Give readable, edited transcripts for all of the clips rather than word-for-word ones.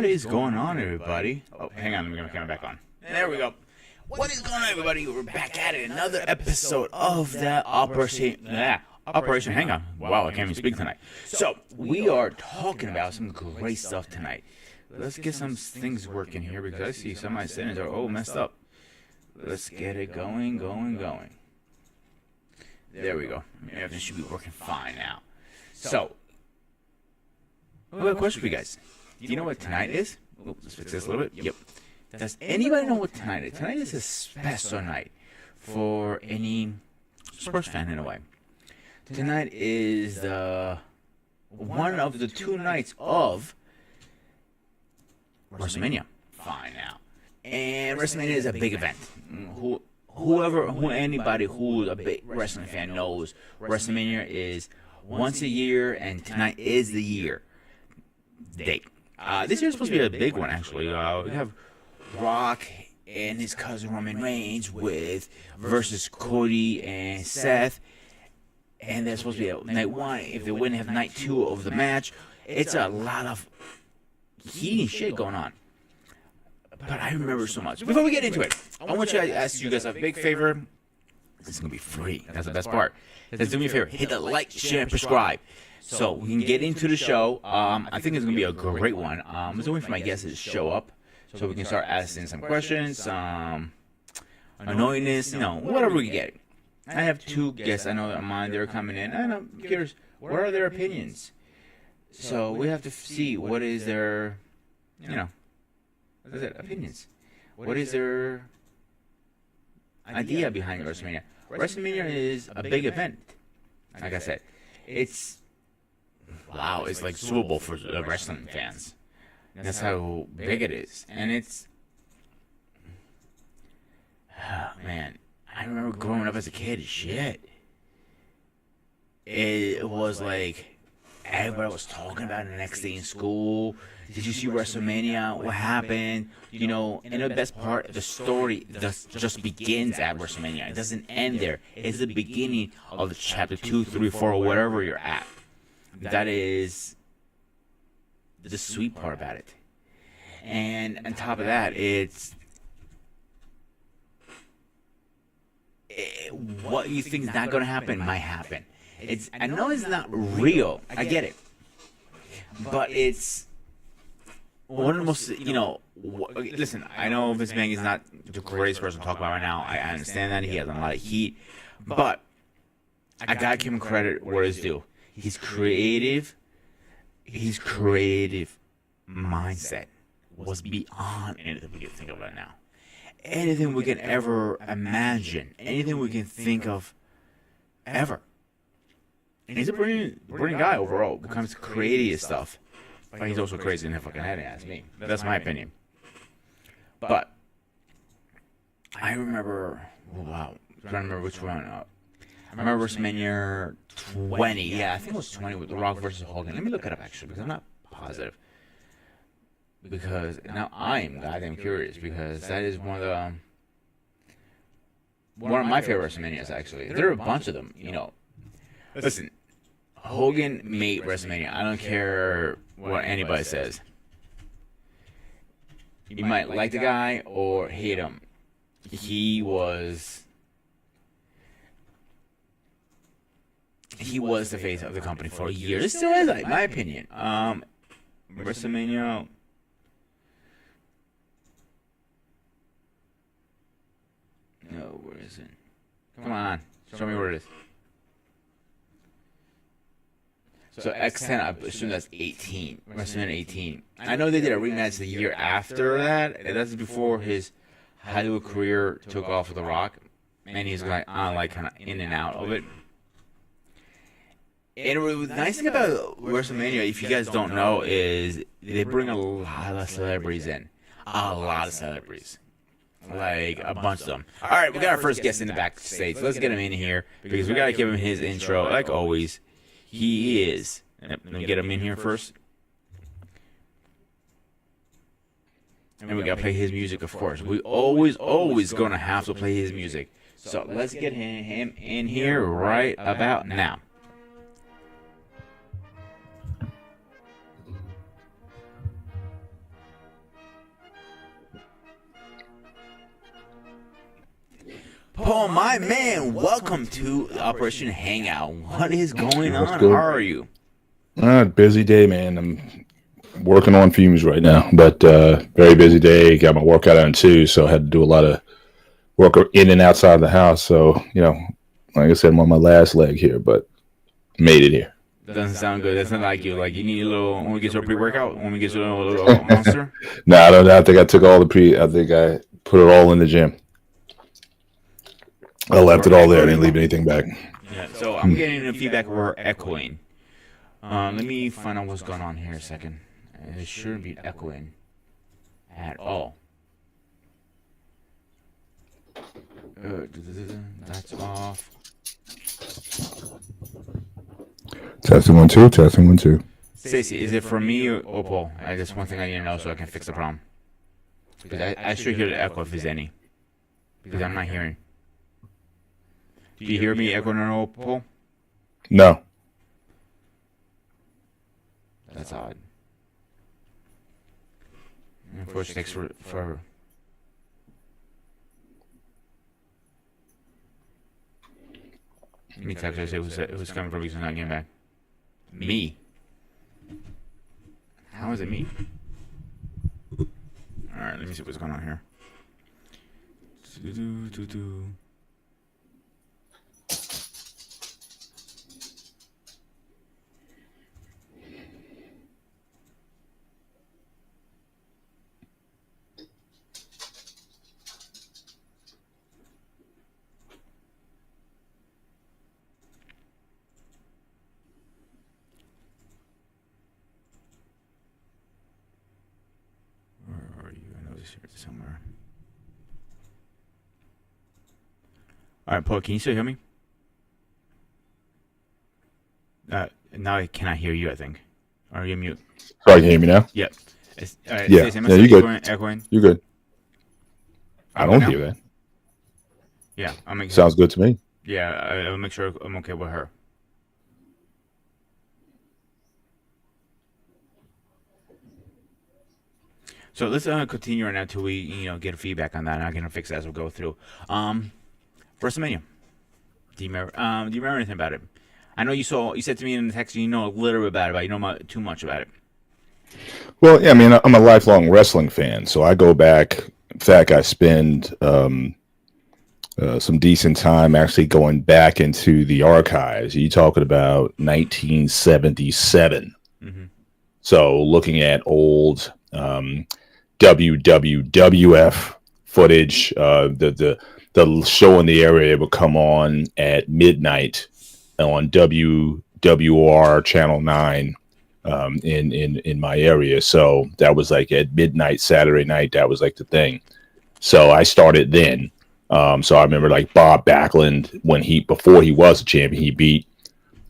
is going on, everybody? Oh, hang on, let me get my camera back on. There we go. What is going on, everybody? We're back at it. Another episode of that Operation Hangout. Wow, I can't even speak tonight. So, we are talking about some great stuff tonight. Let's get some things working here because I see some of my settings are messed up. Let's get it going. There we go. Everything should be working fine now. So, I have a question for you guys. Do you know what tonight is? Oops, let's fix this a little bit. Yep. Does anybody know what tonight is? Tonight is a special night for any sports fan in a way. Tonight is one of the two nights of WrestleMania. Fine now. And WrestleMania is a big event. Anybody who's a big wrestling fan knows WrestleMania is once a year, and tonight is the year date. This year is supposed to be a big one, actually. We have Rock and his cousin Roman Reigns versus Cody and Seth, and that's supposed to be a night one. If they win, have night two of the match. It's a lot of heating shit going on. But I remember so much. Before we get into it, I want to ask you guys a big favor. This is going to be free. That's the best part. Let's do me a favor. Hit the like, share, and subscribe so we can get into the show. I think it's going to be a great one. I'm just waiting for my guests to show up so we can start asking some questions, annoyingness, whatever we get. I have two guests I know that are mine. They're coming in, and I'm curious, what are their opinions? So we have to see what is their, opinions. What is their idea behind WrestleMania? WrestleMania is a big event. Like I said, it's like Super Bowl for the wrestling fans. That's how big it is. And it's, man, I remember growing up as a kid, it was like, everybody was talking about it the next day in school. Did you see WrestleMania? What happened? And the best part, the story just begins at WrestleMania. It doesn't end there. It's the beginning of the chapter 2, 3, 4, or whatever you're at. That is the sweet part about it. And on top of that, what you think is not going to happen might happen. I know it's not real. I get it. But it's one of the most, listen, I know Vince McMahon is not the greatest person to talk about right now. I understand that. He has a lot of heat. But I got to give him credit where it's due. His creative mindset was beyond anything we can think of right now. Anything we can ever imagine. Anything we can think of ever. And he's a brilliant guy overall. When it comes to creative stuff. But he's also crazy in the fucking head, ask me. That's my opinion. But I remember, I'm trying to remember which one. I remember WrestleMania 20. Yeah, I think it was 20 with The Rock versus Hulk Hogan. Let me look it up, actually, because I'm not positive. Because now I'm goddamn curious, because that is one of my favorite WrestleManias, actually. There are a bunch of them, Listen, Hogan made WrestleMania. I don't care what anybody says. You might like the guy or hate him. He was the face of the company for years. It still is, in my opinion. WrestleMania. No, where is it? Come on, show me where it is. So X10, I assume that's 18. WrestleMania 18. I know they did a rematch the year after that. That's before his Hollywood career took off with The Rock. And he's kind of in and out of it. And the nice thing about WrestleMania, if you guys don't know, is they bring a lot of celebrities in. A lot of celebrities. Like a bunch of them. All right, we got our first guest in the backstage. Let's get him in here because we got to give him his intro, like always. He is. Let me get him in here first. And we got to play his music, of course. We always going to have to play his music. So let's get him in here right about now. Paul, my man, welcome to Operation Hangout. What is going on? Good? How are you? Busy day, man. I'm working on fumes right now, but very busy day. Got my workout on too, so I had to do a lot of work in and outside the house. So, like I said, I'm on my last leg here, but made it here. Doesn't sound good. That's not like you. Like, you need a little, when we get to a pre-workout, when we get to a little monster? No, I don't. I think I took all I think I put it all in the gym. I left it all there. I didn't leave anything back. Yeah, so I'm getting the feedback we're echoing. Let me find out what's going on here a second. It shouldn't be echoing at all. That's off. Testing 1 2. Testing 1 2. Stacey, is it for me or Paul? That's one thing I need to know so I can fix the problem. Because I should hear the echo if there's any. Because I'm not hearing. Do you hear me echoing at all, Paul? No. That's odd. And of course, it takes forever. Let me text her say it was coming from me, so not getting back. Me? How is it me? Alright, let me see what's going on here. Somewhere. All right, Paul, can you still hear me? Now I cannot hear you, I think. Are you mute? Sorry, can you hear me now? Yep. Yeah, you're good. Echoing? You're good. I don't hear that. Yeah, I'll make sure. Sounds good to me. Yeah, I'll make sure I'm okay with her. So let's continue right now until we get a feedback on that, and I can fix it as we go through. WrestleMania. Do you remember anything about it? I know you said to me in the text you know a little bit about it, but you know not too much about it. Well, yeah, I mean, I'm a lifelong wrestling fan, so I go back. In fact, I spend some decent time actually going back into the archives. You talking about 1977? Mm-hmm. So looking at old WWF footage, the show in the area would come on at midnight on WWR Channel 9 in my area. So that was like at midnight Saturday night. That was like the thing. So I started then. So I remember like Bob Backlund before he was a champion, he beat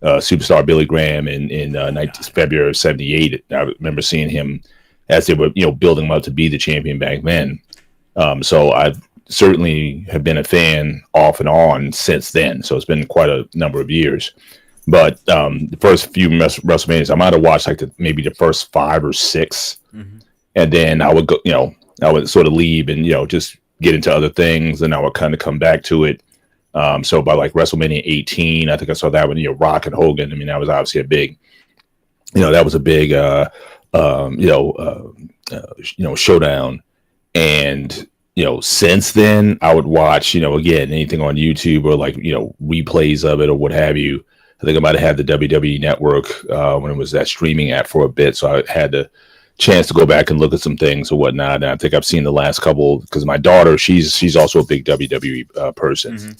superstar Billy Graham in February of '78. I remember seeing him as they were, building him up to be the champion back then. So I've certainly have been a fan off and on since then. So it's been quite a number of years. But the first few WrestleManias, I might have watched like maybe the first 5 or 6, mm-hmm. and then I would go, I would sort of leave and just get into other things, and I would kind of come back to it. So by like WrestleMania 18, I think I saw that one, Rock and Hogan. I mean, that was obviously a big, that was a big, showdown. And, since then I would watch, again, anything on YouTube or like, replays of it or what have you. I think I might have had the WWE Network when it was that streaming app for a bit. So I had the chance to go back and look at some things or whatnot. And I think I've seen the last couple because my daughter, she's also a big WWE person. Mm-hmm.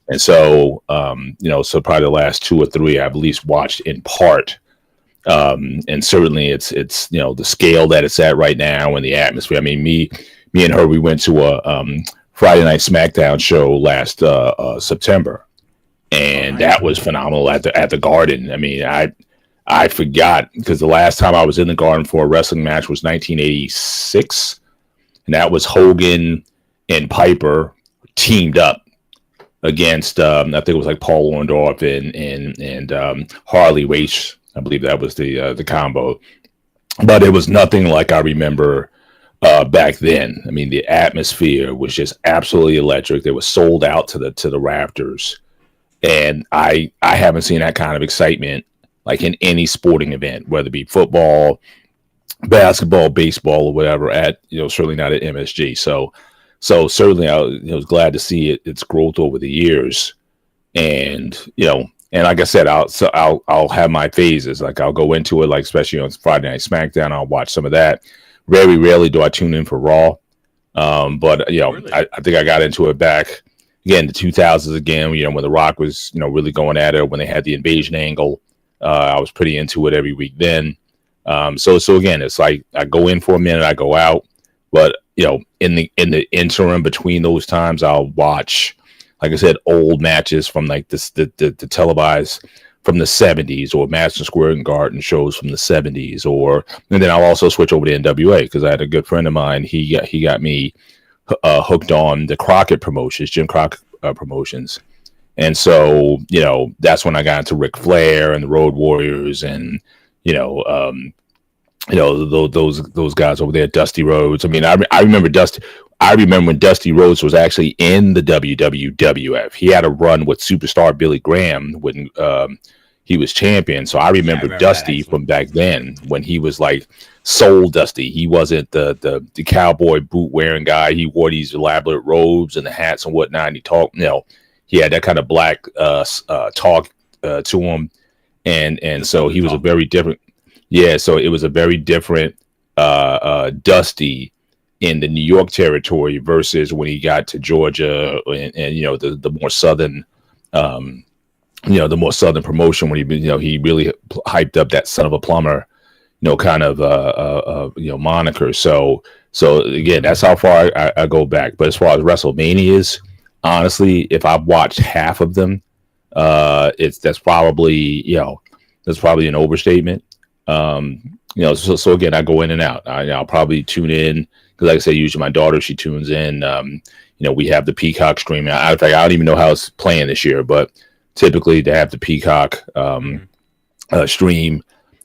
And so, so probably the last 2 or 3 I've at least watched in part. And certainly it's the scale that it's at right now and the atmosphere. I mean, me and her, we went to a Friday Night SmackDown show last September, and that was phenomenal at the Garden. I mean, I forgot because the last time I was in the Garden for a wrestling match was 1986, and that was Hogan and Piper teamed up against I think it was like Paul Orndorff and Harley Race. I believe that was the combo, but it was nothing like I remember back then. I mean, the atmosphere was just absolutely electric. They were sold out to the rafters, and I haven't seen that kind of excitement like in any sporting event, whether it be football, basketball, baseball, or whatever. At certainly not at MSG. So certainly I was glad to see its growth over the years, and and like I said, I'll have my phases. Like I'll go into it, like especially on Friday Night SmackDown, I'll watch some of that. Very rarely do I tune in for Raw, but really? I think I got into it back again the 2000s again. When The Rock was really going at it, when they had the invasion angle, I was pretty into it every week then. So again, it's like I go in for a minute, I go out, but in the interim between those times, I'll watch, like I said, old matches from like the televised from the 70s, or Madison Square Garden shows from the 70s, and then I'll also switch over to NWA because I had a good friend of mine. He got me hooked on the Crockett promotions, Jim Crockett promotions, and so that's when I got into Ric Flair and the Road Warriors, and those guys over there, Dusty Rhodes. I mean, I remember Dusty. I remember when Dusty Rhodes was actually in the WWF. He had a run with superstar Billy Graham when he was champion. So I remember Dusty from back then when he was like Soul Dusty. He wasn't the cowboy boot wearing guy. He wore these elaborate robes and the hats and whatnot. And he talked, he had that kind of black talk to him, and so he was a very different. Yeah, so it was a very different Dusty in the New York territory versus when he got to Georgia and the more southern, the more southern promotion when he really hyped up that son of a plumber, kind of moniker. So again, that's how far I go back. But as far as WrestleManias, honestly, if I've watched half of them, that's probably an overstatement. So again, I go in and out. I'll probably tune in because, like I say, usually my daughter, she tunes in. We have the Peacock stream. I don't even know how it's playing this year, but typically they have the Peacock stream,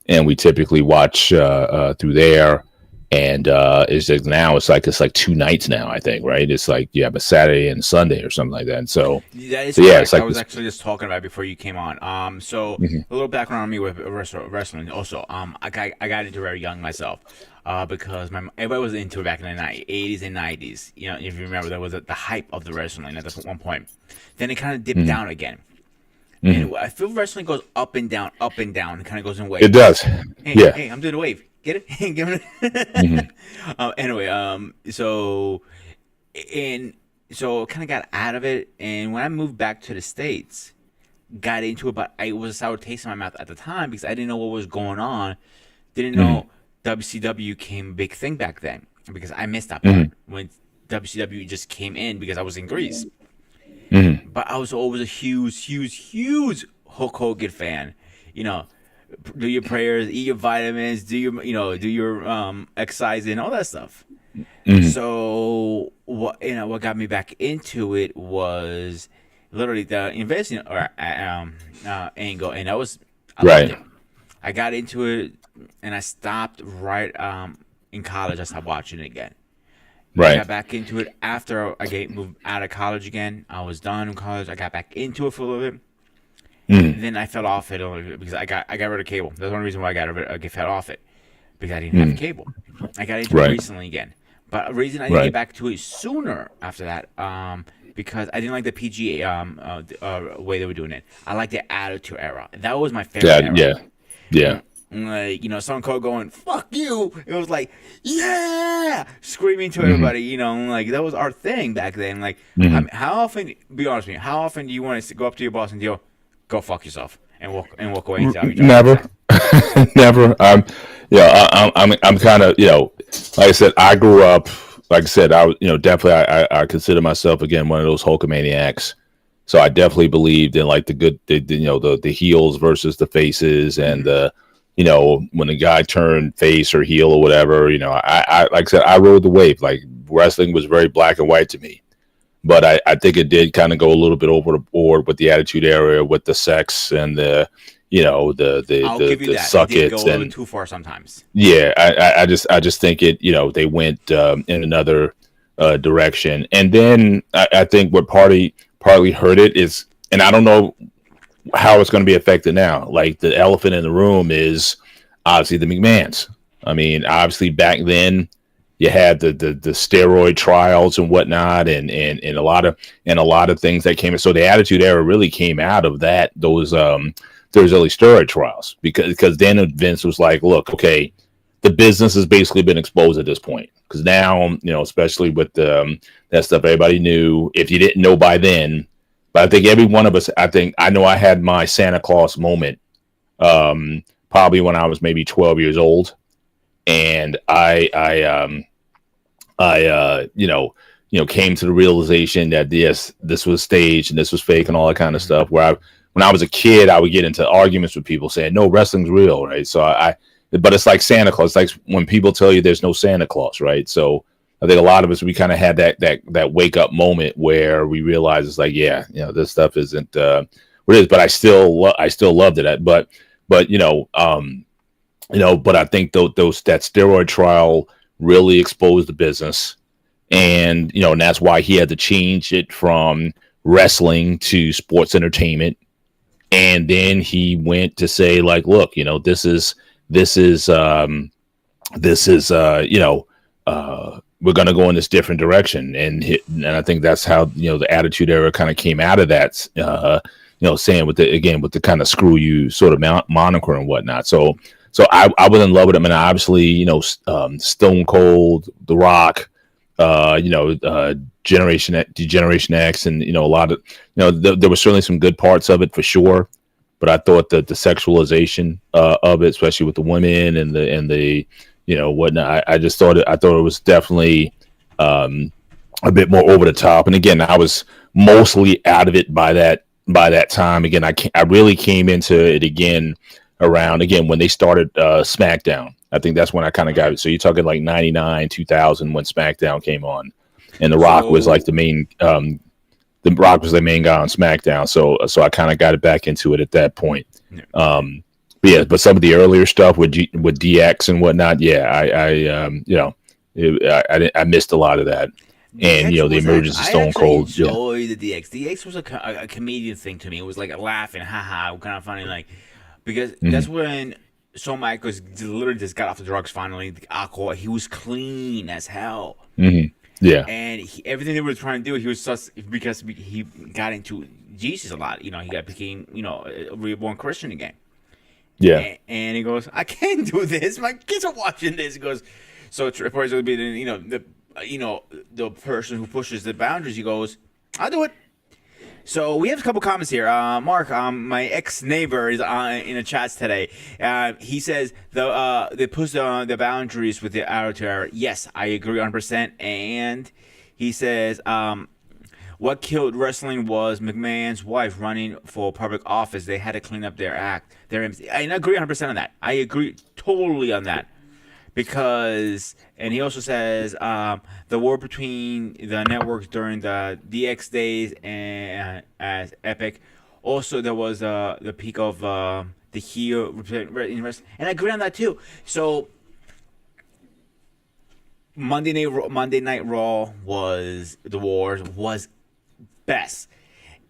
and we typically watch through there. And it's like 2 nights now, I think, right? It's like you have a Saturday and Sunday or something like that. And so yeah, it's like I was actually just talking about it before you came on. A little background on me with wrestling. Also, I got into very young myself because everybody was into it back in the 80s and 90s. If you remember, there was the hype of the wrestling at one point. Then it kind of dipped down again. And I feel wrestling goes up and down, and kind of goes in waves. It does. Hey, I'm doing a wave. Get it? Give it. Anyway, so kind of got out of it, and when I moved back to the States, got into it, but it was a sour taste in my mouth at the time because I didn't know what was going on. Didn't know WCW came a big thing back then because I missed that part when WCW just came in because I was in Greece. But I was always a huge Hulk Hogan fan. Do your prayers, eat your vitamins, do your exercise and all that stuff. So what got me back into it was literally the investing angle, and I loved it. I got into it and I stopped right in college. I stopped watching it again. I got back into it after I moved out of college again. I was done in college. I got back into it for a little bit. And then I fell off it because I got rid of cable. That's one reason why I fell off it, because I didn't have cable. I got into it recently again, but the reason I didn't get back to it sooner after that, because I didn't like the PG way they were doing it. I like the Attitude Era. That was my favorite era. Yeah. Like, Stone Cold going, "Fuck you!" It was like, yeah, screaming to everybody. Like that was our thing back then. Like, how often? Be honest with me. How often do you want to go up to your boss and go fuck yourself and walk away? Never, never. I'm kind of like I said, I grew up. Like I said, I definitely I consider myself again one of those Hulkamaniacs. So I definitely believed in like the heels versus the faces, and when the guy turned face or heel or whatever. I like I said, I rode the wave. Like wrestling was very black and white to me. But I think it did kind of go a little bit over the board with the Attitude Era, with the sex and the, I'll give you the that. They did go suckets a little and too far sometimes. yeah, I just think it, they went in another direction, and then I think what partly hurt it is, and I don't know how it's going to be affected now. Like the elephant in the room is obviously the McMahons. I mean, obviously back then you had the steroid trials and whatnot, and a lot of things that came in. So the Attitude Era really came out of those early steroid trials because then Vince was like, look, okay, the business has basically been exposed at this point because now, especially with that stuff everybody knew. If you didn't know by then, but I think every one of us, I know I had my Santa Claus moment, probably when I was maybe 12 years old, and came to the realization that yes, this was staged and this was fake and all that kind of stuff. When I was a kid, I would get into arguments with people saying, "No, wrestling's real," right? So but it's like Santa Claus. It's like when people tell you there's no Santa Claus, right? So I think a lot of us, we kind of had that wake up moment where we realized it's like, yeah, this stuff isn't what it is. But I still loved it. But but I think that steroid trial really exposed the business, and and that's why he had to change it from wrestling to sports entertainment. And then he went to say, like, look, this is we're going to go in this different direction, and I think that's how the Attitude Era kind of came out of that. Saying with the kind of screw you sort of moniker and whatnot. So I was in love with him, and obviously Stone Cold, The Rock, Generation X, and a lot of there was certainly some good parts of it for sure. But I thought that the sexualization of it, especially with the women and the whatnot, I thought it was definitely a bit more over the top. And again, I was mostly out of it by that time. Again, I really came into it again around when they started SmackDown. I think that's when I kind of got it. So you're talking like 99, 2000 when SmackDown came on, and The Rock was like the main. The Rock was the main guy on SmackDown, so I kind of got it back into it at that point. Yeah. But some of the earlier stuff with DX and whatnot, I missed a lot of that, and the emergence of Stone Cold. I enjoyed the DX. DX was a comedian thing to me. It was like laughing, haha, kind of funny, like because that's when Shawn Michaels literally just got off the drugs finally. The alcohol, he was clean as hell. Mm-hmm. Yeah, and everything they were trying to do, he was just because he got into Jesus a lot. He became a reborn Christian again. Yeah, and he goes, I can't do this. My kids are watching this. He goes, so Triple H will be the person who pushes the boundaries. He goes, I'll do it. So we have a couple comments here. Mark, my ex-neighbor is in the chats today. He says they push the boundaries with the Attitude Era. Yes, I agree 100%. And he says what killed wrestling was McMahon's wife running for public office. They had to clean up their act. I agree 100% on that. I agree totally on that. Because, and he also says the war between the networks during the DX days and as Epic. Also, there was the peak of the heel in wrestling, and I agree on that too. So, Monday Night Raw was the Wars was best.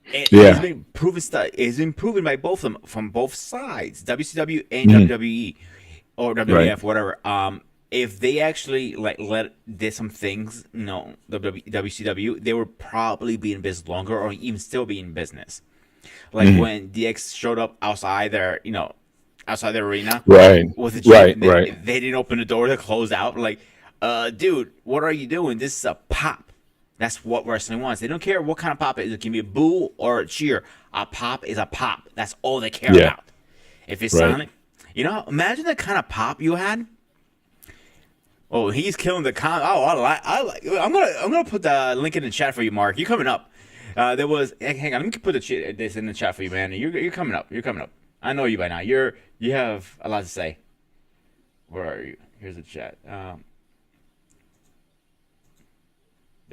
It's been proven. It's been proven by both of them from both sides, WCW and WWE. Or WWF, whatever. If they actually did some things, the WCW, they would probably be in business longer, or even still be in business. Like when DX showed up outside their arena, with the gym, they didn't open the door to close out. Like, dude, what are you doing? This is a pop. That's what wrestling wants. They don't care what kind of pop it is. It can be a boo or a cheer. A pop is a pop. That's all they care about. If it's silent. Imagine the kind of pop you had. Oh, he's killing the con. Oh, I like. I'm gonna put the link in the chat for you, Mark. You're coming up. There was. Hang on, let me put this in the chat for you, man. You're coming up. You're coming up. I know you by now. You have a lot to say. Where are you? Here's the chat. There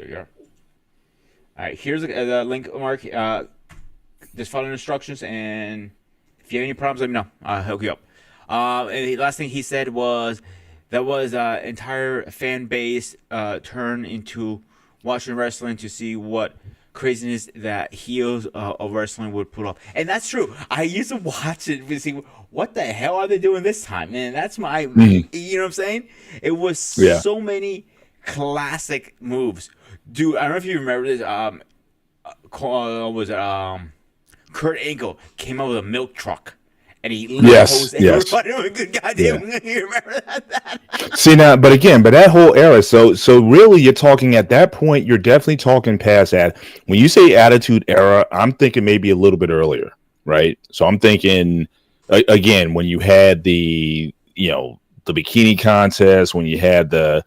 you are. All right. Here's the link, Mark. Just follow the instructions, and if you have any problems, let me know. I'll hook you up. And the last thing he said was that was entire fan base turn into watching wrestling to see what craziness that heels of wrestling would pull off. And that's true. I used to watch it to see what the hell are they doing this time. And that's my, you know what I'm saying? It was so many classic moves. Dude, I don't know if you remember this. Kurt Angle came out with a milk truck. And he hosed everybody. Good goddamn, you remember that? See now, but that whole era. So really, you're talking at that point. You're definitely talking past that. When you say Attitude Era, I'm thinking maybe a little bit earlier, right? So I'm thinking again when you had the bikini contest, when you had the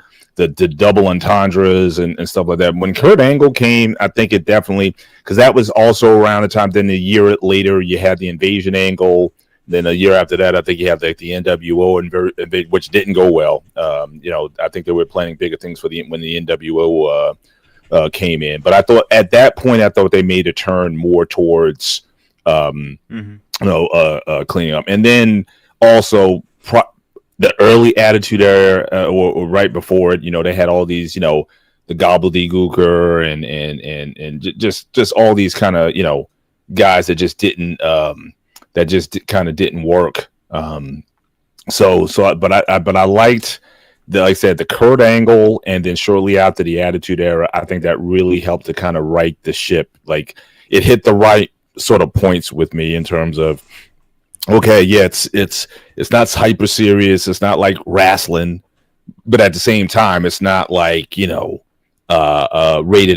double entendres and stuff like that. When Kurt Angle came, I think it definitely, because that was also around the time. Then a year later, you had the Invasion Angle. Then a year after that, I think you have the NWO, which didn't go well. I think they were planning bigger things for when the NWO came in. But I thought at that point, they made a turn more towards cleaning up. And then also the early Attitude Era, or right before it, they had all these, the gobbledygooker and just all these kind of guys that just didn't. That just kind of didn't work. But I liked like I said, the Kurt Angle, and then shortly after the Attitude Era, I think that really helped to kind of right the ship. Like it hit the right sort of points with me in terms of, okay, yeah, it's not hyper serious, it's not like wrestling, but at the same time, it's not like rated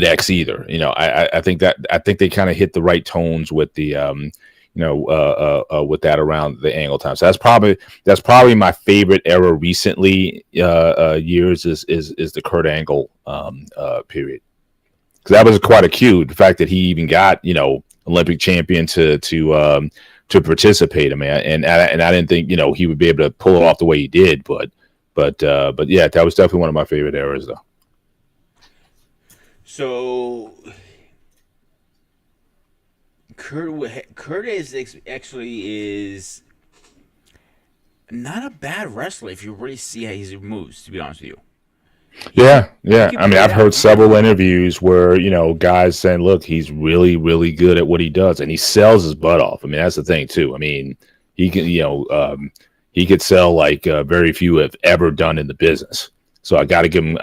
X either. I think they kind of hit the right tones with the with that around the Angle time. So that's probably my favorite era recently years is the Kurt Angle period, because that was quite a cue. The fact that he even got Olympic champion to participate. I mean, and I didn't think he would be able to pull it off the way he did, but yeah, that was definitely one of my favorite eras though. So Kurt is not a bad wrestler if you really see how he moves, to be honest with you. Yeah. I mean, I've heard several interviews where, guys saying, look, he's really, really good at what he does, and he sells his butt off. I mean, that's the thing too. I mean, he can, he could sell like very few have ever done in the business. So I got to give him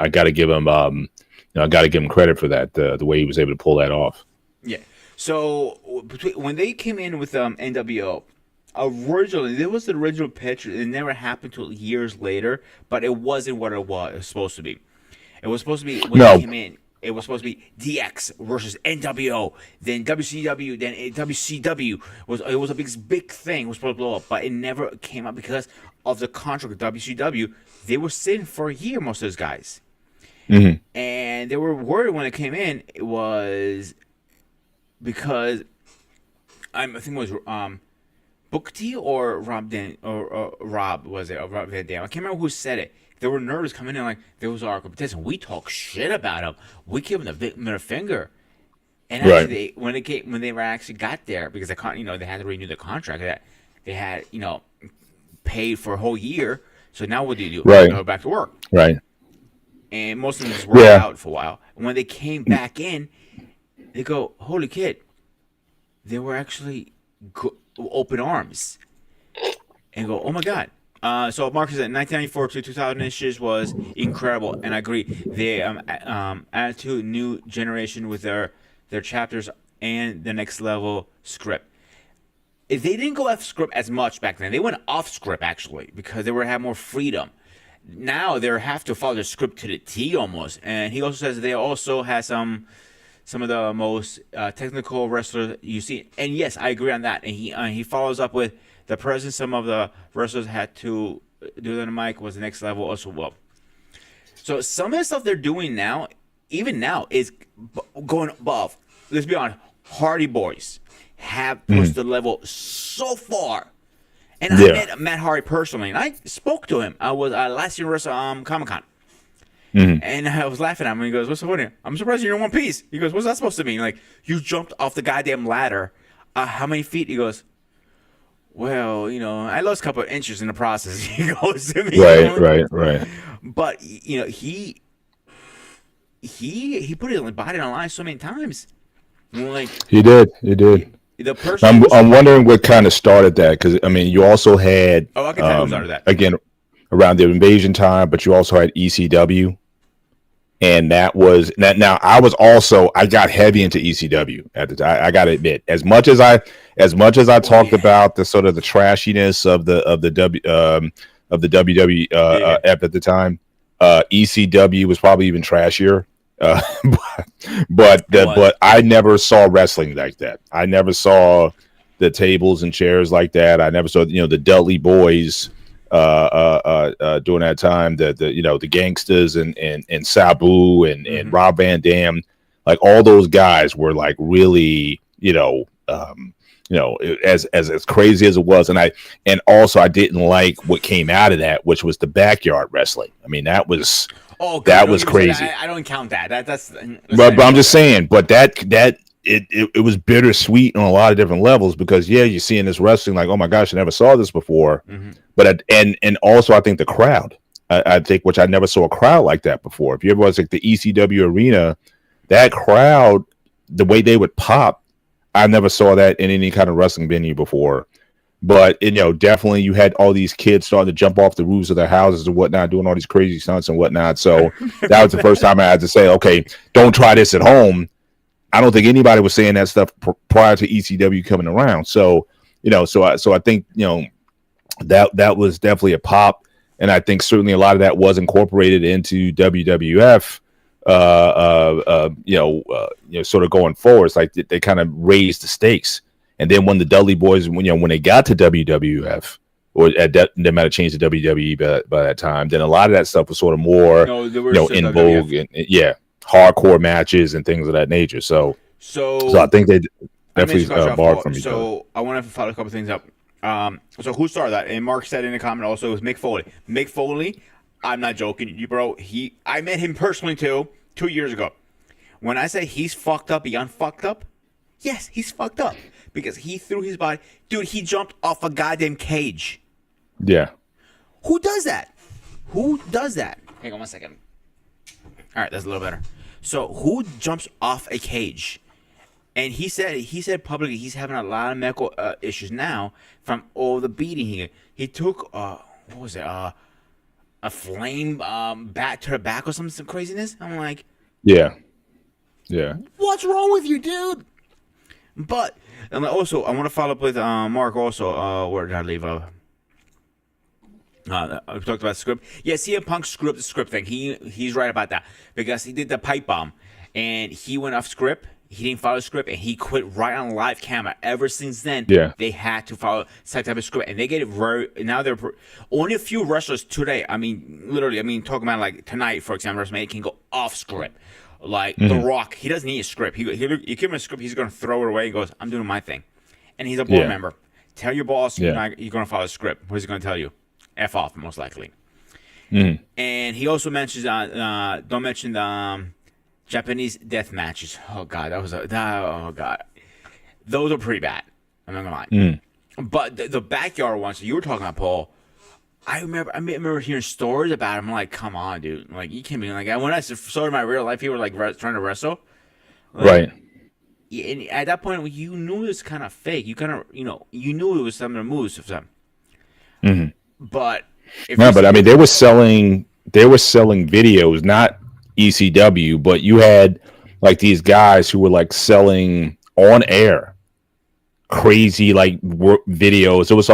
credit for that, the way he was able to pull that off. Yeah. So when they came in with NWO, originally there was the original pitch. It never happened until years later, but it wasn't what it was supposed to be. It was supposed to be when they came in. It was supposed to be DX versus NWO, then WCW, then WCW. It was a big thing. It was supposed to blow up, but it never came up because of the contract with WCW. They were sitting for a year, most of those guys, and they were worried when it came in. It was because I think it was Booker T or Rob Van Dam. I can't remember who said it. They were nervous coming in, like, there was our competition. We talk shit about him. We give him the middle finger. And actually, when they actually got there, because they had to renew the contract, that they had paid for a whole year. So now what do you do? Right. Go back to work. Right. And most of them just worked out for a while. And when they came back in, they go, holy kid, they were actually open arms. And go, oh my God. So Marcus said 1994 to 2000 was incredible, and I agree. The Attitude New Generation with their chapters and the Next Level script. They didn't go off script as much back then. They went off script actually because they had more freedom. Now they have to follow the script to the T almost. And he also says they also have some of the most technical wrestlers you see. And yes, I agree on that. And he follows up with the presence some of the wrestlers had to do on the mic was the next level also. Well, so some of the stuff they're doing now, even now, is going above. Let's be honest, Hardy Boys have pushed the level so far. And I met Matt Hardy personally, and I spoke to him. I was last year at Comic-Con. And I was laughing at him, and he goes, what's the point here? I'm surprised you're in one piece. He goes, what's that supposed to mean? Like, you jumped off the goddamn ladder. How many feet? He goes, well, I lost a couple of inches in the process. He goes to me, Right. But he put his body on the line so many times. Like He did. the person. I'm wondering what kind of started that, because I mean, you also had I can tell you who started that again around the invasion time, but you also had ECW, and that was that. Now, I got heavy into ECW at the time. I got to admit, as much as I talked about the sort of the trashiness of the WWF at the time, ECW was probably even trashier. But I never saw wrestling like that. I never saw the tables and chairs like that. I never saw the Dudley Boys during that time. The Gangsters and Sabu and Rob Van Dam, like all those guys were like really as crazy as it was, and also I didn't like what came out of that, which was the backyard wrestling. I mean, that was. Oh, God, that was crazy. I don't count that. That's but I'm just saying. But it was bittersweet on a lot of different levels, because you're seeing this wrestling like, oh my gosh, I never saw this before. But and also I think the crowd, I think, which I never saw a crowd like that before. If you ever was like the ECW arena, that crowd, the way they would pop, I never saw that in any kind of wrestling venue before. But definitely you had all these kids starting to jump off the roofs of their houses and whatnot, doing all these crazy stunts and whatnot. So that was the first time I had to say, okay, don't try this at home. I don't think anybody was saying that stuff prior to ECW coming around. So so I think that was definitely a pop, and I think certainly a lot of that was incorporated into WWF. Sort of going forward, it's like they kind of raised the stakes. And then when the Dudley Boys, when they got to WWF, or they might have changed to WWE by that time, then a lot of that stuff was sort of more, in vogue, and hardcore matches and things of that nature. So I think they definitely borrowed from each other. So I want to follow a couple things up. So who started that? And Mark said in the comment also it was Mick Foley. Mick Foley, I'm not joking, bro. I met him personally too 2 years ago. When I say he's fucked up beyond fucked up, yes, he's fucked up. Because he threw his body. Dude, he jumped off a goddamn cage. Yeah. Who does that? Hang on 1 second. All right, that's a little better. So, who jumps off a cage? And he said publicly he's having a lot of medical issues now from all the beating he took. What was it? A flame bat to the back or some craziness. I'm like, yeah. What's wrong with you, dude? But and also, I want to follow up with Mark. Also, where did I leave? I talked about the script. Yeah, CM Punk screwed up the script thing. He's right about that, because he did the pipe bomb and he went off script. He didn't follow the script, and he quit right on live camera. Ever since then, they had to follow some type of script, and they get it very. Now they're only a few wrestlers today. I mean, literally. I mean, talking about like tonight, for example, WrestleMania can go off script. Like The Rock, he doesn't need a script. You give him a script, he's going to throw it away and goes, I'm doing my thing. And he's a board member. Tell your boss you're going to follow the script. What is he going to tell you? F off, most likely. And he also mentions, don't mention the Japanese death matches. Oh, God, oh, God. Those are pretty bad. I'm not going to lie. But the backyard ones that you were talking about, Paul, I remember hearing stories about him. I'm like, come on, dude. Like, you can't be like that. When I saw in my real life, people were like trying to wrestle. Like, right. And at that point, you knew it was kind of fake. You kind of, you knew it was some of the moves of them. But I mean, they were selling videos, not ECW, but you had like these guys who were like selling on air crazy like videos. It was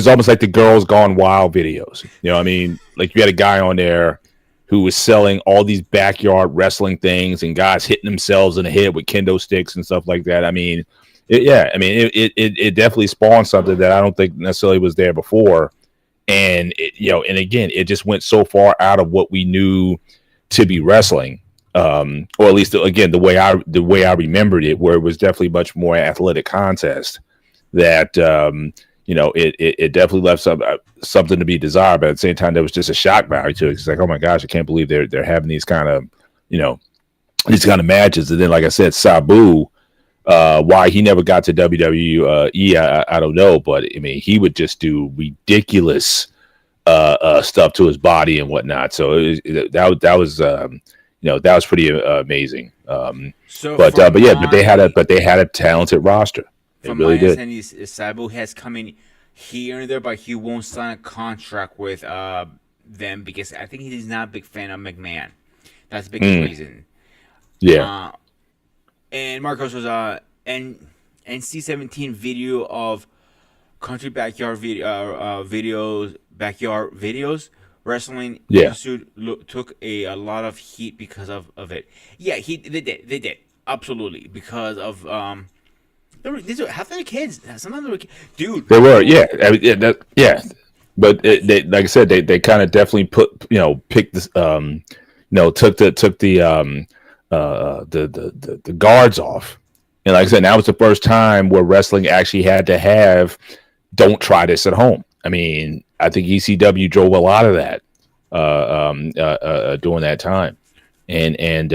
almost like the Girls Gone Wild videos. You know what I mean? Like you had a guy on there who was selling all these backyard wrestling things and guys hitting themselves in the head with kendo sticks and stuff like that. I mean, it definitely spawned something that I don't think necessarily was there before. And and again, it just went so far out of what we knew to be wrestling. Or at least again the way I remembered it, where it was definitely much more athletic contest. That it definitely left something to be desired, but at the same time there was just a shock value to it. It's like, oh my gosh, I can't believe they're having these kind of matches. And then, like I said, Sabu, Why he never got to WWE, I don't know, but I mean, he would just do ridiculous stuff to his body and whatnot. So that was that was pretty amazing. But they had a talented roster. It really did. Sabu has come in here and there, but he won't sign a contract with them because I think he's not a big fan of McMahon. That's the biggest reason. Yeah. And Marcos was NC-17 video of country backyard videos. Wrestling took a lot of heat because of it. Yeah, they did absolutely because of these are half their kids. Sometimes they were dude. They were But they like I said, they kind of definitely picked this took the guards off. And like I said, that was the first time where wrestling actually had to have don't try this at home. I mean, I think ECW drove a lot of that during that time. And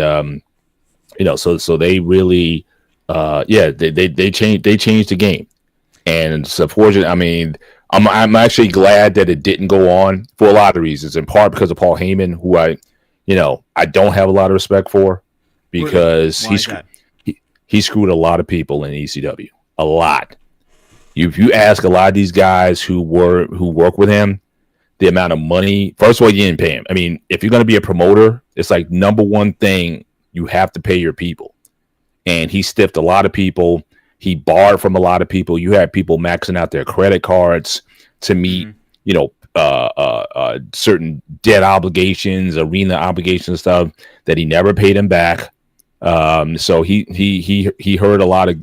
so they really they changed the game. And it's unfortunate. I mean, I'm actually glad that it didn't go on for a lot of reasons, in part because of Paul Heyman, who I don't have a lot of respect for because he screwed a lot of people in ECW. A lot. If you ask a lot of these guys who work with him, the amount of money, first of all, you didn't pay him. I mean, if you're going to be a promoter, it's like number one thing, you have to pay your people. And he stiffed a lot of people. He borrowed from a lot of people. You had people maxing out their credit cards to meet, certain debt obligations, arena obligations, stuff that he never paid him back. So he hurt a lot of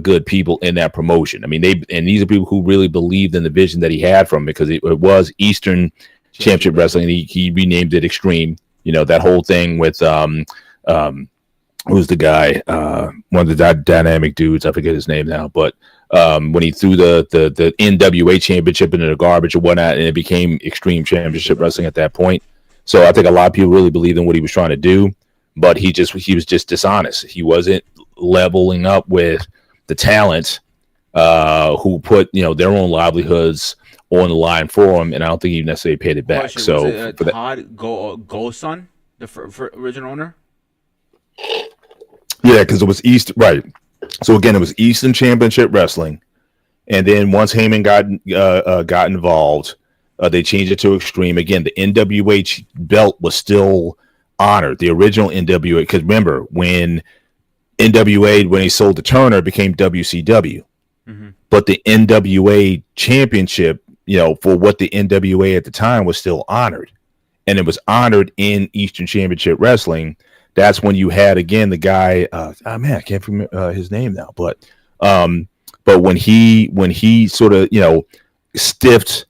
good people in that promotion. I mean, these are people who really believed in the vision that he had from because it was Eastern Championship Wrestling. He renamed it Extreme. That whole thing with who's the guy? One of the dynamic dudes. I forget his name now, but when he threw the NWA Championship into the garbage or whatnot, and it became Extreme Championship Wrestling at that point. So I think a lot of people really believed in what he was trying to do, but he was just dishonest. He wasn't leveling up with the talent who put their own livelihoods on the line for him, and I don't think he necessarily paid it back. So was it, Todd Golson, the original owner? Yeah, because it was East, right? So again, it was Eastern Championship Wrestling, and then once Heyman got involved, they changed it to Extreme. Again, the NWA belt was still honored. The original NWA, because remember when NWA, when he sold to Turner, it became WCW. Mm-hmm. But the NWA Championship, for what the NWA at the time was still honored, and it was honored in Eastern Championship Wrestling. That's when you had again the guy. I can't remember his name now, but when he sort of stiffed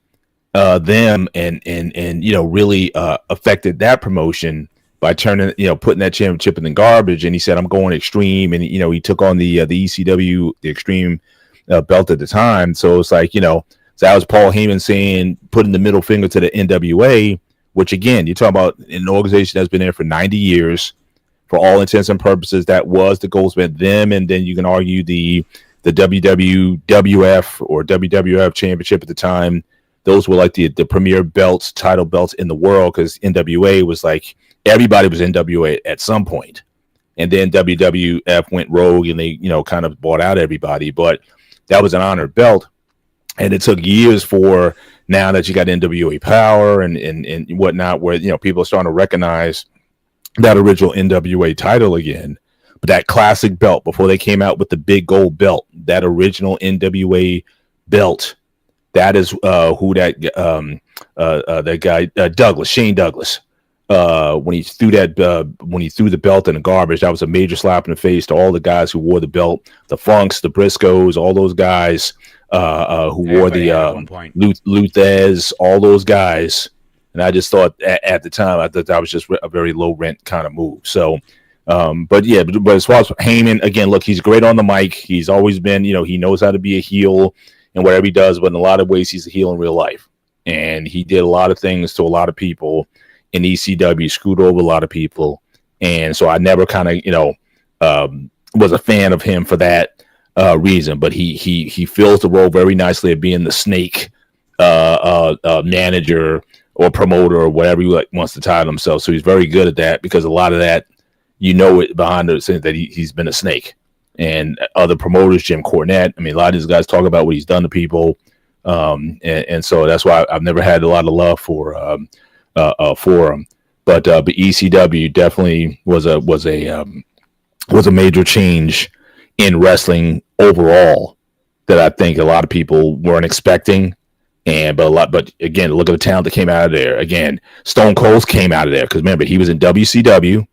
them and really affected that promotion by turning putting that championship in the garbage, and he said I'm going Extreme, and he took on the ECW, the Extreme belt at the time. So it's like so that was Paul Heyman saying, putting the middle finger to the NWA, which again you're talking about an organization that's been there for 90 years. For all intents and purposes, that was the goals with them, and then you can argue the WWF or WWF Championship at the time. Those were like the premier belts, title belts in the world, because NWA was like everybody was NWA at some point, and then WWF went rogue and they kind of bought out everybody. But that was an honored belt, and it took years for now that you got NWA Power and whatnot, where people are starting to recognize that original NWA title again. But that classic belt, before they came out with the big gold belt, that original NWA belt, that is who that guy Douglas, Shane Douglas, when he threw the belt in the garbage, that was a major slap in the face to all the guys who wore the belt, the Funks, the Briscoes, all those guys who wore the Luthez, all those guys. And I just thought at the time, I thought that was just a very low rent kind of move. So, but as far as Heyman, again, look, he's great on the mic. He's always been, he knows how to be a heel and whatever he does, but in a lot of ways, he's a heel in real life. And he did a lot of things to a lot of people in ECW, screwed over a lot of people. And so I never kind of, was a fan of him for that reason. But he fills the role very nicely of being the snake manager or promoter or whatever he wants to title himself. So he's very good at that, because a lot of that, it behind the scenes that he's been a snake. And other promoters, Jim Cornette, I mean, a lot of these guys talk about what he's done to people. And so that's why I've never had a lot of love for him. But ECW definitely was a major change in wrestling overall that I think a lot of people weren't expecting. But again, look at the talent that came out of there. Again, Stone Cold came out of there, because remember, he was in WCW.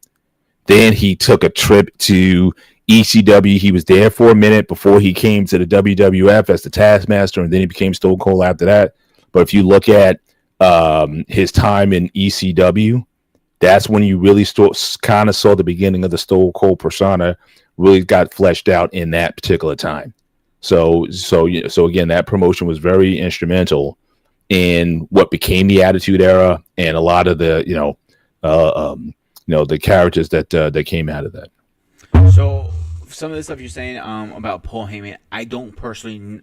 Then he took a trip to ECW. He was there for a minute before he came to the WWF as the Taskmaster, and then he became Stone Cold after that. But if you look at his time in ECW, that's when you really kind of saw the beginning of the Stone Cold persona really got fleshed out in that particular time. So again, that promotion was very instrumental in what became the Attitude Era, and a lot of the the characters that came out of that. So some of the stuff you're saying about Paul Heyman, I don't personally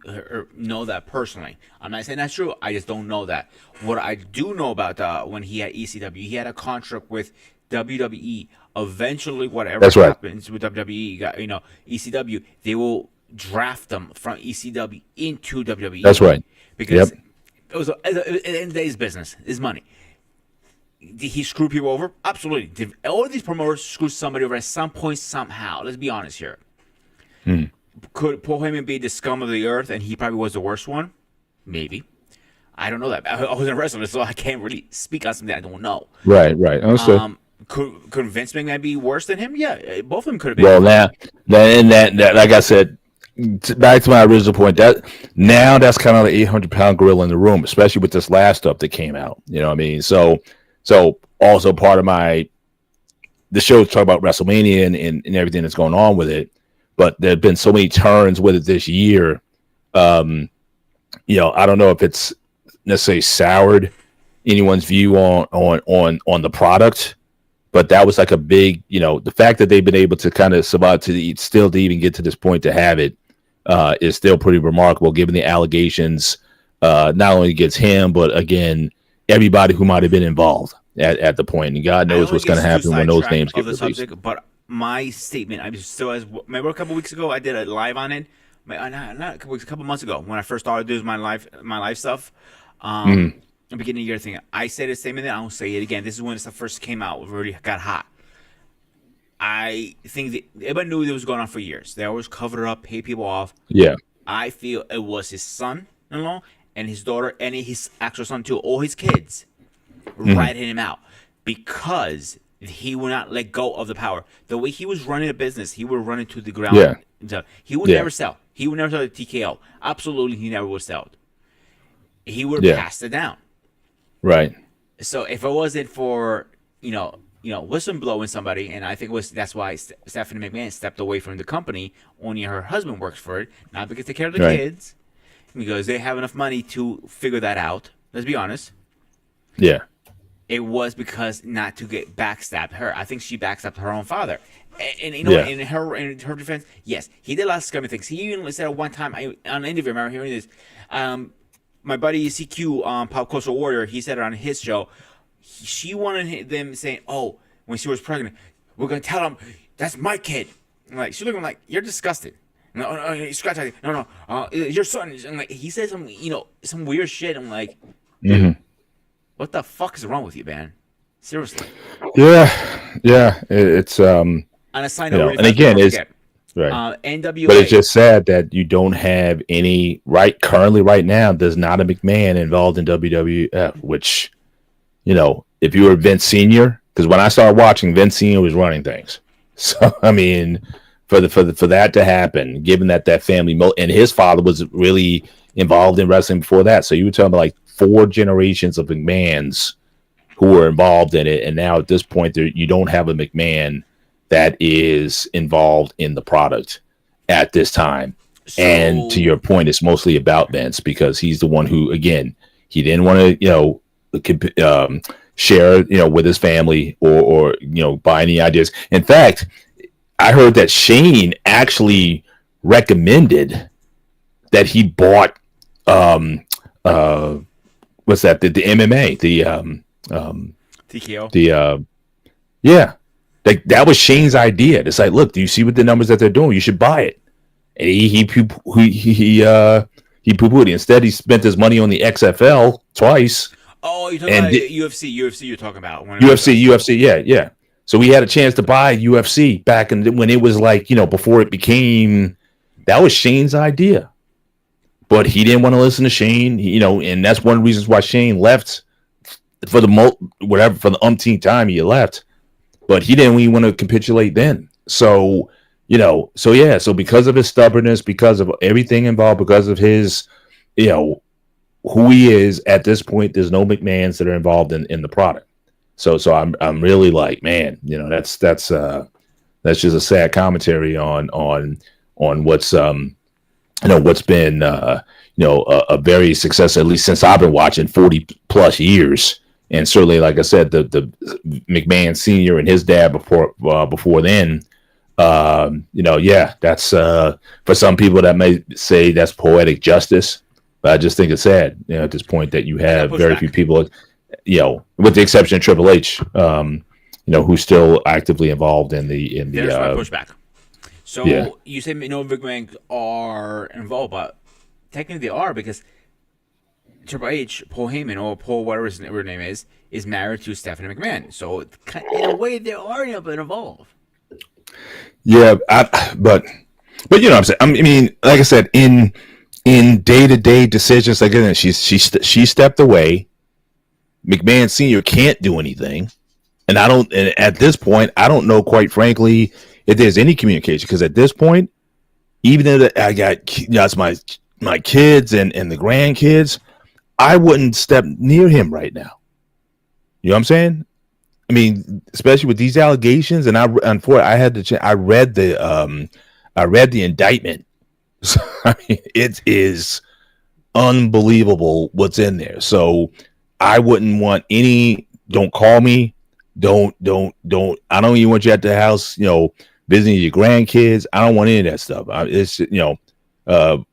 know that personally. I'm not saying that's true. I just don't know that. What I do know about when he had ECW, he had a contract with WWE. Eventually, whatever happens with WWE, ECW, they will draft them from ECW into WWE. That's right. Because it was at the end of the day, it's business, it's money. Did he screw people over? Absolutely. Did all of these promoters screw somebody over at some point, somehow? Let's be honest here. Could Paul Heyman be the scum of the earth and he probably was the worst one? Maybe. I don't know that. I wasn't a wrestler, so I can't really speak on something I don't know. Right. Understood. Could Vince McMahon be worse than him? Yeah, both of them could have been. Well, now that like I said, back to my original point, that's kind of the 800-pound gorilla in the room, especially with this last stuff that came out. You know what I mean? So also part of the show is talking about WrestleMania and everything that's going on with it, but there have been so many turns with it this year. I don't know if it's necessarily soured anyone's view on the product, but that was like a big, the fact that they've been able to kind of survive to even get to this point to have it is still pretty remarkable, given the allegations, not only against him, but again, everybody who might have been involved at the point. And God knows what's going to happen when those names get released. But my statement, remember a couple weeks ago, I did a live on it. Not a couple months ago when I first started doing my live stuff. The beginning of the year thing. I said the same thing. I don't say it again. This is when it first came out. It already got hot. I think that everybody knew it was going on for years. They always covered it up, pay people off. Yeah. I feel it was his son-in-law and his daughter and his actual son too, all his kids, ratting him out because he would not let go of the power. The way he was running a business, he would run it to the ground. Yeah. He would never sell. He would never sell the TKO. Absolutely, he never would sell it. He would have passed it down. Right. So if it wasn't for whistleblowing somebody, and I think that's why Stephanie McMahon stepped away from the company. Only her husband works for it, not because they care of the kids, because they have enough money to figure that out. Let's be honest. Yeah. It was because not to get backstabbed her. I think she backstabbed her own father. And in her defense, yes, he did a lot of scummy things. He even said at one time on an interview, I remember hearing this. My buddy CQ, Pop Culture Warrior, he said it on his show. She wanted them saying, "Oh, when she was pregnant, we're gonna tell them that's my kid." And like she looked at him like, "You're disgusted." No, you scratch at it. No, your son. And like he said some weird shit. I'm like, what the fuck is wrong with you, man? Seriously. Yeah. It's On a side note, and again, it's right. NWA. But it's just sad that you don't have any currently right now. There's not a McMahon involved in WWF, which. If you were Vince Sr., because when I started watching, Vince Sr. was running things. So, I mean, for that to happen, given that family, and his father was really involved in wrestling before that. So you were talking about like 4 generations of McMahons who were involved in it. And now at this point, you don't have a McMahon that is involved in the product at this time. So, and to your point, it's mostly about Vince because he's the one who, again, he didn't want to, share with his family or buy any ideas. In fact, I heard that Shane actually recommended that he bought um what's that, the MMA, TKO. the yeah, like that was Shane's idea. It's like, look, do you see what the numbers that they're doing? You should buy it. And he poo-pooed. Instead, he spent his money on the XFL twice. Oh, you're talking about UFC. You're talking about UFC. Yeah. So we had a chance to buy UFC back when it was like, before it became. That was Shane's idea, but he didn't want to listen to Shane. And that's one of the reasons why Shane left for the umpteenth time he left. But he didn't even want to capitulate then. So because of his stubbornness, because of everything involved, because of his, who he is at this point, there's no McMahons that are involved in the product. So I'm really like, man, that's just a sad commentary on what's what's been a very successful, at least since I've been watching, 40 plus years. And certainly, like I said, the McMahon Senior and his dad before then, that's for some people that may say that's poetic justice, but I just think it's sad, at this point that you have very few people, with the exception of Triple H, who's still actively involved in the. There's my pushback. So you say no McMahon are involved, but technically they are because Triple H, Paul Heyman, or Paul whatever his name is married to Stephanie McMahon. So in a way, they are involved. Yeah, but you know what I'm saying. I mean, like I said, in day-to-day decisions, like that, she stepped away. McMahon Senior can't do anything, and at this point, I don't know, quite frankly, if there's any communication, because at this point, even if I got that's my kids and the grandkids, I wouldn't step near him right now. You know what I'm saying? I mean, especially with these allegations, and I read the indictment. So, I mean, it is unbelievable what's in there. So I wouldn't want any. Don't call me. Don't. I don't even want you at the house. Visiting your grandkids. I don't want any of that stuff. It's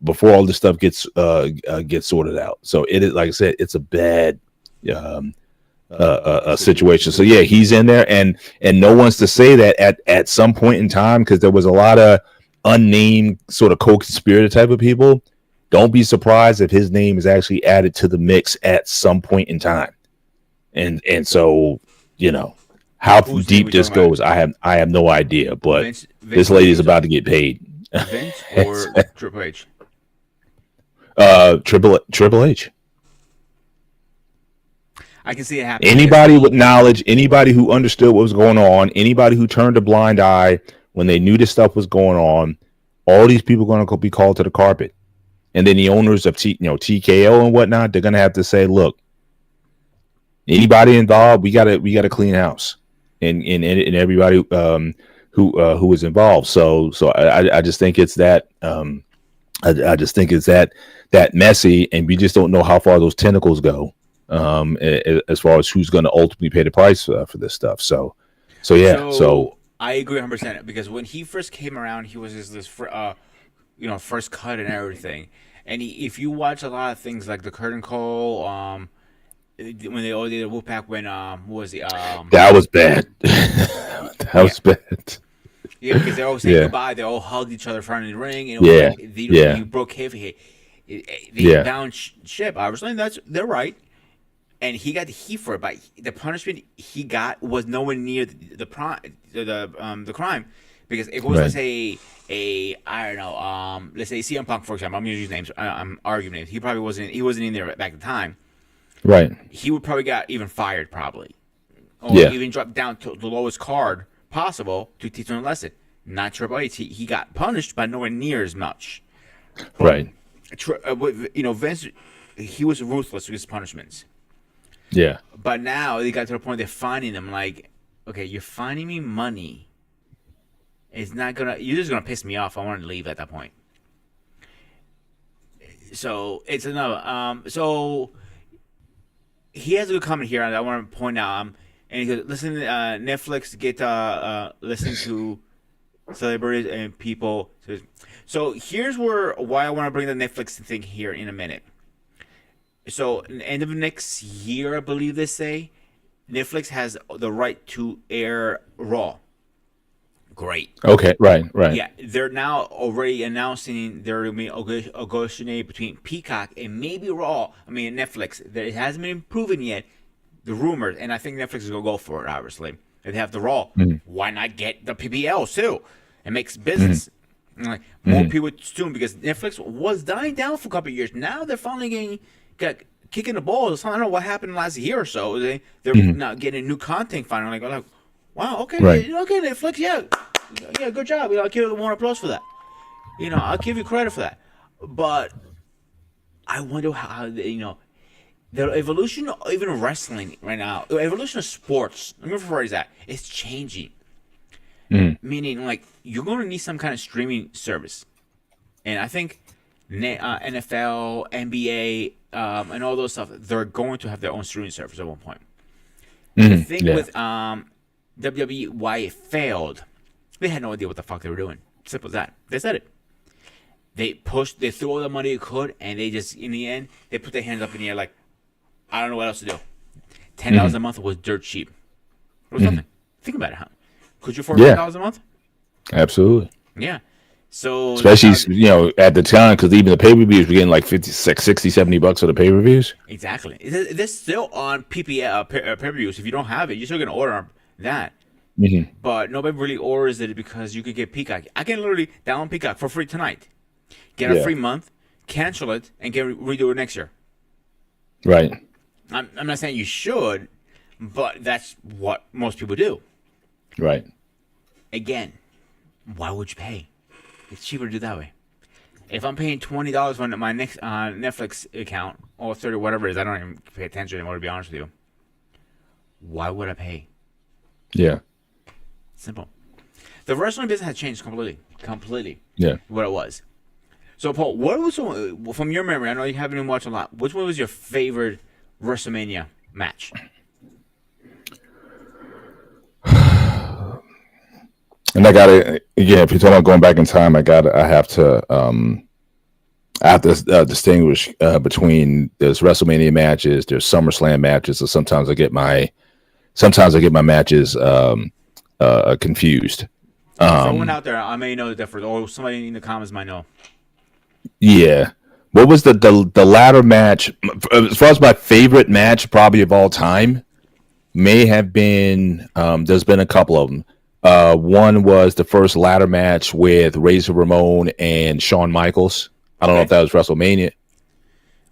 before all this stuff gets sorted out. So it is, like I said, it's a bad situation. So yeah, he's in there, and no one's to say that at some point in time, because there was a lot of unnamed sort of co-conspirator type of people. Don't be surprised if his name is actually added to the mix at some point in time. And so how deep this goes, I have no idea. But Vince this lady is about to get paid. Vince or Triple H? Triple H. I can see it happening. Anybody with knowledge, anybody who understood what was going on, anybody who turned a blind eye when they knew this stuff was going on, all these people are going to be called to the carpet. And then the owners of TKO and whatnot, they're going to have to say, look, anybody involved, we got to clean house, and everybody who was involved. So I just think it's that I just think it's that messy, and we just don't know how far those tentacles go. As far as who's going to ultimately pay the price for this stuff. So I agree 100% because when he first came around, he was this first cut and everything. And if you watch a lot of things like the curtain call, when they all did the Wolfpack, when what was the that was bad. That was bad. Yeah, because they're all saying goodbye. They all hugged each other in front of the ring. And you broke heavy. They bound ship. Obviously, they're right. And he got the heat for it, but the punishment he got was nowhere near the crime, because if it was, let's say, I don't know, let's say CM Punk, for example, I'm going to use names, I'm arguing names. He probably wasn't in there back at the time. Right. He would probably got even fired, probably, or even dropped down to the lowest card possible to teach him a lesson. Not Triple H. He got punished, but nowhere near as much. Right. Vince, he was ruthless with his punishments. Yeah. But now they got to the point they're finding them like, okay, you're finding me money. It's not gonna. You're just gonna piss me off. I want to leave at that point. So it's another. So he has a good comment here, and I want to point out. And he goes, listen, Netflix get listen to celebrities and people. So here's why I want to bring the Netflix thing here in a minute. So end of next year, I believe they say, Netflix has the right to air Raw. Great. Okay, right. Yeah, they're now already announcing there will be a negotiation between Peacock and maybe Raw. I mean, Netflix. It hasn't been proven yet. The rumors, and I think Netflix is gonna go for it. Obviously, if they have the Raw, why not get the PPL too? It makes business. Like more people soon, because Netflix was dying down for a couple of years. Now they're finally kicking the balls. I don't know what happened last year or so. They're not getting new content finally. Like, wow, okay, okay, Netflix, yeah, good job. I'll give you more applause for that. I'll give you credit for that. But I wonder how the evolution of even wrestling right now, the evolution of sports. Let me rephrase that. It's changing. Meaning, like, you're going to need some kind of streaming service, and I think NFL, NBA, and all those stuff, they're going to have their own streaming service at one point. The thing with WWE, why it failed, they had no idea what the fuck they were doing. Simple as that. They said it. They threw all the money they could, and they just, in the end, they put their hands up in the air like, I don't know what else to do. $10 a month was dirt cheap. It was nothing. Think about it, huh? Could you afford $10 a month? Absolutely. Yeah. So especially at the time, because even the pay-per-views were getting like 56, 60, 70 bucks for the pay-per-views. Exactly. They're still on pay-per-views. If you don't have it, you're still gonna order that. But nobody really orders it because you could get Peacock. I can literally download Peacock for free tonight, get a free month, cancel it, and redo it next year. Right. I'm not saying you should, but that's what most people do. Right. Again, why would you pay? It's cheaper to do that way. If I'm paying $20 on my next Netflix account, or 30, whatever it is, I don't even pay attention anymore, to be honest with you. Why would I pay? Yeah. Simple. The wrestling business has changed completely. Yeah. What it was. So, Paul, what was from your memory? I know you haven't even watched a lot. Which one was your favorite WrestleMania match? And I gotta, again, if you're talking about going back in time, I have to distinguish between there's WrestleMania matches, there's SummerSlam matches, so sometimes I get my matches confused. Someone out there, I may know the difference, or somebody in the comments might know. Yeah. What was the latter match? As far as my favorite match, probably of all time, may have been. There's been a couple of them. One was the first ladder match with Razor Ramon and Shawn Michaels. I don't know if that was WrestleMania.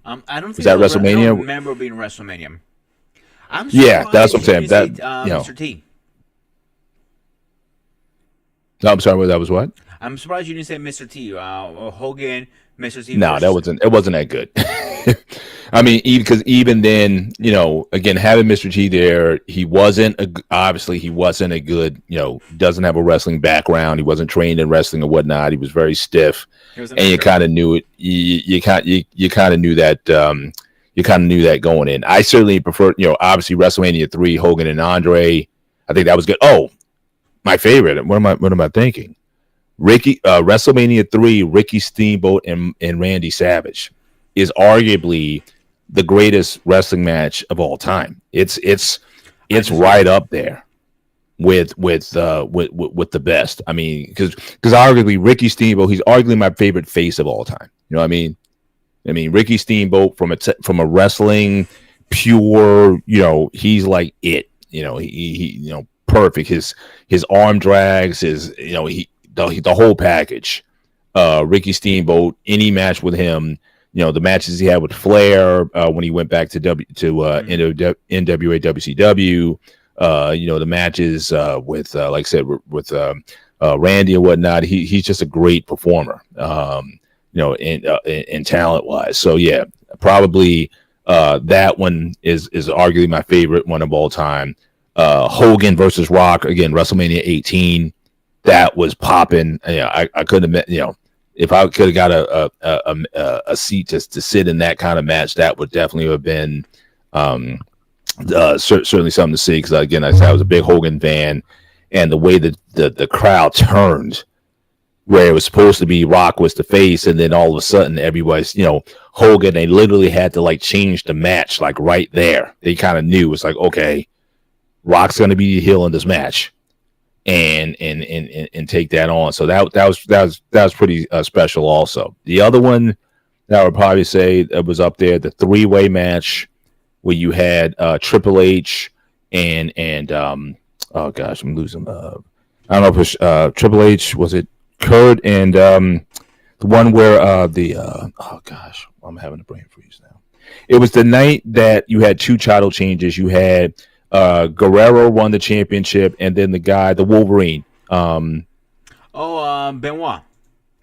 I don't think was that WrestleMania. I don't remember being WrestleMania. Yeah, that's what I'm saying. That Mr. T. No, I'm sorry. That was what? I'm surprised you didn't say Mr. T. Or Hogan, Mr. T. No, it wasn't that good. I mean, because even then, again, having Mr. T there, he wasn't a good, doesn't have a wrestling background. He wasn't trained in wrestling or whatnot. He was very stiff, and you kind of knew it. You kind of knew that. You kind of knew that going in. I certainly prefer, obviously WrestleMania 3, Hogan and Andre. I think that was good. Oh, my favorite. What am I thinking? WrestleMania 3, Ricky Steamboat and Randy Savage is arguably the greatest wrestling match of all time. It's right up there with the best. I mean, because arguably Ricky Steamboat, he's arguably my favorite face of all time. You know what I mean? I mean, Ricky Steamboat from a wrestling pure, he's like it. He perfect. His arm drags, the whole package. Ricky Steamboat, any match with him. The matches he had with Flair when he went back to NWA WCW. The matches with like I said with Randy and whatnot. He's just a great performer. In talent wise. So yeah, probably that one is arguably my favorite one of all time. Hogan versus Rock, again, WrestleMania 18. That was popping. I couldn't have, if I could have got a seat to sit in that kind of match, that would definitely have been certainly something to see. Because again, I was a big Hogan fan, and the way that the crowd turned, where it was supposed to be Rock was the face, and then all of a sudden everybody's, Hogan, they literally had to like change the match like right there. They kind of knew it's like, okay, Rock's going to be the heel in this match, and take that on. So that was pretty special. Also, the other one that I would probably say that was up there, the 3-way match where you had Triple H and oh gosh, I'm losing. I don't know if it was Triple H, was it Kurt, and the one where oh gosh, I'm having a brain freeze now. It was the night that you had 2 title changes. You had Guerrero won the championship, and then the Wolverine. Benoit.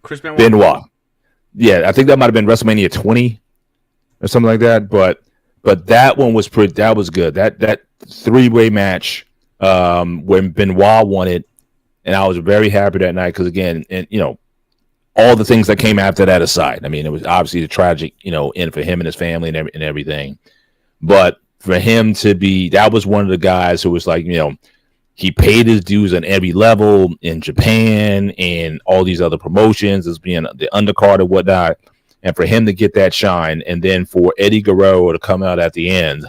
Chris Benoit. Benoit. Yeah, I think that might have been WrestleMania 20 or something like that. But that one was that was good. That 3-way match when Benoit won it, and I was very happy that night because again, and all the things that came after that aside, I mean, it was obviously the tragic, end for him and his family and everything. But for him to be, that was one of the guys who was like, he paid his dues on every level in Japan and all these other promotions as being the undercard and whatnot. And for him to get that shine, and then for Eddie Guerrero to come out at the end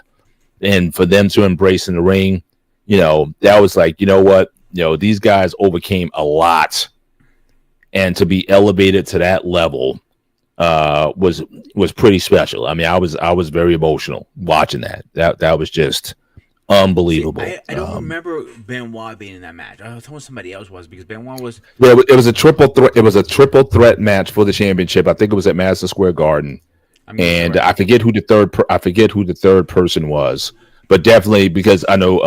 and for them to embrace in the ring, that was like, what? These guys overcame a lot, and to be elevated to that level was pretty special. I mean, I was very emotional watching that. That was just unbelievable. See, I don't remember Benoit being in that match. I told somebody else was, because Benoit was. Yeah, it was a triple threat. It was a triple threat match for the championship. I think it was at Madison Square Garden, and I forget who the third person was, but definitely because I know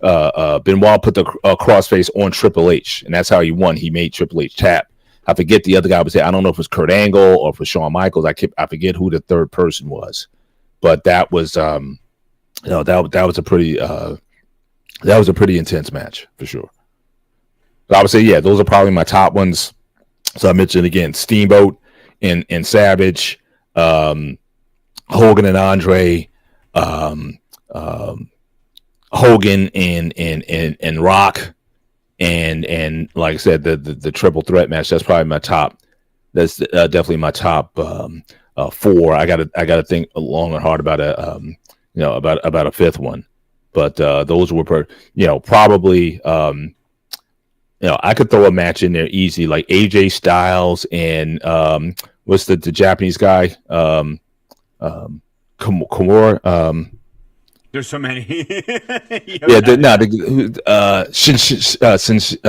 Benoit put the crossface on Triple H, and that's how he won. He made Triple H tap. I forget the other guy was there. I don't know if it was Kurt Angle or if it was Shawn Michaels. I forget who the third person was, but that was that was a pretty intense match for sure. But I would say, yeah, those are probably my top ones. So I mentioned again Steamboat and Savage, Hogan and Andre, Hogan and Rock, and like I said, the triple threat match. That's probably my top. That's definitely my top 4. I gotta think long and hard about about a fifth one, but those were probably I could throw a match in there easy, like AJ Styles and what's the Japanese guy, Kimura. There's so many.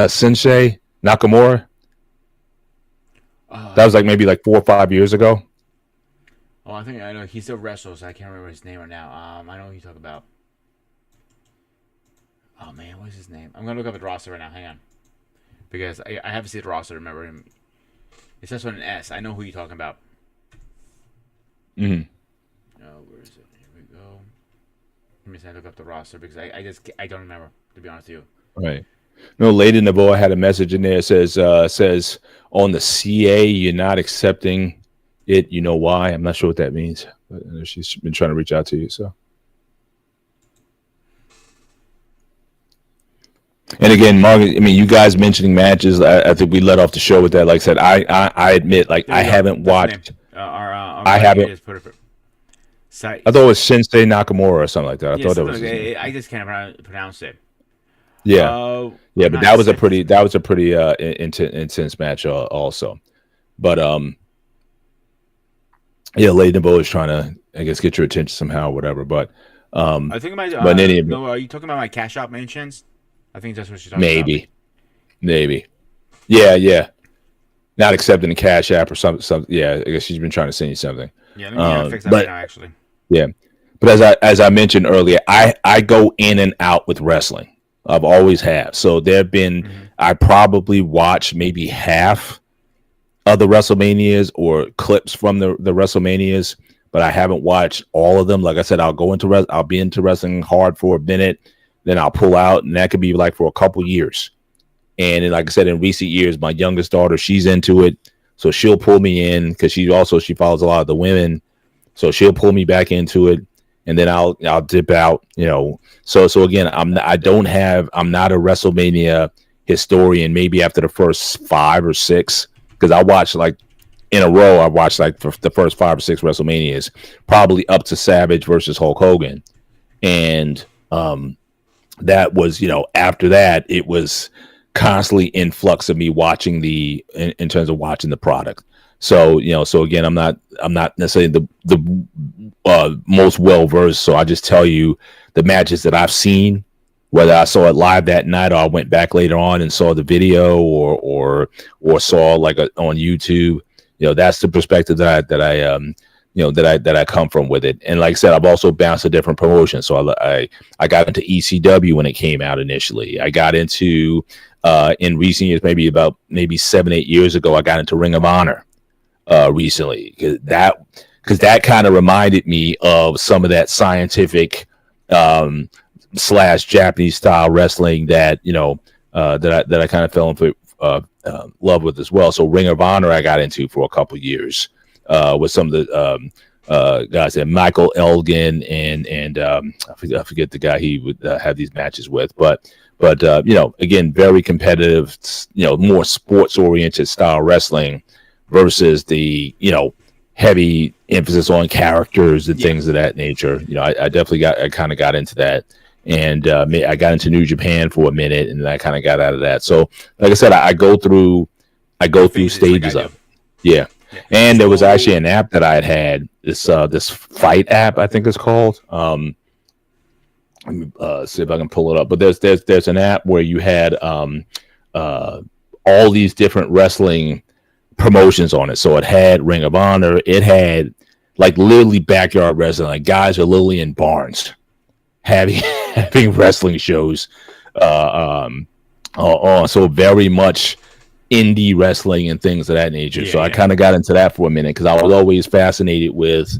Sensei Nakamura. That was maybe 4 or 5 years ago. Oh, I think I know he still wrestles. I can't remember his name right now. I know who you talk about. Oh man, what is his name? I'm gonna look up the roster right now. Hang on, because I haven't seen the roster to remember him. It says on an S. I know who you're talking about. Mm-hmm. Oh, where is it? Here we go. Let me see. I look up the roster because I don't remember, to be honest with you. Right. No, Lady in the Boy had a message in there. Says on the CA you're not accepting it. You know why? I'm not sure what that means, but she's been trying to reach out to you. So. And again, Mark, I mean, you guys mentioning matches, I think we let off the show with that. Like I said, I admit, I haven't watched. I haven't. I thought it was Sensei Nakamura or something like that. I thought that was. I just can't pronounce it. Yeah, but that was a pretty intense match also. But Lady in the Boy is trying to, I guess, get your attention somehow, or whatever. But I think are you talking about my Cash Out mentions? I think that's what she's talking about. Maybe. Yeah. Not accepting the Cash App or something. Yeah, I guess she's been trying to send you something. Yeah, let me fix that right now, actually. Yeah, but as I mentioned earlier, I go in and out with wrestling. I've always have. So there have been I probably watched maybe half of the WrestleManias or clips from the WrestleManias, but I haven't watched all of them. Like I said, I'll be into wrestling hard for a minute. Then I'll pull out, and that could be for a couple years. And then, like I said, in recent years, my youngest daughter, she's into it, so she'll pull me in because she follows a lot of the women, so she'll pull me back into it. and then I'll dip out. So again, I'm not a WrestleMania historian. Maybe after the first 5 or 6, because I watched like in a row. I watched like the first 5 or 6 WrestleManias, probably up to Savage versus Hulk Hogan, and that was, after that, it was constantly influx of me watching in terms of watching the product. So, so again, I'm not necessarily the most well versed. So I just tell you the matches that I've seen, whether I saw it live that night or I went back later on and saw the video or saw like on YouTube. That's the perspective that I come from with it. And like I said, I've also bounced a different promotion. So I got into ECW when it came out initially. I got into in recent years, maybe 7-8 years ago, I got into Ring of Honor recently, because that kind of reminded me of some of that scientific / Japanese style wrestling that I kind of fell into love with as well. So Ring of Honor I got into for a couple years with some of the guys there, Michael Elgin and I forget the guy he would have these matches with, but again, very competitive, more sports oriented style wrestling versus the heavy emphasis on characters and things of that nature. I definitely kind of got into that. And I got into New Japan for a minute, and then I kind of got out of that. So, like I said, I go through stages of it. Yeah. And there was actually an app that I had this fight app, I think it's called. Let me see if I can pull it up. But there's an app where you had all these different wrestling promotions on it. So it had Ring of Honor. It had like literally backyard wrestling. Like guys are literally in barns having wrestling shows on. So very much indie wrestling and things of that nature. So I kind of got into that for a minute because I was always fascinated with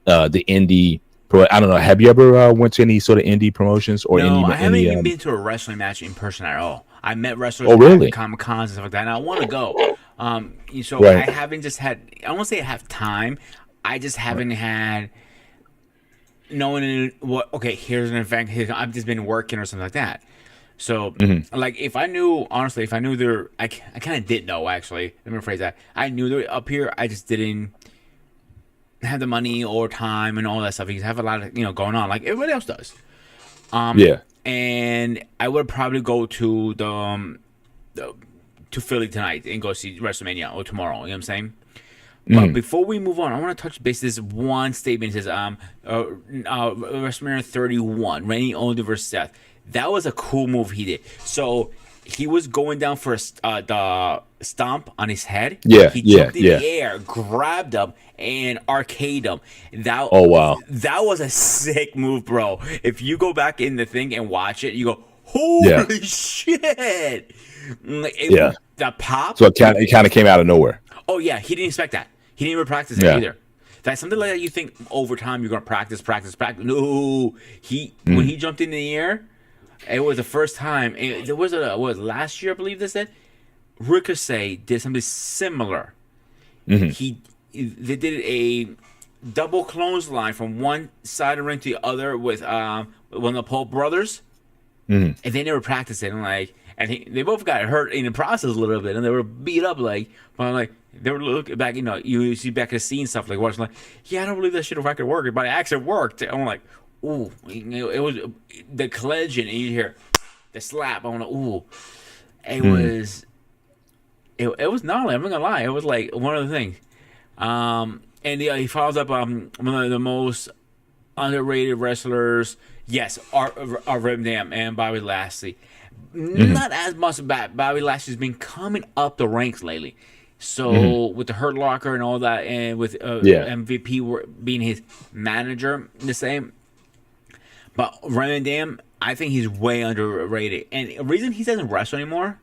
the indie. I don't know. Have you ever went to any sort of indie promotions or no, indie? I haven't even been to a wrestling match in person at all. I met wrestlers really? at Comic Cons and stuff like that, and I want to go. So right. I haven't just had. I won't say I have time. I just haven't had. Knowing what? Okay, here's an event. I've just been working or something like that. So, like, if I knew there, I kind of did know, actually. Let me rephrase that. I knew they were up here. I just didn't have the money or time and all that stuff. You have a lot of, going on, like everybody else does. And I would probably go to to Philly tonight and go see WrestleMania or tomorrow. You know what I'm saying? But before we move on, I want to touch base this one statement. It says, WrestleMania 31, Randy Orton versus Seth. That was a cool move he did. So he was going down for the stomp on his head. Yeah, he jumped in the air, grabbed him, and arcaded him. Oh wow, that was a sick move, bro. If you go back in the thing and watch it, you go, holy shit! The pop. So it kind of came out of nowhere. Oh yeah, he didn't expect that. He didn't even practice it either. That's something like that. You think over time you're gonna practice. No, when he jumped in the air. It was the first time. There was last year, I believe they said. Ricochet did something similar. They did a double clothesline from one side of the ring to the other with one of the Paul brothers, and they never practiced it. And they both got hurt in the process a little bit, and they were beat up. But they were looking back. You see back at the scene stuff like watching. I don't believe that shit if I could work it, but it actually worked. I'm like. Ooh, it was the collision, and you hear the slap. I want to. Ooh, it was. It was gnarly. I'm not gonna lie. It was like one of the things. And he follows up one of the most underrated wrestlers. Yes, Reb Dam and Bobby Lashley. Not as much about Bobby Lashley's been coming up the ranks lately. So with the Hurt Locker and all that, and with MVP being his manager, the same. But Van Dam, I think he's way underrated. And the reason he doesn't wrestle anymore,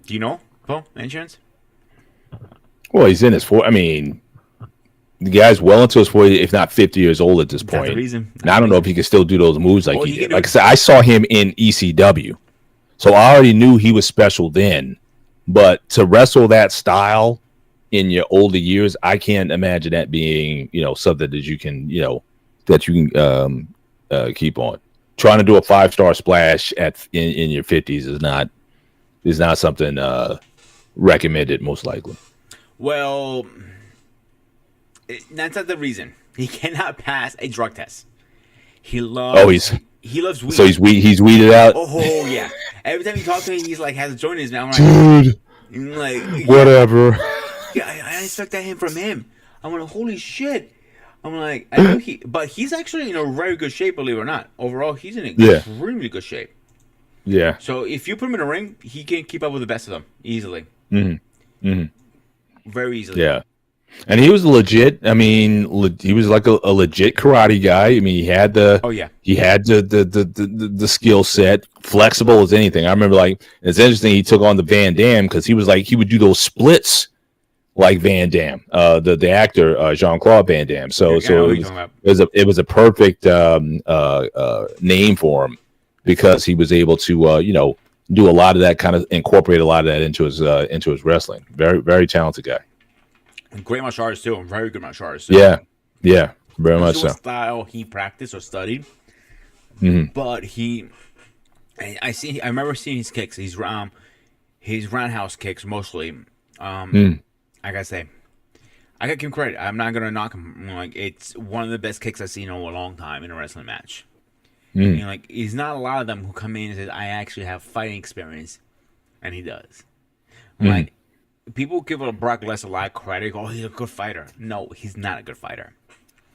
do you know, Paul, any chance? Well, he's in his 40s. I mean, the guy's well into his 40s, if not 50 years old at this point. That's the reason. And I don't know if he can still do those moves like he did. Like I said, I saw him in ECW. So I already knew he was special then. But to wrestle that style in your older years, I can't imagine that being, something that you can, that you can keep on. Trying to do a 5-star splash in your 50s is not something recommended, most likely. Well, that's not the reason. He cannot pass a drug test. He loves weed. So he's weeded out. Oh yeah. Every time you talk to him, he's like has a joint in his mouth. I'm like, whatever. Yeah, I expected him from him. I'm like, holy shit. I'm like, I know but he's actually in a very good shape, believe it or not. Overall, he's in extremely good shape. Yeah. So if you put him in a ring, he can keep up with the best of them easily. Very easily. Yeah. And he was legit. I mean, he was like a legit karate guy. I mean, he had the skill set, flexible as anything. I remember, like, it's interesting. He took on the Van Damme because he would do those splits like Van Damme, the actor Jean-Claude Van Damme. So it was a perfect name for him because he was able to do a lot of that, kind of incorporate a lot of that into his wrestling. Very, very talented guy. Great martial artist too. Very good martial artist too. Yeah, very much so. Style he practiced or studied, but I remember seeing his kicks. His roundhouse kicks mostly. I gotta say, I gotta give him credit. I'm not gonna knock him. Like, it's one of the best kicks I've seen in a long time in a wrestling match. Like, he's not a lot of them who come in and say, I actually have fighting experience, and he does. Like, people give Brock Lesnar a lot of credit. Oh, he's a good fighter. No, he's not a good fighter.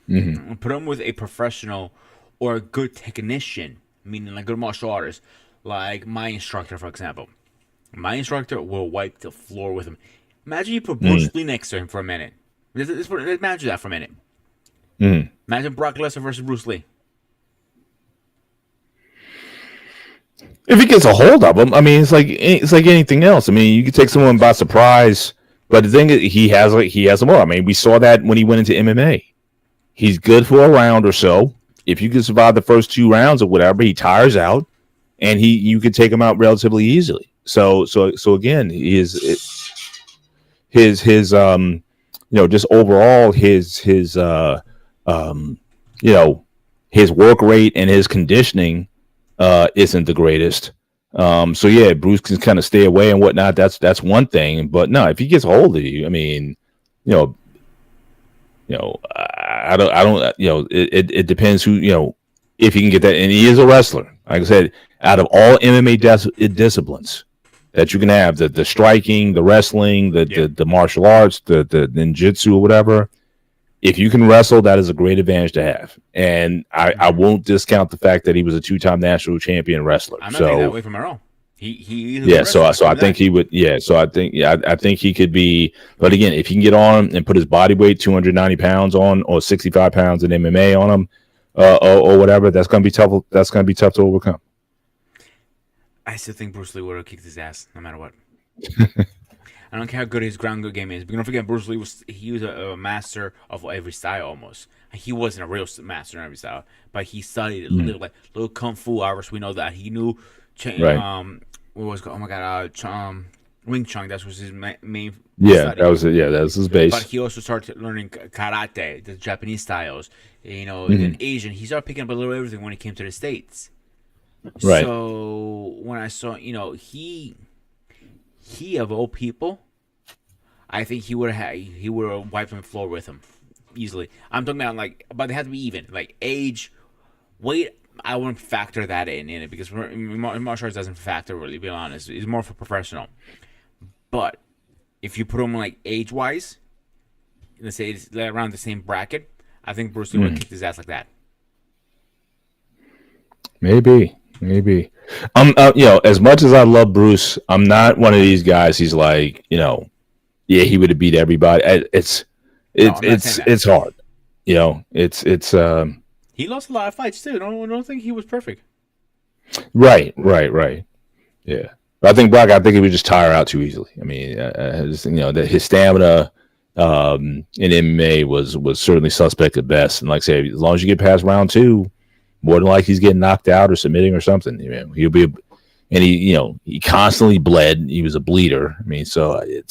Put him with a professional or a good technician, meaning like good martial artist, like my instructor, for example. My instructor will wipe the floor with him. Imagine you put Bruce Lee next to him for a minute. Let's imagine that for a minute. Imagine Brock Lesnar versus Bruce Lee. If he gets a hold of him, I mean, it's like anything else. I mean, you can take someone by surprise, but the thing is, he has more. I mean, we saw that when he went into MMA. He's good for a round or so. If you can survive the first 2 rounds or whatever, he tires out, and you can take him out relatively easily. So again, just overall his work rate and his conditioning isn't the greatest. So yeah, Bruce can kind of stay away and whatnot. That's one thing. But no, if he gets a hold of you, I mean, I don't. It depends who, if he can get that. And he is a wrestler. Like I said, out of all MMA disciplines that you can have, the striking, the wrestling, the martial arts, the ninjutsu or whatever. If you can wrestle, that is a great advantage to have. And I won't discount the fact that he was a 2-time national champion wrestler. I'm not taking that away from at all. So I think he would. Yeah, so I think he could be. But again, if he can get on and put his body weight, 290 pounds on, or 65 pounds in MMA on him, or whatever, that's gonna be tough. That's gonna be tough to overcome. I still think Bruce Lee would have kicked his ass no matter what. I don't care how good his ground game is. But don't forget, Bruce Lee was a master of every style almost. He wasn't a real master in every style, but he studied it, little kung fu artists. We know that he knew. What was it? Oh my god, Wing Chun. That was his main. Yeah, study. that was it. Yeah, that was his base. But he also started learning karate, the Japanese styles. And Asian. He started picking up a little everything when he came to the States. Right. So when I saw, he of all people, I think he would have wiped the floor with him easily. I'm talking about but they have to be even, like age, weight. I wouldn't factor that in it because martial arts doesn't factor, really, to be honest. It's more for professional. But if you put them age wise, let's say it's around the same bracket, I think Bruce Lee would have kicked his ass like that. Maybe. As much as I love Bruce, I'm not one of these guys. He's like, he would have beat everybody. It's hard. He lost a lot of fights too. Don't think he was perfect. Right. Yeah, but I think he would just tire out too easily. I mean, that his stamina in MMA was certainly suspect at best. And like I say, as long as you get past round 2, more than likely he's getting knocked out or submitting or something. He'll be, and he constantly bled. He was a bleeder. I mean, I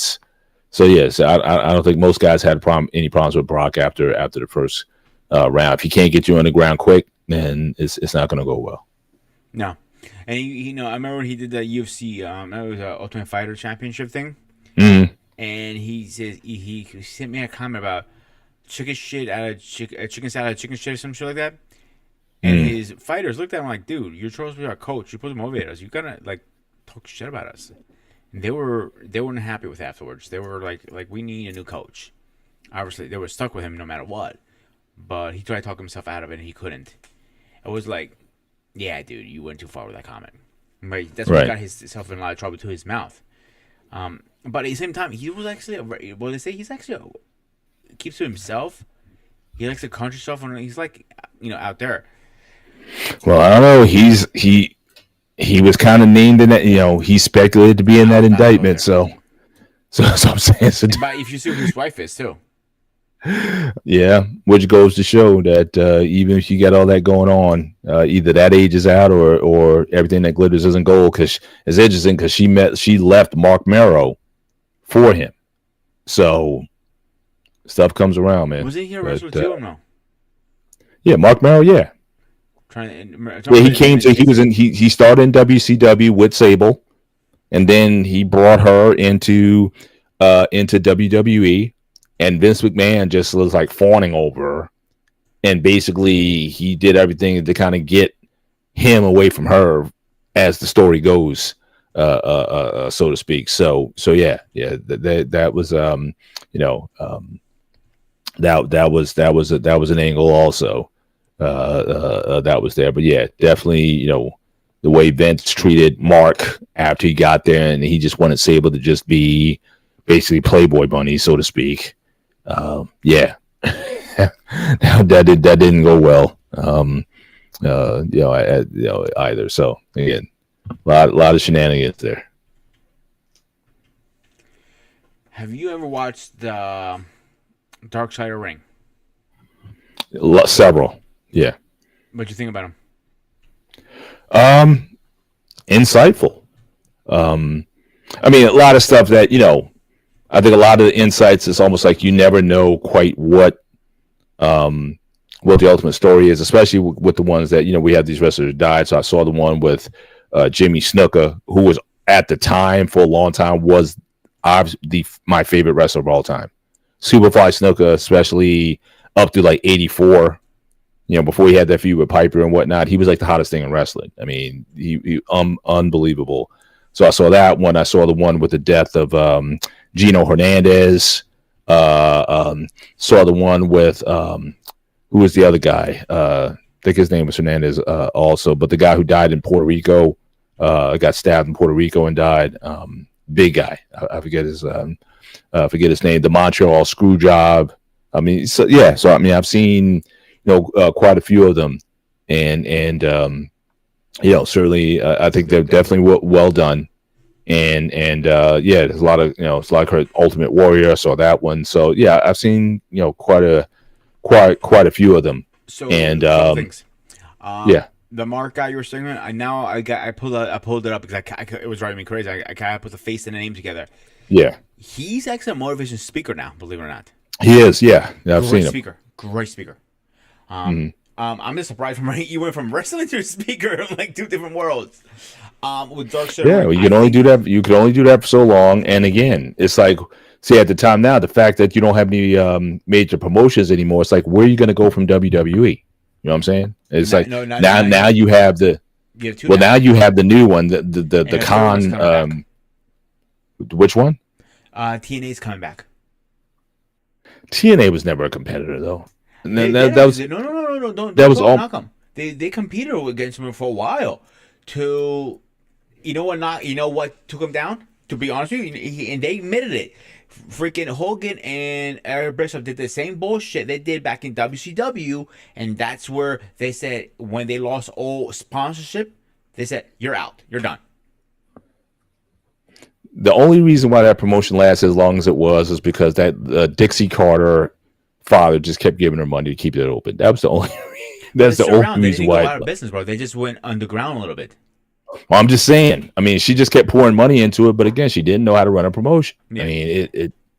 don't think most guys had any problems with Brock after the first round. If he can't get you on the ground quick, then it's not going to go well. No. And I remember when he did the UFC, it was a Ultimate Fighter Championship thing. Mm-hmm. And he says he sent me a comment about chicken shit out of chicken salad, out of chicken shit, or some shit like that. And his fighters looked at him like, "Dude, you're supposed to be our coach. You're supposed to motivate us. You gotta talk shit about us." And they weren't happy with it afterwards. They were like we need a new coach. Obviously, they were stuck with him no matter what. But he tried to talk himself out of it, and he couldn't. It was like, yeah, dude, you went too far with that comment. But that's what got himself in a lot of trouble to his mouth. But at the same time, he was actually they say he's actually keeps to himself. He likes to country stuff, and he's out there. Well, I don't know. He was kind of named in that. He's speculated to be in that indictment. So I'm saying. So, but if you see who his wife is too. Yeah, which goes to show that even if you got all that going on, either that age is out or everything that glitters isn't gold. Because it's interesting because she left Mark Merrow for him. So stuff comes around, man. Was he here wrestler too or no? Yeah, Mark Merrow. Yeah. He started in WCW with Sable, and then he brought her into WWE, and Vince McMahon just was like fawning over her, and basically he did everything to kind of get him away from her, as the story goes, so to speak. So yeah, that was that was an angle also. That was there, but yeah, definitely, the way Vince treated Mark after he got there, and he just wanted Sable to just be basically Playboy bunny, so to speak. Yeah, that didn't go well. Either. So again, a lot of shenanigans there. Have you ever watched the Dark Side of Ring? Several. Yeah. What'd you think about him? Insightful. I mean, a lot of stuff that, I think a lot of the insights is almost like you never know quite what the ultimate story is, especially with the ones that, we have these wrestlers who died. So I saw the one with Jimmy Snuka, who was at the time for a long time was my favorite wrestler of all time. Superfly Snuka, especially up to like 84. Before he had that feud with Piper and whatnot, he was like the hottest thing in wrestling. I mean, he unbelievable. So I saw that one. I saw the one with the death of Gino Hernandez. Saw the one with who was the other guy? I think his name was Hernandez also, but the guy who died in Puerto Rico, got stabbed in Puerto Rico and died. Big guy. I forget his name. The Montreal Screwjob. I mean, so yeah. So I mean, I've seen quite a few of them, and certainly I think they're definitely well done, and yeah, there's a lot of it's like her Ultimate Warrior. I saw that one, so yeah, I've seen quite a few of them. So and things. Yeah, the Mark guy you were saying, I pulled it up because it was driving me crazy. I kind of put the face and the name together. Yeah, he's actually a motivation speaker now, believe it or not. He is. Yeah, I've seen him. Great speaker. I'm just surprised you went from wrestling to speaker, like two different worlds. With Dark Side. Yeah, you can only do that. You can only do that for so long. And again, it's like, see, at the time now, the fact that you don't have any major promotions anymore, it's like, where are you going to go from WWE? You know what I'm saying? It's now you have the. Now you have the new one, the con. Which one? TNA's coming back. TNA was never a competitor though. No. That was all. Knock them. They competed against him for a while. What took him down? To be honest with you, and they admitted it. Freaking Hogan and Eric Bischoff did the same bullshit they did back in WCW, and that's where they said when they lost all sponsorship, they said you're out, you're done. The only reason why that promotion lasted as long as it was is because that Dixie Carter father just kept giving her money to keep it open. That was the only. That's the only reason why. They didn't go out of business, bro. They just went underground a little bit. Well, I'm just saying. I mean, she just kept pouring money into it, but again, she didn't know how to run a promotion. Yeah. I mean,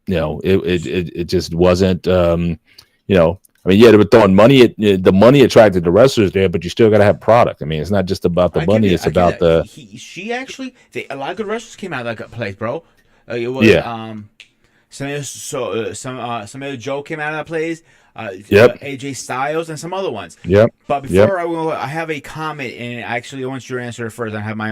it just wasn't. I I mean, yeah, they were throwing money at the money attracted the wrestlers there, but you still got to have product. I mean, it's not just about the money; it's about the. She actually, a lot of good wrestlers came out of that place, bro. It was Samoa Joe came out of that place. AJ Styles and some other ones. Yep. But before I have a comment, and actually I want your answer first. I have mine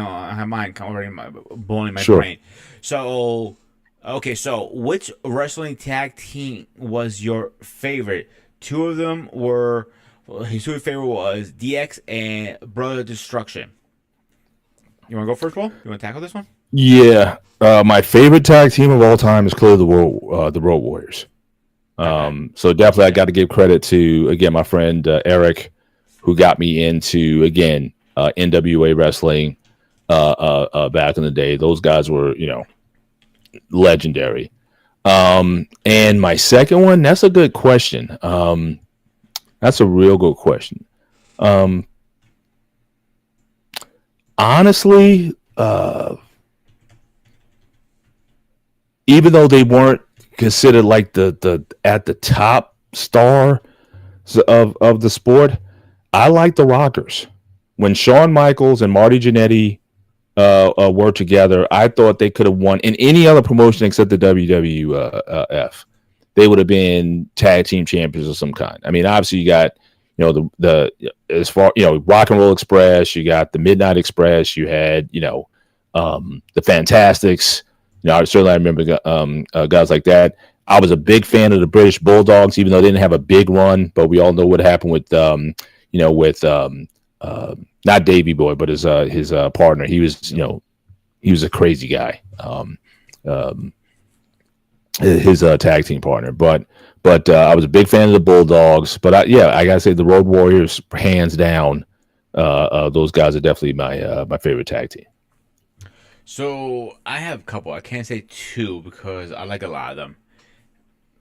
already blowing in my brain. So, okay, so which wrestling tag team was your favorite? Two of them were. His two favorite was DX and Brother Destruction. You want to go first, Paul? You want to tackle this one? Yeah, my favorite tag team of all time is clearly the Road Warriors. So definitely, I got to give credit to again my friend Eric, who got me into again NWA wrestling back in the day. Those guys were legendary. And my second one, that's a good question. That's a real good question. Honestly, even though they weren't considered like the at the top star of the sport, I like the Rockers. When Shawn Michaels and Marty Jannetty were together, I thought they could have won in any other promotion except the WWF. They would have been tag team champions of some kind. I mean, obviously you got the as far Rock and Roll Express, you got the Midnight Express, you had the Fantastics. I remember guys like that. I was a big fan of the British Bulldogs, even though they didn't have a big run. But we all know what happened with not Davey Boy, but his partner. He was a crazy guy. His tag team partner. But I was a big fan of the Bulldogs. But I gotta say the Road Warriors, hands down. Those guys are definitely my favorite tag team. So I have a couple. I can't say two because I like a lot of them.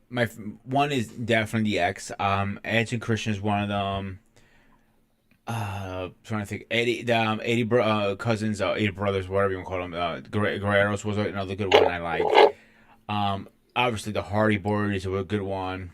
My one is definitely the X. Edge and Christian is one of them. Trying to think. Eddie cousins, 80 brothers, whatever you want to call them. Guerreros was another good one I liked. Obviously the Hardy Boys were a good one.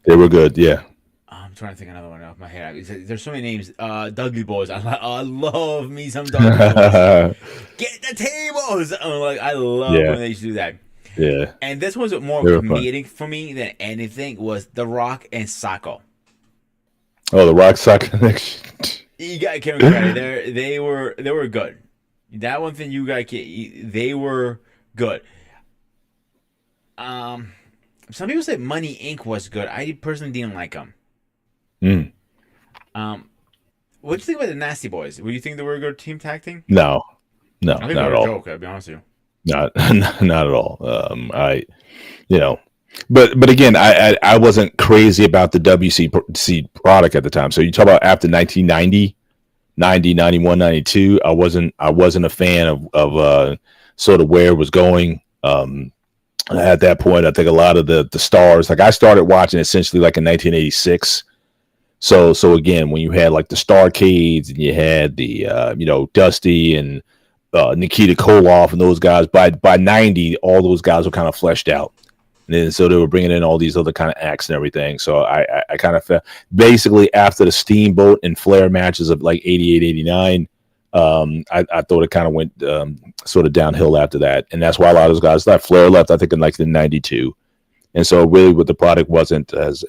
They were good, yeah. I'm trying to think of another one off my head. There's so many names. Dudley Boys. I love me some Dudley Boys. Get the tables. I love when they used to do that. Yeah. And this was more comedic for me than anything. Was The Rock and Sacco. Oh, The Rock Sacco connection. You got Kevin credit. They were good. That one thing you got. They were good. Some people say Money Inc. was good. I personally didn't like them. What do you think about the Nasty Boys? Would you think they were a good team tag team? No, I think not they were at all. A joke, I'll be honest with you. Not at all. But again, I wasn't crazy about the WC product at the time. So you talk about after 1990, 90, 91, 92, I wasn't a fan of sort of where it was going. At that point, I think a lot of the stars, like I started watching essentially like in 1986. So again, when you had like the Starcades and you had the Dusty and Nikita Koloff and those guys, by 90, all those guys were kind of fleshed out. And then so they were bringing in all these other kind of acts and everything. So I kind of felt basically after the Steamboat and Flair matches of like 88, 89, I thought it kind of went sort of downhill after that. And that's why a lot of those guys left. Flair left, I think, in like the 92. And so really what the product wasn't as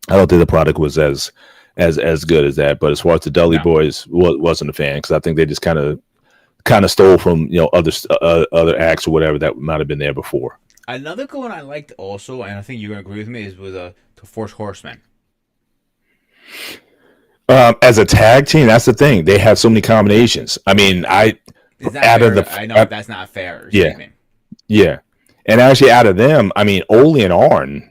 I don't think the product was as good as that. But as far as the Dudley Boys, wasn't a fan because I think they just kind of stole from other acts or whatever that might have been there before. Another good one I liked also, and I think you're gonna agree with me, is with the Four Horsemen. As a tag team, that's the thing. They have so many combinations. I mean, I know that's not fair. Yeah. And actually, out of them, I mean, Ole and Arn,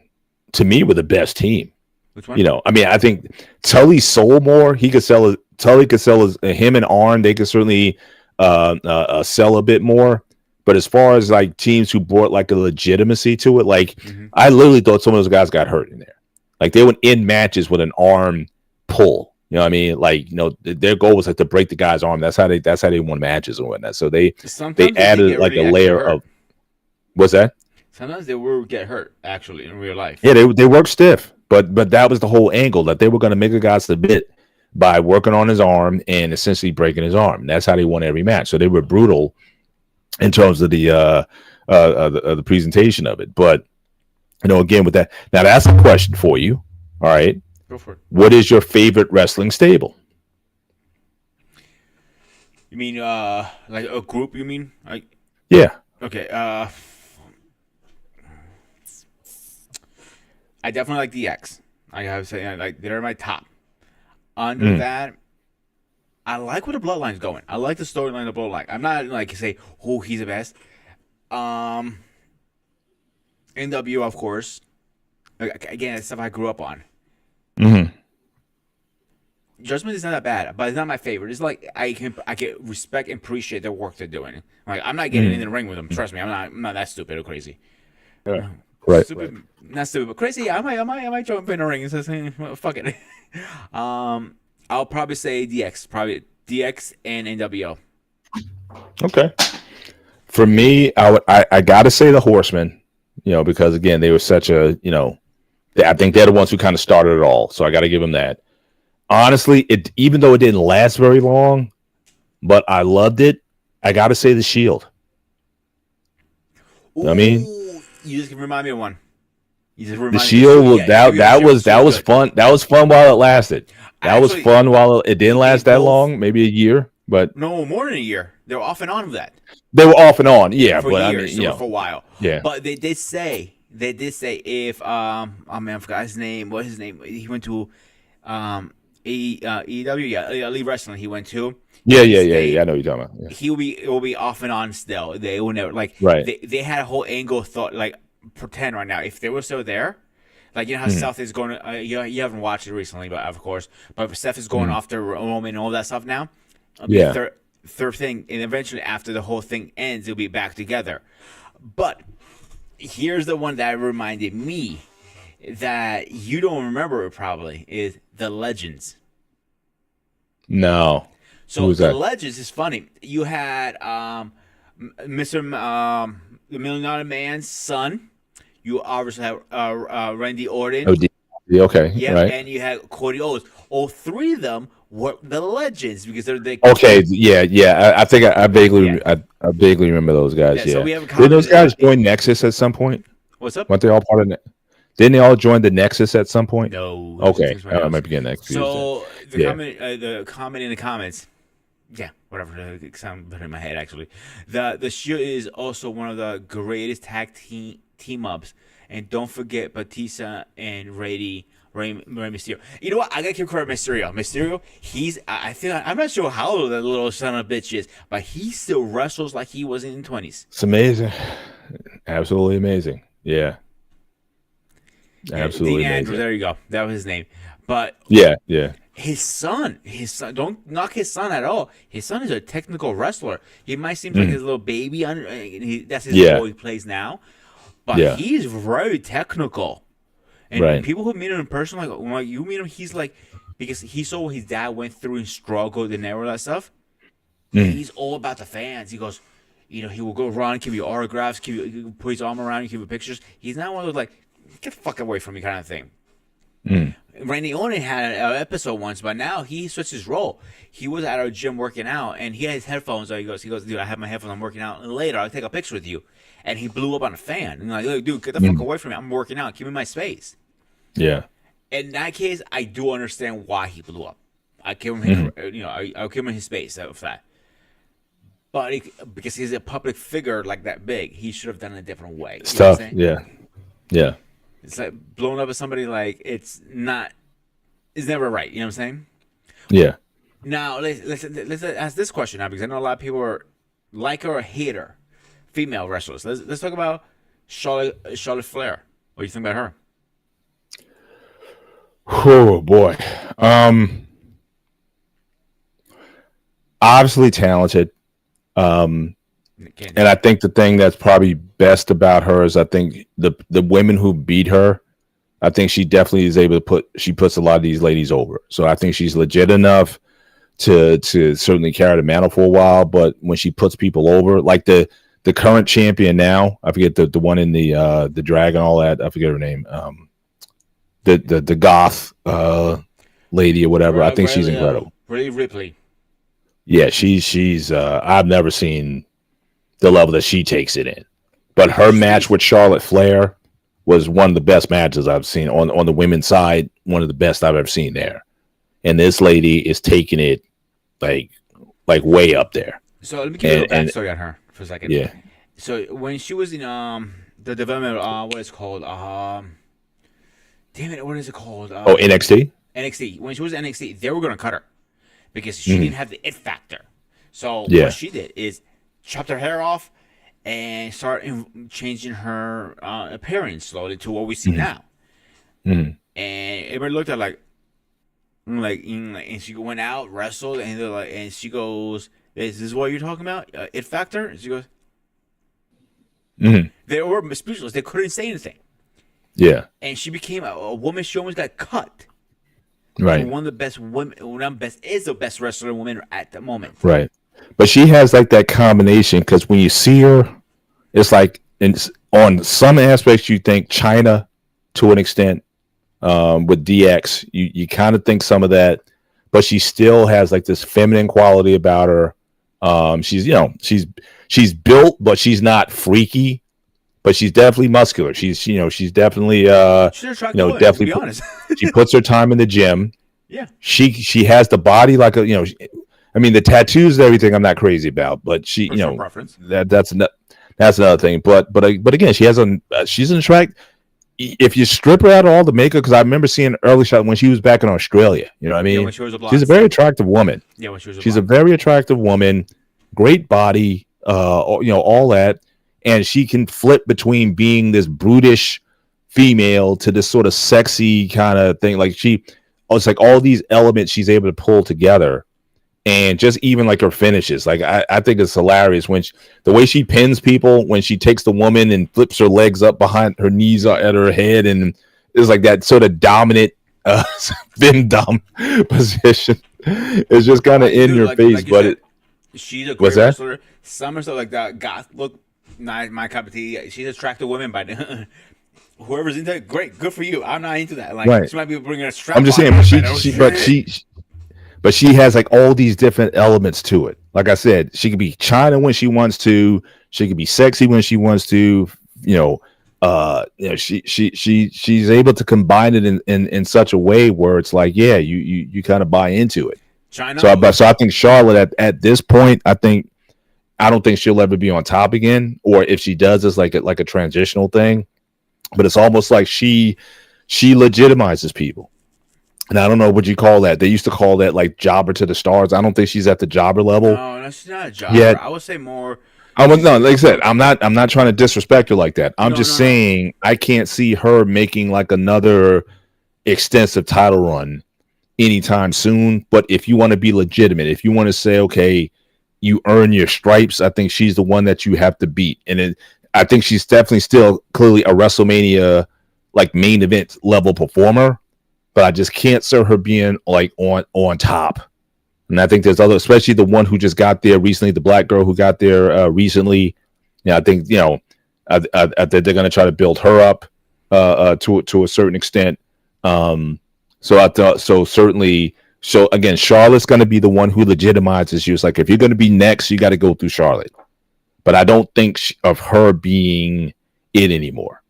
to me, were the best team. Which one? I mean, I think Tully sold more. Tully could sell him and Arn. They could certainly sell a bit more. But as far as like teams who brought like a legitimacy to it, like I literally thought some of those guys got hurt in there. Like they went in matches with an arm pull. You know what I mean? Like, their goal was like to break the guy's arm. That's how they won matches and whatnot. So they added like a layer of. What's that? Sometimes they will get hurt actually in real life. Yeah, they work stiff. But that was the whole angle, that they were going to make a guy submit by working on his arm and essentially breaking his arm. That's how they won every match. So they were brutal in terms of the presentation of it. But again with that, now that's a question for you. All right, go for it. What is your favorite wrestling stable? You mean like a group? You mean like? Yeah. Okay. I definitely like DX. I have to say, like, they're my top. Under that, I like where the bloodline's going. I like the storyline of the bloodline. I'm not like say, oh, he's the best. NW, of course. Again, it's stuff I grew up on. Mm-hmm. Judgment is not that bad, but it's not my favorite. It's like I can respect and appreciate the work they're doing. Like, I'm not getting in the ring with them. Trust me, I'm not that stupid or crazy. Yeah. Right. Stupid, not stupid, but crazy. I might jump in the ring and say, well, fuck it. I'll probably say DX. Probably DX and NWO. Okay. For me, I gotta say the Horsemen, because again, they were such a, I think they're the ones who kind of started it all. So I got to give them that. Honestly, even though it didn't last very long, but I loved it, I got to say the Shield. Ooh, I mean, you just remind me of one. The Shield, that was fun. That was fun while it lasted. That was fun while it didn't last that long, maybe a year, but no, more than a year. They were off and on with that. They were off and on, yeah, for but years, for a while. Yeah, but they did say if I forgot his name. What his name? He went to EW, Elite Wrestling. He went to. Yeah. I know what you're talking about. Yeah. He will be off and on still. They will never right. They had a whole angle thought like pretend right now if they were still there. Like, how Seth is going to, you haven't watched it recently, but of course, but Seth is going after Roman and all that stuff now. Yeah. Third thing, and eventually after the whole thing ends, they'll be back together. But here's the one that reminded me that you don't remember probably is the Legends. No. So the Legends is funny. You had Mr. The Million Dollar Man's son. You obviously have Randy Orton. Oh, okay. Yeah, right. And you had Cody Rhodes. All three of them were the Legends because they're okay. Yeah. I think I vaguely remember those guys. Yeah. So we have did those guys join Nexus at some point? What's up? Weren't they all part of it? Didn't they all join the Nexus at some point? No. Okay. I might be getting that confused. So the comment in the comments. Yeah, whatever. It sounds better in my head actually. The Shield is also one of the greatest tag team ups, and don't forget Batista and Rey Mysterio. You know what? I gotta give credit to Mysterio. Mysterio, I'm not sure how old that little son of a bitch is, but he still wrestles like he was in his 20s. It's amazing, absolutely amazing. Yeah, absolutely Dean amazing. Andrews, there you go. That was his name. But yeah. His son, don't knock his son at all. His son is a technical wrestler. He might seem like his little baby. That's his role he plays now. But he's very technical. And people who meet him in person, like when you meet him, he's like, because he saw what his dad went through and struggled and all that stuff. He's all about the fans. He goes, he will go around, give you autographs, put his arm around you, give you pictures. He's not one of those like, get the fuck away from me kind of thing. Randy Orton had an episode once, but now he switched his role. He was at our gym working out, and he had his headphones. So he goes, dude, I have my headphones. I'm working out. And later, I'll take a picture with you. And he blew up on a fan. And like, dude, get the fuck away from me. I'm working out. Give me my space. Yeah. In that case, I do understand why he blew up. I give him, I'll give him his space of that. But because he's a public figure like that big, he should have done it a different way. It's tough. Yeah. It's like blowing up at somebody like it's never right. You know what I'm saying? Yeah. Now let's ask this question now because I know a lot of people are like her or hate her, female wrestlers. Let's talk about Charlotte Flair. What do you think about her? Oh boy. Obviously talented. And I think the thing that's probably best about her is I think the women who beat her, I think she definitely is able to puts a lot of these ladies over. So I think she's legit enough to certainly carry the mantle for a while. But when she puts people over, like the current champion now, I forget the one in the dragon, all that. I forget her name. the goth lady or whatever. I think she's incredible. Rhea Ripley. Yeah, she's I've never seen the level that she takes it in. But her match with Charlotte Flair was one of the best matches I've seen on the women's side. One of the best I've ever seen there. And this lady is taking it like way up there. So let me give you a backstory on her for a second. Yeah. So when she was in the development, what is it called? Damn it, what is it called? NXT. NXT. When she was in NXT, they were gonna cut her because she didn't have the it factor. So what she did is chopped her hair off and started changing her appearance slowly to what we see now. And everybody looked at her and she went out, wrestled, and they're like, and she goes, "Is this what you're talking about? It factor?" And she goes, They were speechless. They couldn't say anything. Yeah. And she became a woman. She almost got cut. Right. One of the best women. Is the best wrestler woman at the moment. Right. But she has like that combination because when you see her, it's like on some aspects you think China to an extent with DX. You kind of think some of that, but she still has like this feminine quality about her. She's built, but she's not freaky. But she's definitely muscular. She's definitely definitely. To be honest. She puts her time in the gym. Yeah. She has the body like I mean the tattoos and everything I'm not crazy about, but she preference. That's another thing. But again, she's an attract. If you strip her out of all the makeup, because I remember seeing an early shot when she was back in Australia. You know what I mean? Yeah, when she was a blonde. She's a very attractive woman. Yeah, when she was She's a very attractive woman. Great body. All that. And she can flip between being this brutish female to this sort of sexy kind of thing. Like it's like all these elements she's able to pull together. And just even like her finishes. Like I think it's hilarious when the way she pins people, when she takes the woman and flips her legs up behind her knees at her head. And it's like that sort of dominant, Vin Dom position. It's just kind of in your face. She's a great wrestler. Some stuff like that goth look. Not my cup of tea. She's attractive women, but whoever's into it, great, good for you. I'm not into that. Like, right. She might be bringing a strap. I'm just saying, but she has like all these different elements to it. Like I said, she could be China when she wants to. She could be sexy when she wants to. She's able to combine it in such a way where it's like, yeah, you kind of buy into it. China. So I think Charlotte at this point, I don't think she'll ever be on top again, or if she does, it's like a transitional thing. But it's almost like she legitimizes people, and I don't know what you call that. They used to call that like jobber to the stars. I don't think she's at the jobber level. No, she's not a jobber. Yet. I would say more. Like I said, I'm not trying to disrespect her like that. I'm just saying I can't see her making like another extensive title run anytime soon. But if you want to be legitimate, if you want to say, okay, you earn your stripes, I think she's the one that you have to beat. And I think she's definitely still clearly a WrestleMania like main event level performer, but I just can't see her being like on top. And I think there's other, especially the one who just got there recently, the black girl who got there recently. Yeah, I think I think they're going to try to build her up to a certain extent. So certainly. So again, Charlotte's going to be the one who legitimizes you. It's like, if you're going to be next, you got to go through Charlotte. But I don't think of her being it anymore.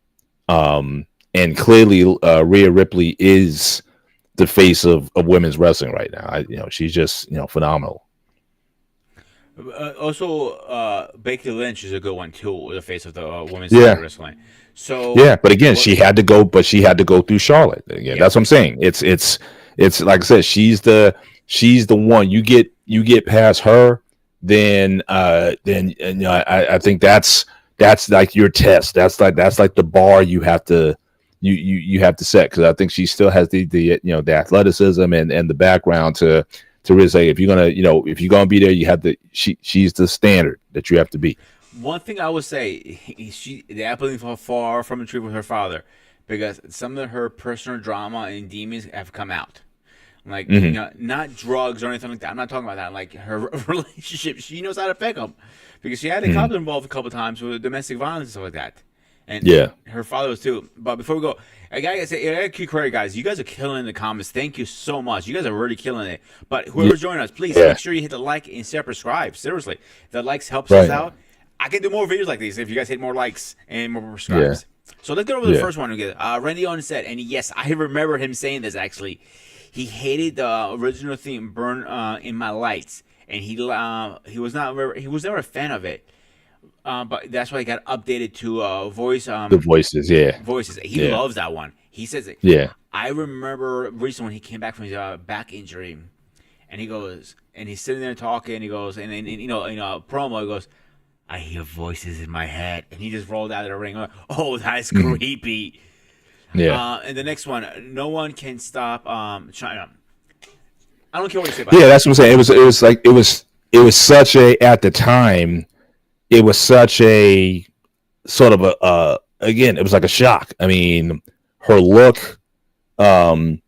And clearly, Rhea Ripley is the face of women's wrestling right now. She's just phenomenal. Also, Becky Lynch is a good one too, the face of the women's wrestling. So but again, she had to go through Charlotte. Again, that's what I'm saying. It's like I said, she's the one. You get past her, then I think that's like your test. That's like the bar you have to set, because I think she still has the athleticism and the background to really say, if you're gonna be there, you have to. She's the standard that you have to be. One thing I would say, the apple far from the tree with her father, because some of her personal drama and demons have come out. Like, not drugs or anything like that. I'm not talking about that. Like, her relationship, she knows how to pick them. Because she had a cop involved a couple of times with domestic violence and stuff like that. and Yeah. her father was too. But before we go, I gotta say, I gotta keep credit, guys. You guys are killing in the comments. Thank you so much. You guys are really killing it. But whoever's joining us, please make sure you hit the like and subscribe. Seriously, the likes helps us out. I can do more videos like these if you guys hit more likes and more subscribes. So let's get over the first one again. Randy Orton said, and yes, I remember him saying this actually. He hated the original theme, "Burn in My Lights," and he was never a fan of it. But that's why he got updated to voice. The voices, voices. He loves that one. He says it. Yeah. I remember recently when he came back from his back injury, and he goes, and he's sitting there talking, and he goes, and in a promo, he goes, "I hear voices in my head," and he just rolled out of the ring. Oh, that's creepy. Yeah. And the next one, no one can stop China. I don't care what you say about Yeah, that's what I'm saying. It was such a, at the time, it was such a sort of again, it was like a shock. I mean, her look, her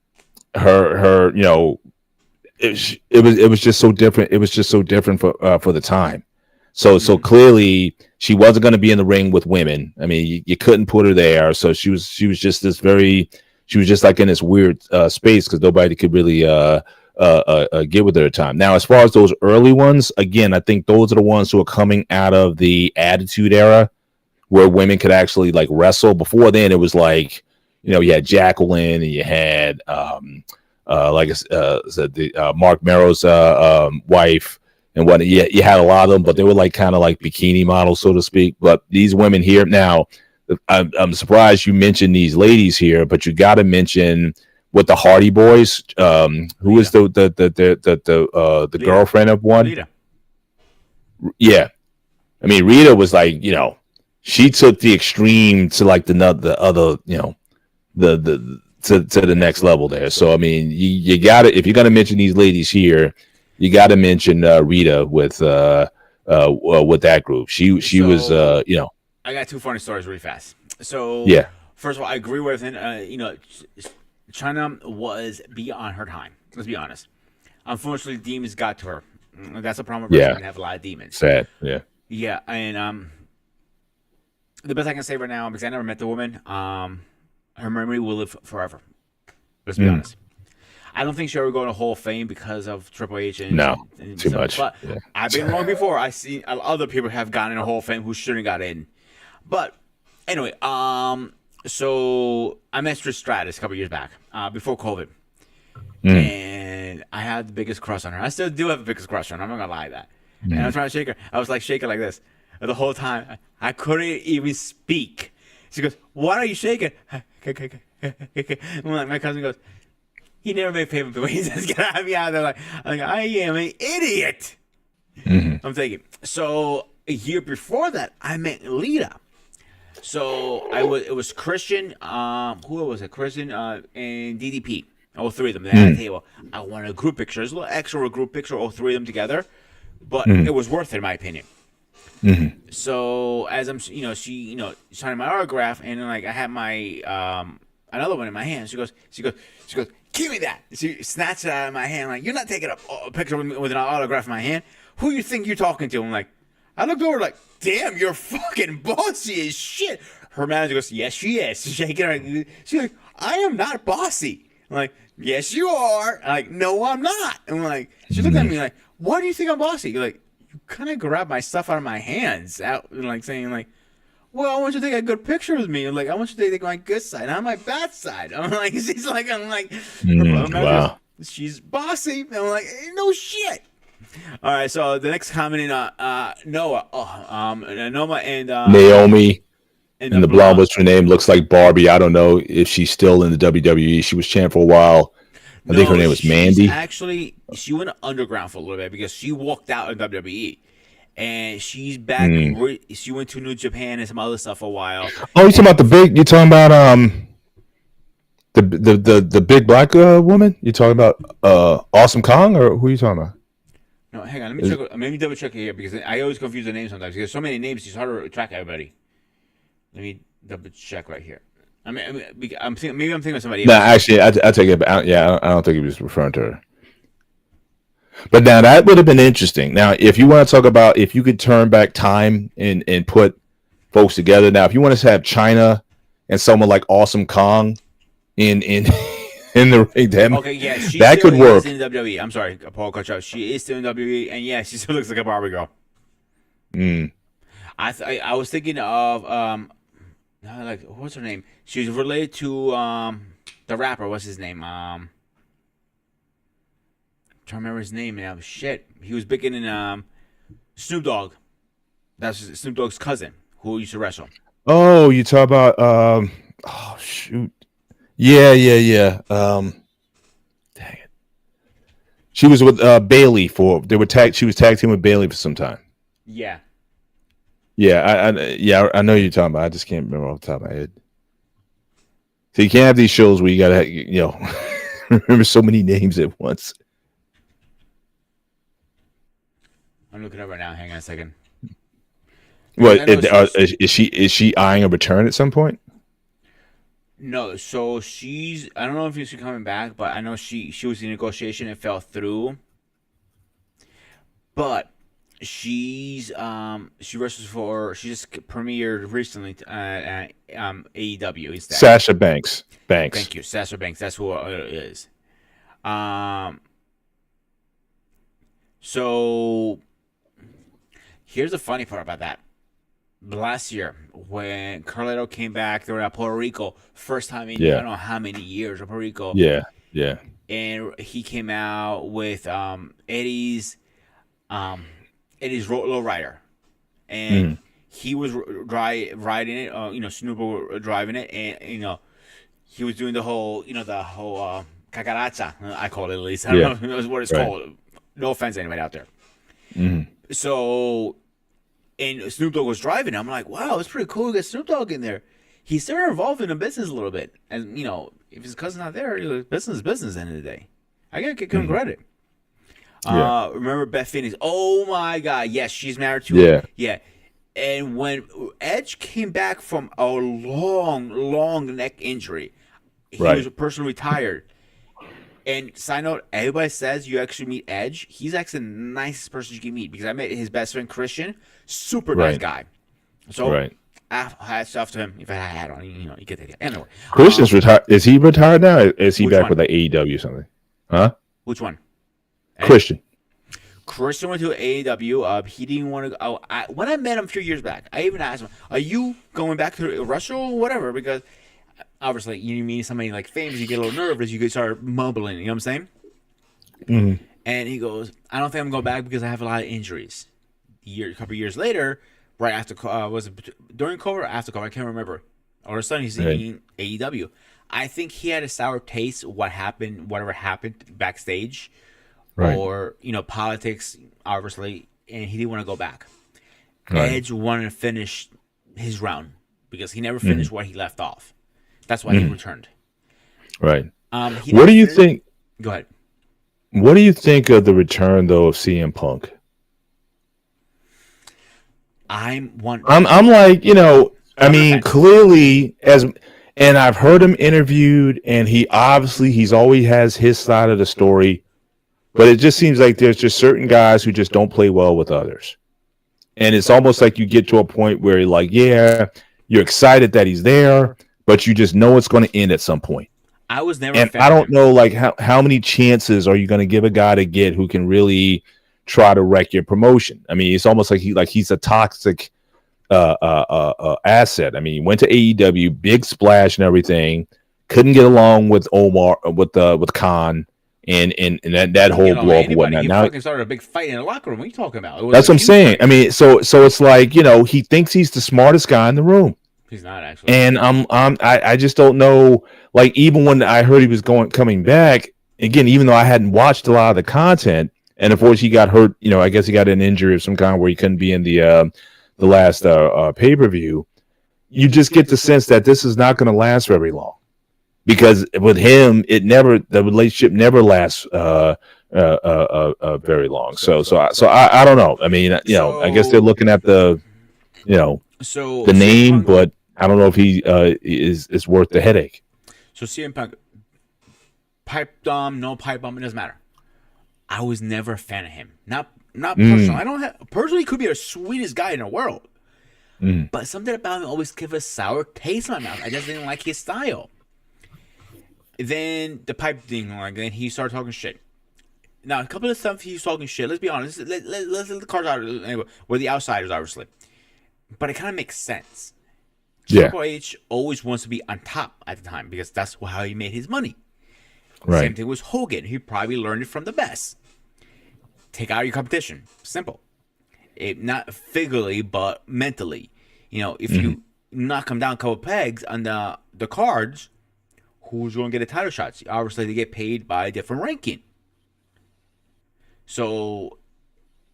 it was just so different. It was just so different for the time. So clearly she wasn't going to be in the ring with women. I mean, you couldn't put her there. So she was just she was just like in this weird space because nobody could really get with her at the time. Now, as far as those early ones, again, I think those are the ones who are coming out of the Attitude Era where women could actually like wrestle. Before then, it was like, you had Jacqueline and you had like I said, the Mark Merrow's wife. And what you had a lot of them, but they were like kind of like bikini models, so to speak. But these women here now, I'm surprised you mentioned these ladies here, but you got to mention with the Hardy Boys, who is the girlfriend of one? Rita. Yeah, I mean Rita was like, she took the extreme to like the other, to the next level there. So I mean, you got to, if you're gonna mention these ladies here, you got to mention Rita with that group. She was I got two funny stories really fast. So first of all, I agree with him. China was beyond her time. Let's be honest. Unfortunately, demons got to her. That's a problem with wrestling. Have a lot of demons. Sad. Yeah. Yeah, and the best I can say right now, because I never met the woman, her memory will live forever. Let's be honest. I don't think she'll ever go in a Hall of Fame because of Triple H. And too much. But I've been wrong before. I see other people have gotten in a Hall of Fame who shouldn't got in. But anyway, so I met Trish Stratus a couple years back, before COVID, and I had the biggest crush on her. I still do have the biggest crush on her. I'm not gonna lie to that. And I was trying to shake her. I was like shaking like this the whole time. I couldn't even speak. She goes, "Why are you shaking?" My cousin goes, "He never made payment before." He says, "Get out of me out there!" Like I am an idiot. I'm thinking. So a year before that, I met Lita. So it was Christian. Who was it? Christian and DDP. All three of them. They had a table. I wanted a group picture. There's a little extra group picture. All three of them together, but it was worth it in my opinion. So as I'm, she, signing my autograph, and then like I had my another one in my hand. She goes, "Give me that!" She snatched it out of my hand. Like, "You're not taking a picture with an autograph in my hand. Who you think you're talking to?" I'm like, I looked over like, "Damn, you're fucking bossy as shit." Her manager goes, "Yes, she is." Shaking her. She's like, "I am not bossy." I'm like, "Yes, you are." I'm like, "No, I'm not." I'm like, she looked at me like, "Why do you think I'm bossy?" You're like, "You kind of grabbed my stuff out of my hands," out like saying like, "Well, I want you to take a good picture with me." Like, I want you to take my good side, not my bad side. I'm like, wow. She's bossy. And I'm like, no shit. All right, so the next comment in Noah. Noma and Naomi. And the blonde, what's her name? Looks like Barbie. I don't know if she's still in the WWE. She was champ for a while. I think her name was Mandy. Actually, she went underground for a little bit because she walked out of WWE. And she's back. She went to New Japan and some other stuff for a while. Oh, you talking about the big? You talking about the big black woman? You talking about Awesome Kong, or who are you talking about? No, hang on. Let me double check it here because I always confuse the names sometimes. There's so many names, it's hard to track everybody. Let me double check right here. I'm thinking of somebody else. No, actually, I take it back. Yeah, I don't think he was referring to her. But now that would have been interesting. Now, if you want to talk about if you could turn back time and put folks together. Now, if you want to have China and someone like Awesome Kong in in the ring, okay, yeah, she that still could work. is in WWE. I'm sorry, Paul Kutchow. She is still in WWE, and yeah, she still looks like a Barbie girl. I was thinking of like what's her name? She's related to the rapper. What's his name? Trying to remember his name now. Shit, he was big in Snoop Dogg. That's Snoop Dogg's cousin who used to wrestle. Oh, you talk about oh shoot. Yeah. Dang it. She was with Bailey she was tag team with Bailey for some time. Yeah. Yeah, I know you're talking about. I just can't remember off the top of my head. So you can't have these shows where you gotta, remember so many names at once. I'm looking up right now. Hang on a second. What is she eyeing a return at some point? No, so I don't know if she's coming back, but I know she was in negotiation and fell through. But she just premiered recently at AEW instead. Sasha Banks. Thank you, Sasha Banks. That's who it is. So here's the funny part about that. Last year, when Carlito came back, they were at Puerto Rico, first time in I don't know how many years of Puerto Rico. Yeah. And he came out with Eddie's lowrider, and he was riding it. Snoop was driving it, and he was doing the whole cacaracha. I call it at least. I don't know what it's called. No offense to anybody out there. So. And Snoop Dogg was driving. I'm like, wow, it's pretty cool to get Snoop Dogg in there. He's still involved in the business a little bit. And, if his cousin's not there, business is business at the end of the day. I got to give him credit. Remember Beth Phoenix? Oh, my God. Yes, she's married to him. Yeah. And when Edge came back from a long neck injury, he was personally retired. And side note, everybody says you actually meet Edge. He's actually the nicest person you can meet because I met his best friend Christian. Super nice guy. So hats off to him. If I had a hat on, you get the idea. Anyway, Christian's retired. Is he retired now? Or is he back with like AEW or something? Huh? Which one? Christian. Christian went to AEW. He didn't want to go. When I met him a few years back, I even asked him, "Are you going back to wrestle or whatever?" Because obviously, you meet somebody like famous, you get a little nervous, you could start mumbling, you know what I'm saying? And he goes, I don't think I'm going back because I have a lot of injuries. A couple of years later, right after, was it during COVID or after COVID? I can't remember. All of a sudden, he's in AEW. I think he had a sour taste whatever happened backstage, or, politics, obviously, and he didn't want to go back. Edge wanted to finish his round because he never finished where he left off. That's why he returned. Right. What do you think? Go ahead. What do you think of the return though of CM Punk? I'm like, I mean, clearly and I've heard him interviewed, and he's always has his side of the story, but it just seems like there's just certain guys who just don't play well with others, and it's almost like you get to a point where you're like, you're excited that he's there, but you just know it's going to end at some point. I was never. And I don't know, like how many chances are you going to give a guy to get who can really try to wreck your promotion? I mean, it's almost like he's a toxic asset. I mean, he went to AEW, big splash and everything, couldn't get along with Omar with Khan and that whole blow up and whatnot. He now fucking started a big fight in the locker room. What are you talking about? That's what I'm saying. I mean, so it's like he thinks he's the smartest guy in the room. He's not actually. And I just don't know. Like, even when I heard he was coming back again, even though I hadn't watched a lot of the content, and unfortunately he got hurt. I guess he got an injury of some kind where he couldn't be in the last pay-per-view. You just get the sense that this is not going to last very long, because with him, the relationship never lasts very long. So I don't know. I mean, I guess they're looking at the name, but I don't know if he is worth the headache. So CM Punk, pipe bomb, no pipe bomb, it doesn't matter. I was never a fan of him. Not personally. Personally, he could be the sweetest guy in the world. Mm. But something about him always gave a sour taste in my mouth. I just didn't like his style. Then the pipe thing, then he started talking shit. Now, a couple of stuff he's talking shit. Let's be honest. Let's let the cards out. Anyway, we're the outsiders, obviously. But it kind of makes sense. Yeah. Triple H always wants to be on top at the time because that's how he made his money. Right. Same thing with Hogan. He probably learned it from the best. Take out your competition. Simple. Not figuratively, but mentally. If you knock them down a couple pegs on the cards, who's going to get a title shot? Obviously, they get paid by a different ranking. So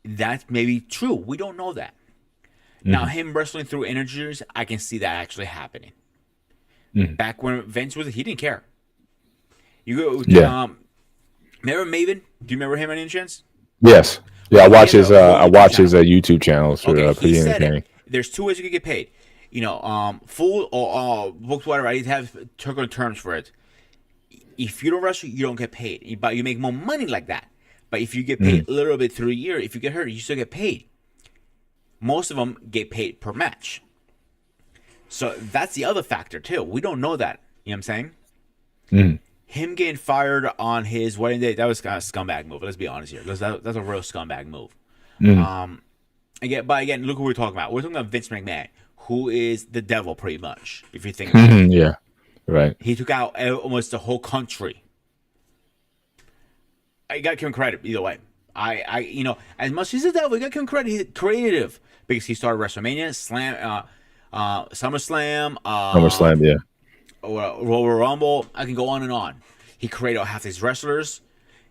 that's maybe true. We don't know that. Now, him wrestling through injuries, I can see that actually happening. Back when Vince was, he didn't care. You go, remember Maven? Do you remember him by any chance? Yes. Yeah, I watch his YouTube channels for he said entertaining. There's two ways you can get paid. Full or booked, whatever. I need to have technical terms for it. If you don't wrestle, you don't get paid. But you make more money like that. But if you get paid a little bit through a year, if you get hurt, you still get paid. Most of them get paid per match. So that's the other factor, too. We don't know that. You know what I'm saying? Him getting fired on his wedding day, that was kind of a scumbag move. Let's be honest here. That's a real scumbag move. Again, look who we're talking about. We're talking about Vince McMahon, who is the devil, pretty much, if you think about it. Yeah, right. He took out almost the whole country. I got to give him credit either way. As much as the devil, you got to give him credit. He's creative because he started WrestleMania, SummerSlam, SummerSlam, yeah. Royal Rumble. I can go on and on. He created half his wrestlers.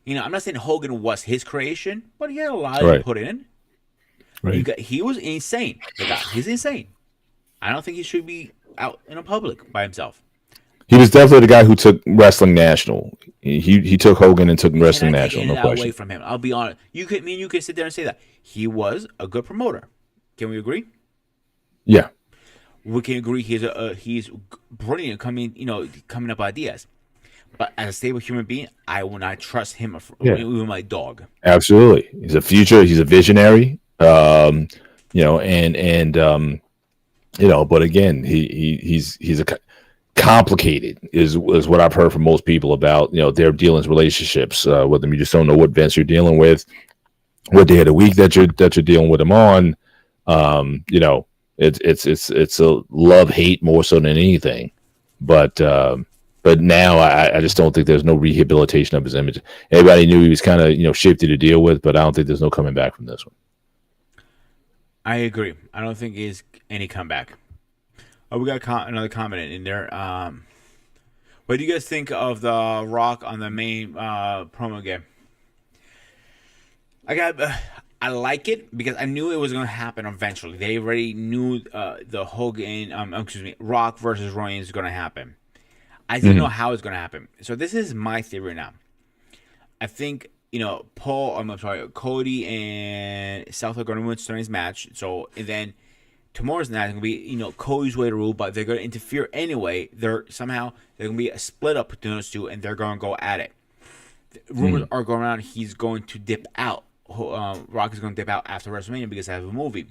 I'm not saying Hogan was his creation, but he had a lot to put in. Right. He was insane. He's insane. I don't think he should be out in the public by himself. He was definitely the guy who took wrestling national. He took Hogan and took wrestling national. No question. Away from him. I'll be honest. You can sit there and say that he was a good promoter. Can we agree? Yeah. We can agree he's brilliant coming up with ideas. But as a stable human being, I will not trust him with my dog. Absolutely. He's a he's a visionary. But again, he's a complicated is what I've heard from most people about, their dealings, relationships with them. You just don't know what Vince you're dealing with, what day of the week that you're dealing with him on. It's a love-hate more so than anything. But now I just don't think there's no rehabilitation of his image. Everybody knew he was kind of, shifty to deal with, but I don't think there's no coming back from this one. I agree. I don't think there's any comeback. Oh, we got another comment in there. What do you guys think of the Rock on the main promo game? I like it because I knew it was going to happen eventually. They already knew the Rock versus Rollins is going to happen. I didn't know how it's going to happen. So this is my theory now. I think, Cody and South are going to win tonight's match. So, and then tomorrow's night is going to be, Cody's way to rule, but they're going to interfere anyway. They're going to be a split up between those two, and they're going to go at it. Rumors are going around he's going to dip out. Rock is going to dip out after WrestleMania because I have a movie.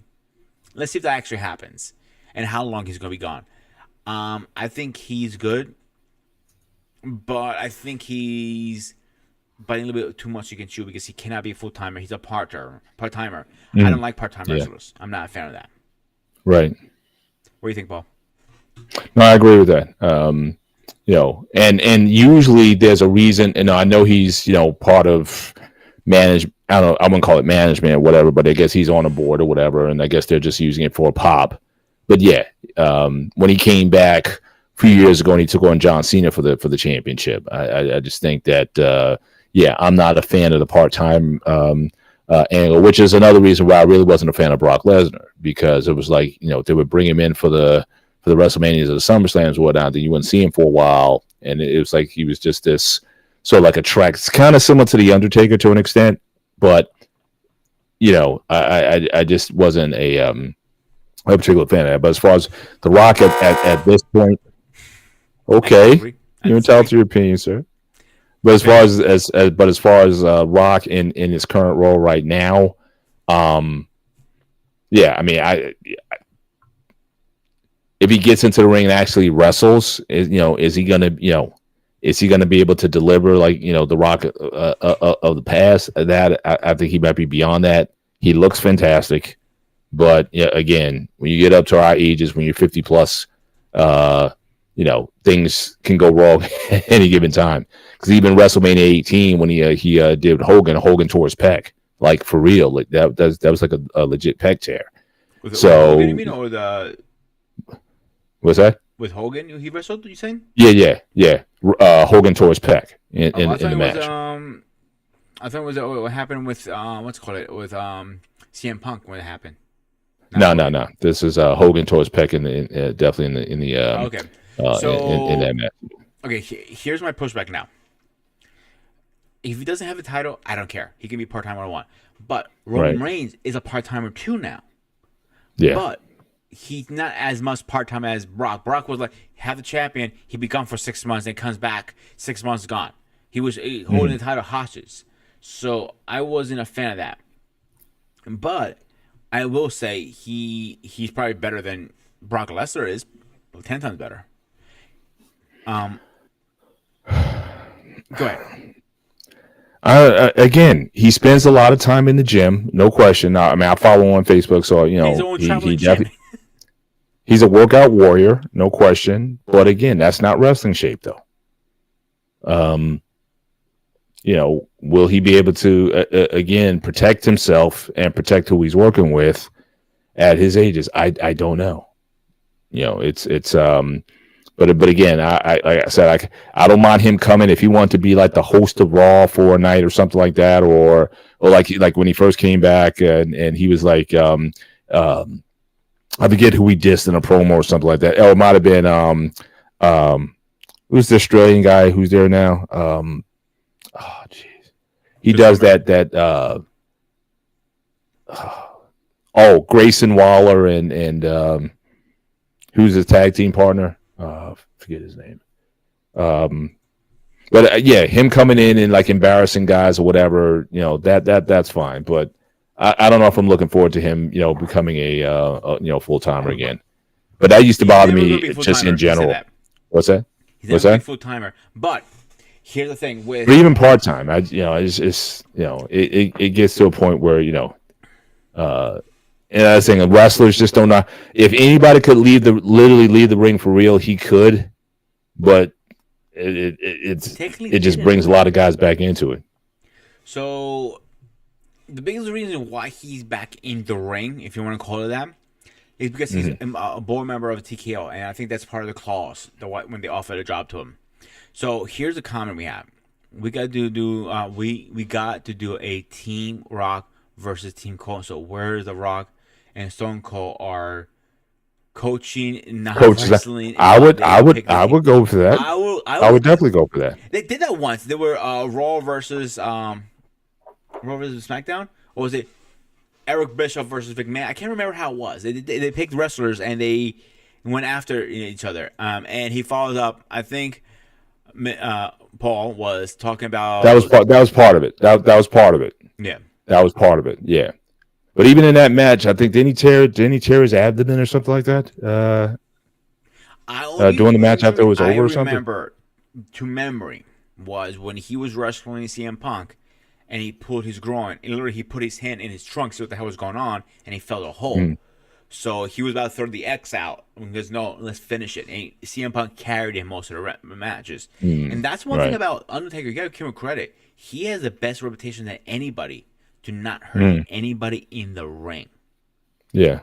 Let's see if that actually happens and how long he's going to be gone. I think he's good, but I think he's biting a little bit too much you can chew because he cannot be a full-timer. He's a part-timer. I don't like part-time wrestlers. I'm not a fan of that. Right. What do you think, Paul? No, I agree with that. And usually there's a reason, and I know he's, part of management. I wouldn't call it management or whatever, but I guess he's on a board or whatever, and I guess they're just using it for a pop. But yeah, when he came back a few years ago and he took on John Cena for the championship, I just think that I'm not a fan of the part-time angle, which is another reason why I really wasn't a fan of Brock Lesnar, because it was like, they would bring him in for the WrestleManias or the SummerSlams or whatnot, then you wouldn't see him for a while, and it was like he was just this sort of like a track. It's kind of similar to The Undertaker to an extent, but I just wasn't a particular fan of that. But as far as The Rock at this point, okay, you're entitled to your opinion, sir. But as far as Rock in his current role right now, if he gets into the ring and actually wrestles, is he gonna be able to deliver like the Rock of the past? That I think he might be beyond that. He looks fantastic, but yeah, again, when you get up to our ages, when you're 50 plus, things can go wrong at any given time. Because even WrestleMania 18, when he did Hogan tore his pec, like for real, like that was like a legit pec tear. With Hogan, you mean, or the? What's that? With Hogan, he wrestled. You saying? Yeah. Hogan tore his pec in the match. I thought it was what happened with what's it called with CM Punk when it happened. No. This is Hogan tore his pec definitely in the okay. So in that match. Okay, here's my pushback now. If he doesn't have the title, I don't care. He can be part-timer all I want. But Roman Reigns is a part-timer too now. Yeah. But he's not as much part-time as Brock. Brock was like, have the champion, he'd be gone for 6 months, and comes back, 6 months gone. He was holding the title hostage. So I wasn't a fan of that. But I will say he's probably better than Brock Lesnar is. 10 times better. Go ahead. Again, he spends a lot of time in the gym, no question. I mean, I follow him on Facebook, so he definitely he's a workout warrior, no question. But again, that's not wrestling shape, though. Will he be able to again protect himself and protect who he's working with at his ages? I don't know. But again, like I said, I don't mind him coming if he wanted to be like the host of Raw for a night or something like that, or like when he first came back and he was like, I forget who he dissed in a promo or something like that. Oh, it might have been who's the Australian guy who's there now? Oh, jeez, he does that. Grayson Waller and who's his tag team partner? Forget his name. But him coming in and like embarrassing guys or whatever, that's fine. But I don't know if I'm looking forward to him, becoming a full timer again. But that used to bother me just in general. What's that? He's never a full timer. But here's the thing with even part time, it gets to a point where and I was saying, wrestlers just don't know. If anybody could literally leave the ring for real, he could. But it just brings a lot of guys back into it. So the biggest reason why he's back in the ring, if you want to call it that, is because he's a board member of TKO, and I think that's part of the clause when they offered a job to him. So here's the comment we have: we got to do a Team Rock versus Team Cole. So where's the Rock and Stone Cold are coaching, not wrestling? I would go for that. I would definitely go for that. They did that once. They were Raw versus SmackDown, or was it Eric Bischoff versus McMahon? I can't remember how it was. They picked wrestlers and they went after each other. And he follows up. I think Paul was talking about that was part of it. That was part of it. Yeah, that was part of it. Yeah. But even in that match, I think didn't he tear his abdomen or something like that? During the match after it was over or something? I remember to memory was when he was wrestling CM Punk and he pulled his groin. And literally he put his hand in his trunk to see what the hell was going on, and he felt a hole. So he was about to throw the X out. And he goes, no, let's finish it. And CM Punk carried him most of the matches. And that's one thing about Undertaker. You got to give him credit. He has the best reputation than anybody to not hurt anybody in the ring. Yeah.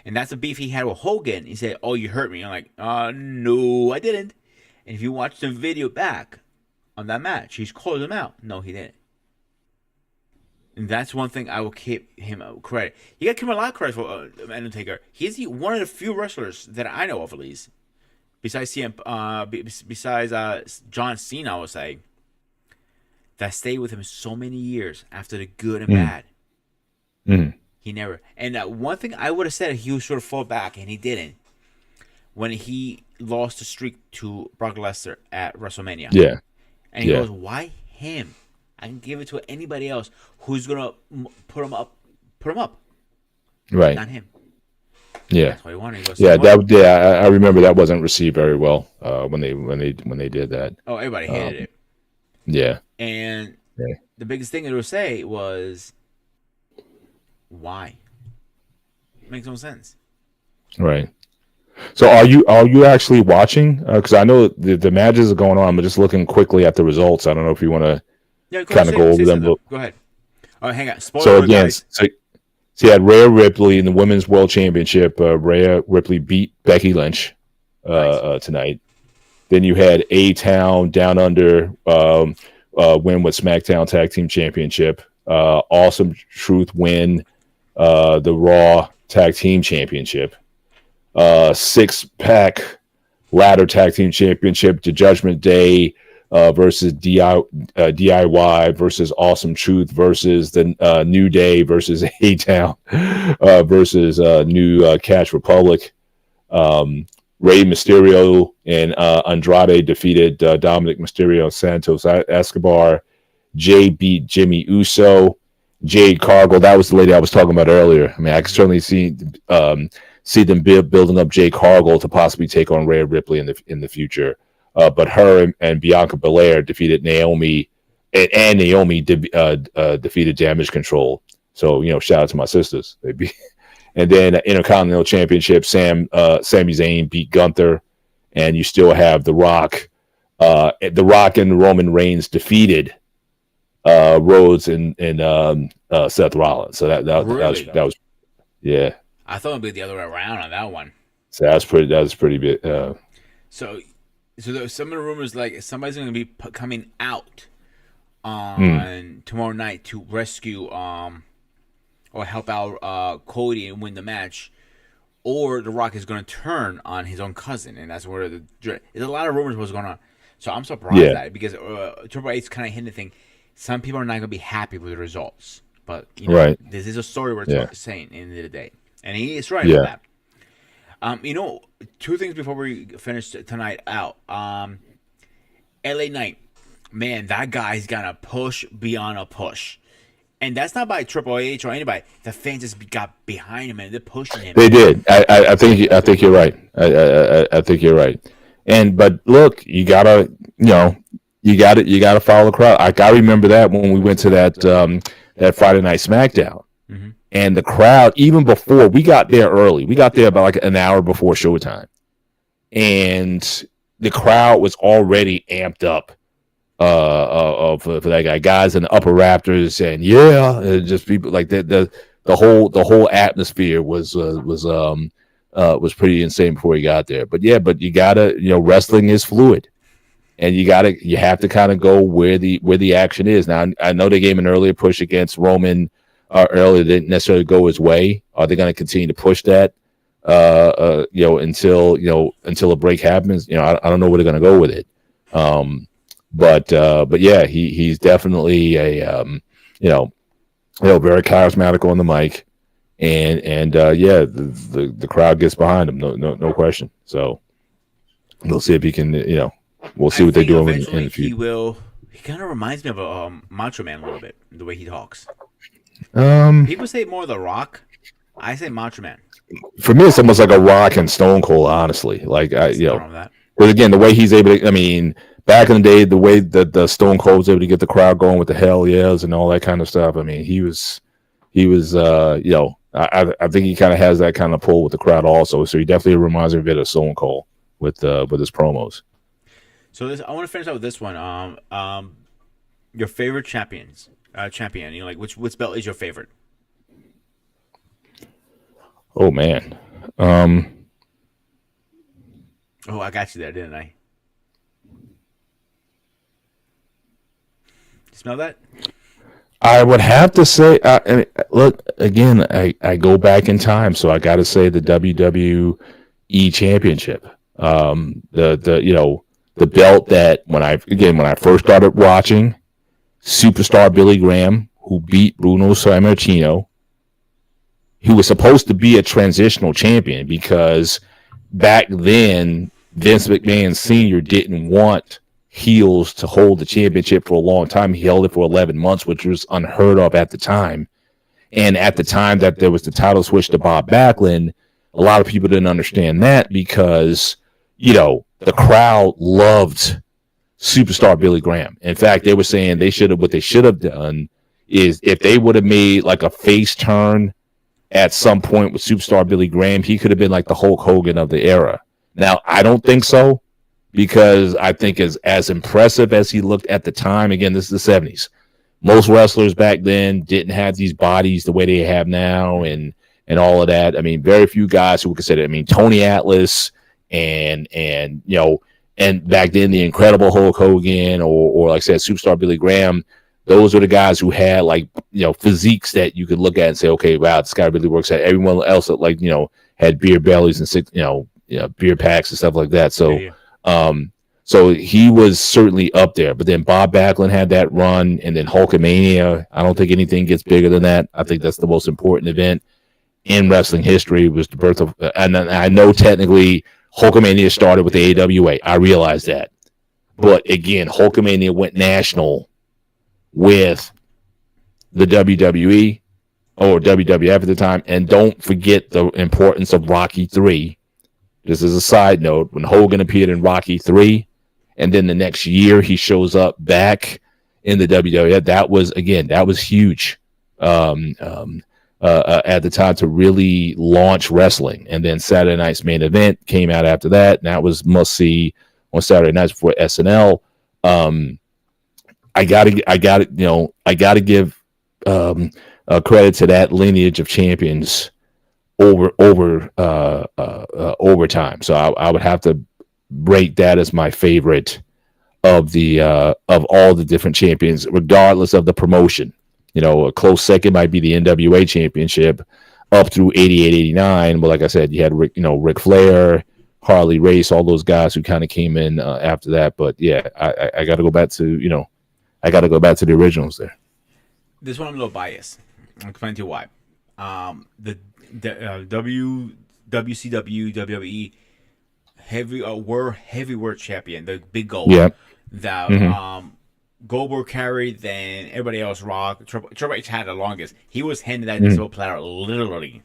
And that's the beef he had with Hogan. He said, oh, you hurt me. I'm like, no, I didn't. And if you watch the video back on that match, he's called him out. No, he didn't. And that's one thing I will give him credit. You got to give him a lot of credit for Undertaker. He's one of the few wrestlers that I know of, at least, besides John Cena, I would say, that stayed with him so many years after the good and bad. He never. And one thing I would have said, he would sort of fall back, and he didn't. When he lost the streak to Brock Lesnar at WrestleMania. Yeah. And he goes, why him? I can give it to anybody else who's going to put him up. Right. Not him. Yeah. That's what he wanted. He goes, Yeah, "You know what?" I remember that wasn't received very well when they did that. Oh, everybody hated it. Yeah. And Yeah. the biggest thing they would say was, why? Makes no sense. Right. So are you actually watching? Because I know the matches are going on. I'm just looking quickly at the results. I don't know if you want to kind of go over them. Go ahead. Oh, hang on. Spoiler So alert, again, guys. so you had Rhea Ripley in the Women's World Championship. Rhea Ripley beat Becky Lynch tonight. Then you had A-Town Down Under win with SmackDown Tag Team Championship. Awesome Truth win the Raw Tag Team Championship. Six-pack ladder Tag Team Championship to Judgment Day versus DIY versus Awesome Truth versus the New Day versus A-Town versus New Cash Republic. Rey Mysterio and Andrade defeated Dominic Mysterio and Santos Escobar. Jay beat Jimmy Uso. Jade Cargill, that was the lady I was talking about earlier. I mean, I can certainly see them building up Jade Cargill to possibly take on Rhea Ripley in the future. But her and Bianca Belair defeated Naomi, and Naomi defeated Damage Control. So, shout out to my sisters. And then Intercontinental Championship, Sami Zayn beat Gunther, and you still have The Rock. The Rock and Roman Reigns defeated Rhodes and Seth Rollins. So that was yeah. I thought it'd be the other way around on that one. So that was pretty big. So there's some of the rumors like somebody's going to be coming out on tomorrow night to rescue or help out Cody and win the match, or The Rock is going to turn on his own cousin, and that's where there's a lot of rumors what's going on. So I'm surprised at it because Triple H's kind of hinting the thing. Some people are not going to be happy with the results, but right. This is a story we're saying in the end of the day, and he is right about that. Two things before we finish tonight out. LA Knight, man, that guy's gonna push beyond a push. And that's not by Triple H or anybody. The fans just got behind him and they're pushing him. They did. I think you're right. I think you're right. But look, you gotta follow the crowd. I remember that when we went to that Friday Night SmackDown, and the crowd, even before we got there early, we got there about like an hour before showtime, and the crowd was already amped up. For that guy, guys in the upper rafters, and just people like that. The whole atmosphere was pretty insane before he got there. But you gotta, wrestling is fluid, and you have to kind of go where the action is. Now I know they gave an earlier push against Roman earlier, didn't necessarily go his way. Are they going to continue to push that? Until a break happens. I don't know where they're going to go with it. But yeah, he's definitely a very charismatic on the mic, and the crowd gets behind him, no question. So we'll see if he can, we'll see what they do in the future. He kind of reminds me of a Macho Man a little bit, the way he talks. People say more The Rock. I say Macho Man. For me, it's almost like a Rock and Stone Cold, honestly. Like that. But again, the way he's able to, I mean, back in the day, the way that the Stone Cold was able to get the crowd going with the hell yes and all that kind of stuff. I mean, he was, I think he kind of has that kind of pull with the crowd also. So he definitely reminds me a bit of Stone Cold with his promos. So I want to finish out with this one. Your favorite champion. Which belt is your favorite? Oh man. Oh, I got you there, didn't I? Smell that? I would have to say, look, again, I go back in time, so I got to say the WWE Championship. The belt that when I first started watching, Superstar Billy Graham, who beat Bruno Sammartino, he was supposed to be a transitional champion because back then Vince McMahon Sr. didn't want heels to hold the championship for a long time. He held it for 11 months, which was unheard of at the time. And at the time that there was the title switch to Bob Backlund, a lot of people didn't understand that because, you know, the crowd loved superstar Billy Graham. In fact, they were saying what they should have done is if they would have made like a face turn at some point with superstar Billy Graham, he could have been like the Hulk Hogan of the era. Now, I don't think so, because I think as impressive as he looked at the time, again, this is the 70s. Most wrestlers back then didn't have these bodies the way they have now and all of that. I mean, very few guys who would consider, I mean, Tony Atlas and you know, and back then the incredible Hulk Hogan or like I said, superstar Billy Graham, those are the guys who had, like, you know, physiques that you could look at and say, okay, wow, this guy really works at. Everyone else that, like, you know, had beer bellies and beer packs and stuff like that. So, so he was certainly up there. But then Bob Backlund had that run, and then Hulkamania. I don't think anything gets bigger than that. I think that's the most important event in wrestling history. Was the birth of, and I know technically Hulkamania started with the AWA. I realize that, but again, Hulkamania went national with the WWE or WWF at the time. And don't forget the importance of Rocky III. Just as a side note, when Hogan appeared in Rocky III, and then the next year he shows up back in the WWF, that was huge at the time to really launch wrestling. And then Saturday Night's Main Event came out after that, and that was must see on Saturday nights before SNL. I gotta give credit to that lineage of champions over time. So I would have to rate that as my favorite of all the different champions, regardless of the promotion. You know, a close second might be the NWA Championship up through 88, 89. But like I said, you had Ric Flair, Harley Race, all those guys who kind of came in after that. But yeah, I got to go back to the originals there. This one I'm a little biased. I'll explain to you why. The WCW, WWE were heavyweight champion, the big gold. Yeah. That Goldberg carried, then everybody else rocked. Triple H had the longest. He was handed that silver platter literally.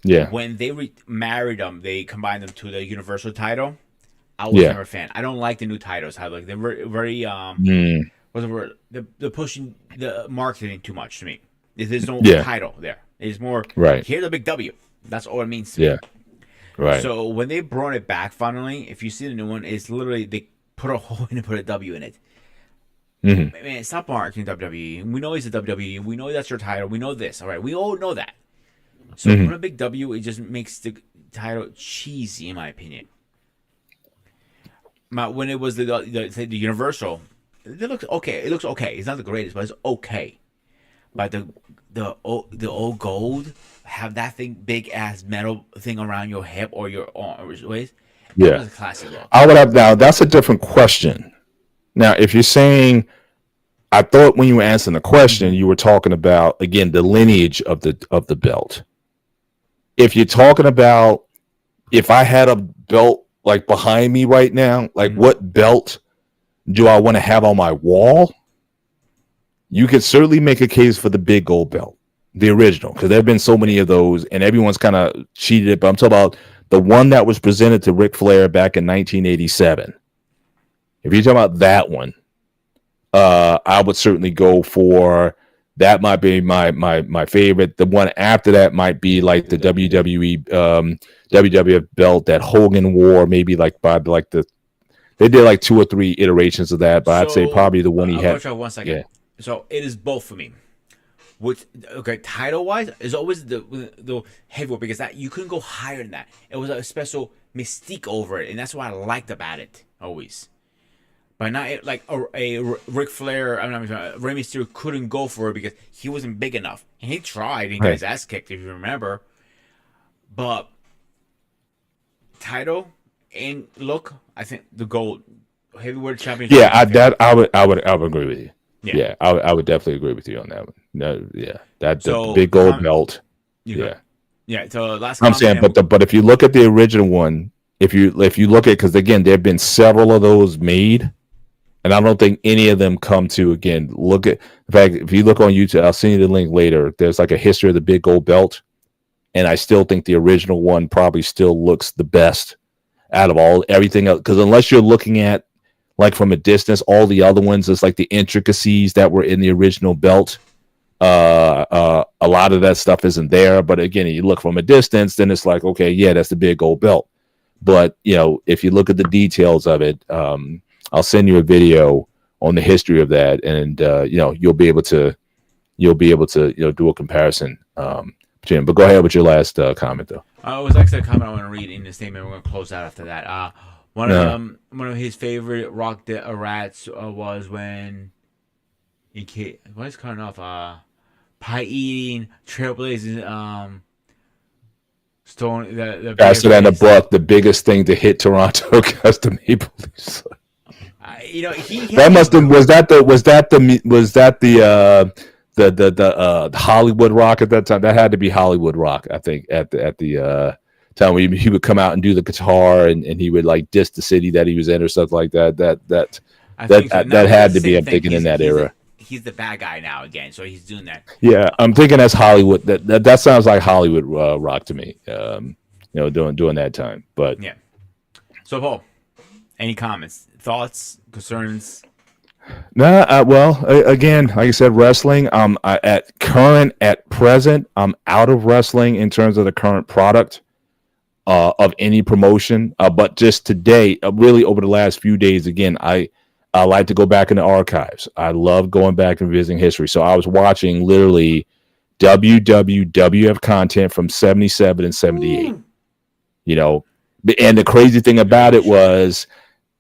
Yeah. When they married them, they combined them to the Universal title. I was never a fan. I don't like the new titles. They're very what's the word? They're pushing the marketing too much to me. There's no title there. It's more here's a big W. That's all it means to me. Right. So when they brought it back finally, if you see the new one, it's literally they put a hole in and put a W in it. Man, stop marketing WWE. We know he's a WWE. We know that's your title. We know this. All right. We all know that. So put a big W, it just makes the title cheesy, in my opinion. When it was the Universal, it looks okay. It looks okay. It's not the greatest, but it's okay. But the old gold, have that thing big ass metal thing around your hip or your arm or waist. That was a classic look. I would have now. That's a different question. Now, if you're saying, I thought when you were answering the question, you were talking about again the lineage of the belt. If you're talking about, if I had a belt like behind me right now, like what belt do I want to have on my wall? You could certainly make a case for the big gold belt, the original, because there have been so many of those, and everyone's kind of cheated it. But I'm talking about the one that was presented to Ric Flair back in 1987. If you're talking about that one, I would certainly go for that. Might be my favorite. The one after that might be like the WWE WWF belt that Hogan wore, maybe like by like they did like 2 or 3 iterations of that, but I'd say probably the one he had. One second. Yeah. So it is both for me. Title wise is always the heavyweight, because that you couldn't go higher than that. It was a special mystique over it, and that's what I liked about it always. But not like a Ric Flair, Rey Mysterio couldn't go for it because he wasn't big enough. And he tried and got his ass kicked, if you remember. But title and look, I think the gold heavyweight championship. Yeah, I would agree with you. Yeah, I would definitely agree with you on that one. No, the big gold belt. Yeah. So last. I'm saying, but if you look at the original one, if you look at, because again, there have been several of those made. And I don't think any of them come to, again, look at, in fact, if you look on YouTube, I'll send you the link later. There's like a history of the big gold belt. and I still think the original one probably still looks the best out of everything else. Because unless you're looking at like from a distance, all the other ones is like the intricacies that were in the original belt. A lot of that stuff isn't there. But again, you look from a distance, then it's like, okay, yeah, that's the big gold belt. But if you look at the details of it, I'll send you a video on the history of that, and you'll be able to do a comparison. Jim, but go ahead with your last comment though. It was actually a comment I want to read in the statement. We're going to close out after that. One of his favorite rock rats was when he was cutting off pie eating trailblazing stone the faster than a buck, the biggest thing to hit Toronto against the Maple Leafs. That must have the Hollywood Rock at that time. That had to be Hollywood Rock, I think, at the time when he would come out and do the guitar and he would like diss the city that he was in or stuff like that. That had to be, I'm thinking, in that era. He's the bad guy now again, so he's doing that. Yeah, I'm thinking that's Hollywood. That sounds like Hollywood rock to me. During that time. But yeah. So Paul, any comments, thoughts, concerns? Well, again, like I said, wrestling. At present, I'm out of wrestling in terms of the current product of any promotion. But just today, really over the last few days, again, I like to go back in the archives. I love going back and visiting history. So I was watching literally WWF content from 77 and 78. And the crazy thing about it was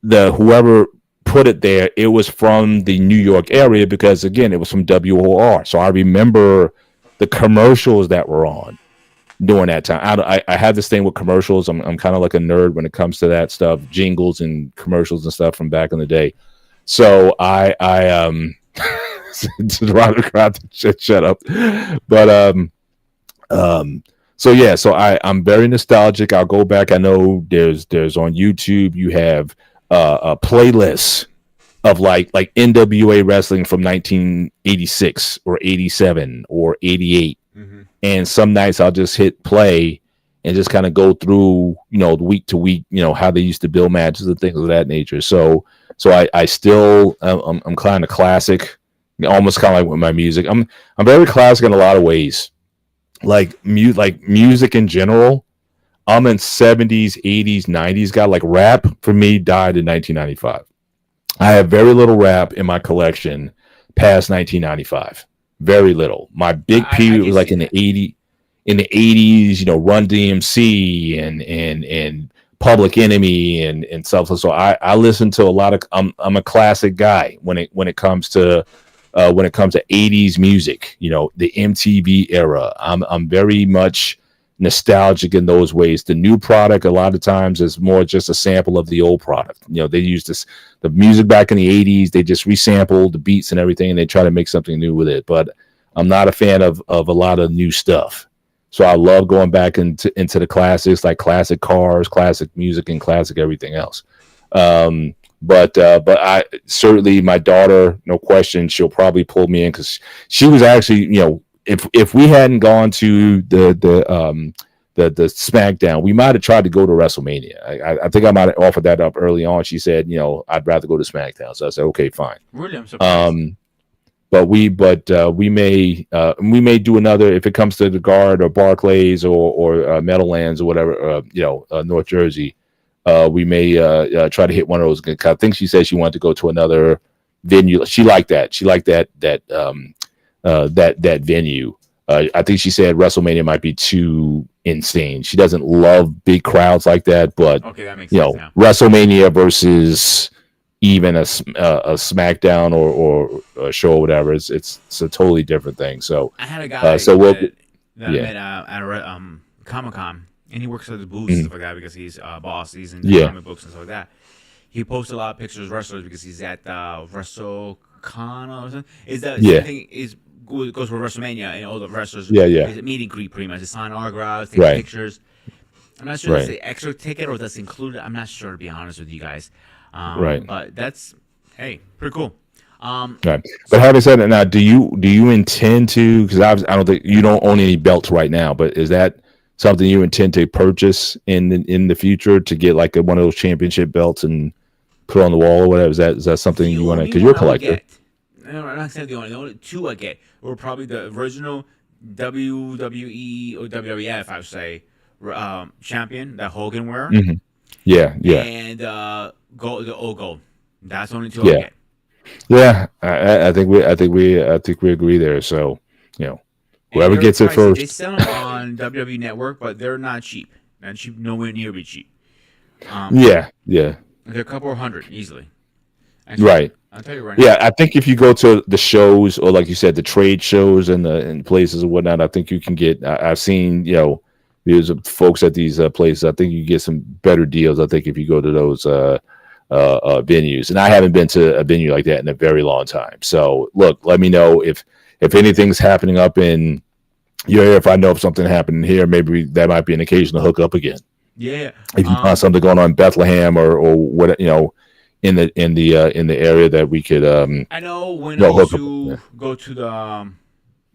whoever put it there, it was from the New York area because, again, it was from WOR. So I remember the commercials that were on during that time. I had this thing with commercials. I'm kind of like a nerd when it comes to that stuff, jingles and commercials and stuff from back in the day. So I shut up. But so I'm very nostalgic. I'll go back. I know there's on YouTube you have a playlist of like NWA wrestling from 1986 or 87 or 88. Mm-hmm. And some nights I'll just hit play and just kind of go through, week to week, how they used to build matches and things of that nature. So I still, I'm kind of classic, almost kind of like with my music. I'm very classic in a lot of ways, like music in general. I'm in 70s, 80s, 90s guy. Like rap for me died in 1995. I have very little rap in my collection past 1995. Very little. My big pew was like in the 80s, Run DMC and Public Enemy and stuff. So I listen to a lot of. I'm a classic guy when it comes to 80s music. The MTV era. I'm very much nostalgic in those ways. The new product a lot of times is more just a sample of the old product. They use the music back in the 80s, they just resample the beats and everything and they try to make something new with it. But I'm not a fan of a lot of new stuff. So I love going back into the classics, like classic cars, classic music, and classic everything else. But I certainly, my daughter, no question, she'll probably pull me in because she was actually, if we hadn't gone to the SmackDown, we might have tried to go to WrestleMania. I think I might have offered that up early on. She said, I'd rather go to SmackDown. So I said, okay, fine. Really, I'm surprised. But we may do another if it comes to the Guard or Barclays or Meadowlands or whatever, North Jersey. We may try to hit one of those. I think she said she wanted to go to another venue. She liked that. She liked that venue. I think she said WrestleMania might be too insane. She doesn't love big crowds like that, but okay, that makes sense now. WrestleMania versus even a SmackDown or a show or whatever, it's a totally different thing. So I had a guy that met at Comic-Con, and he works at the booth and stuff like that because he's boss. He's in comic books and stuff like that. He posts a lot of pictures of wrestlers because he's at WrestleCon or something. Is that same thing? Goes for WrestleMania and all the wrestlers. It's a meet and greet pretty much. They sign autographs, take pictures. I'm not sure if it's an extra ticket or that's included. I'm not sure, to be honest with you guys. But that's pretty cool. But having said that, now do you intend to? Because I don't think you don't own any belts right now. But is that something you intend to purchase in the future to get like one of those championship belts and put on the wall or whatever? Is that something you want to? Because you're a collector. No, I'm not saying the only two I get were probably the original WWE or WWF, I would say, champion that Hogan wear. Mm-hmm. Yeah. And gold. That's the only two I get. Yeah, I think we agree there. So, whoever gets it first. They sell them on WWE Network, but they're not cheap. Not cheap, nowhere near be cheap. Yeah. They're a couple of $100 easily. Actually, right. I'll tell you right now. Yeah, I think if you go to the shows or like you said, the trade shows and places and whatnot, I think you can get. I've seen there's folks at these places. I think you get some better deals. I think if you go to those venues, and I haven't been to a venue like that in a very long time. So look, let me know if anything's happening up in your area. If I know if something happening here, maybe that might be an occasion to hook up again. Yeah. If you find something going on in Bethlehem or what in the area that we could I know when I used to go to the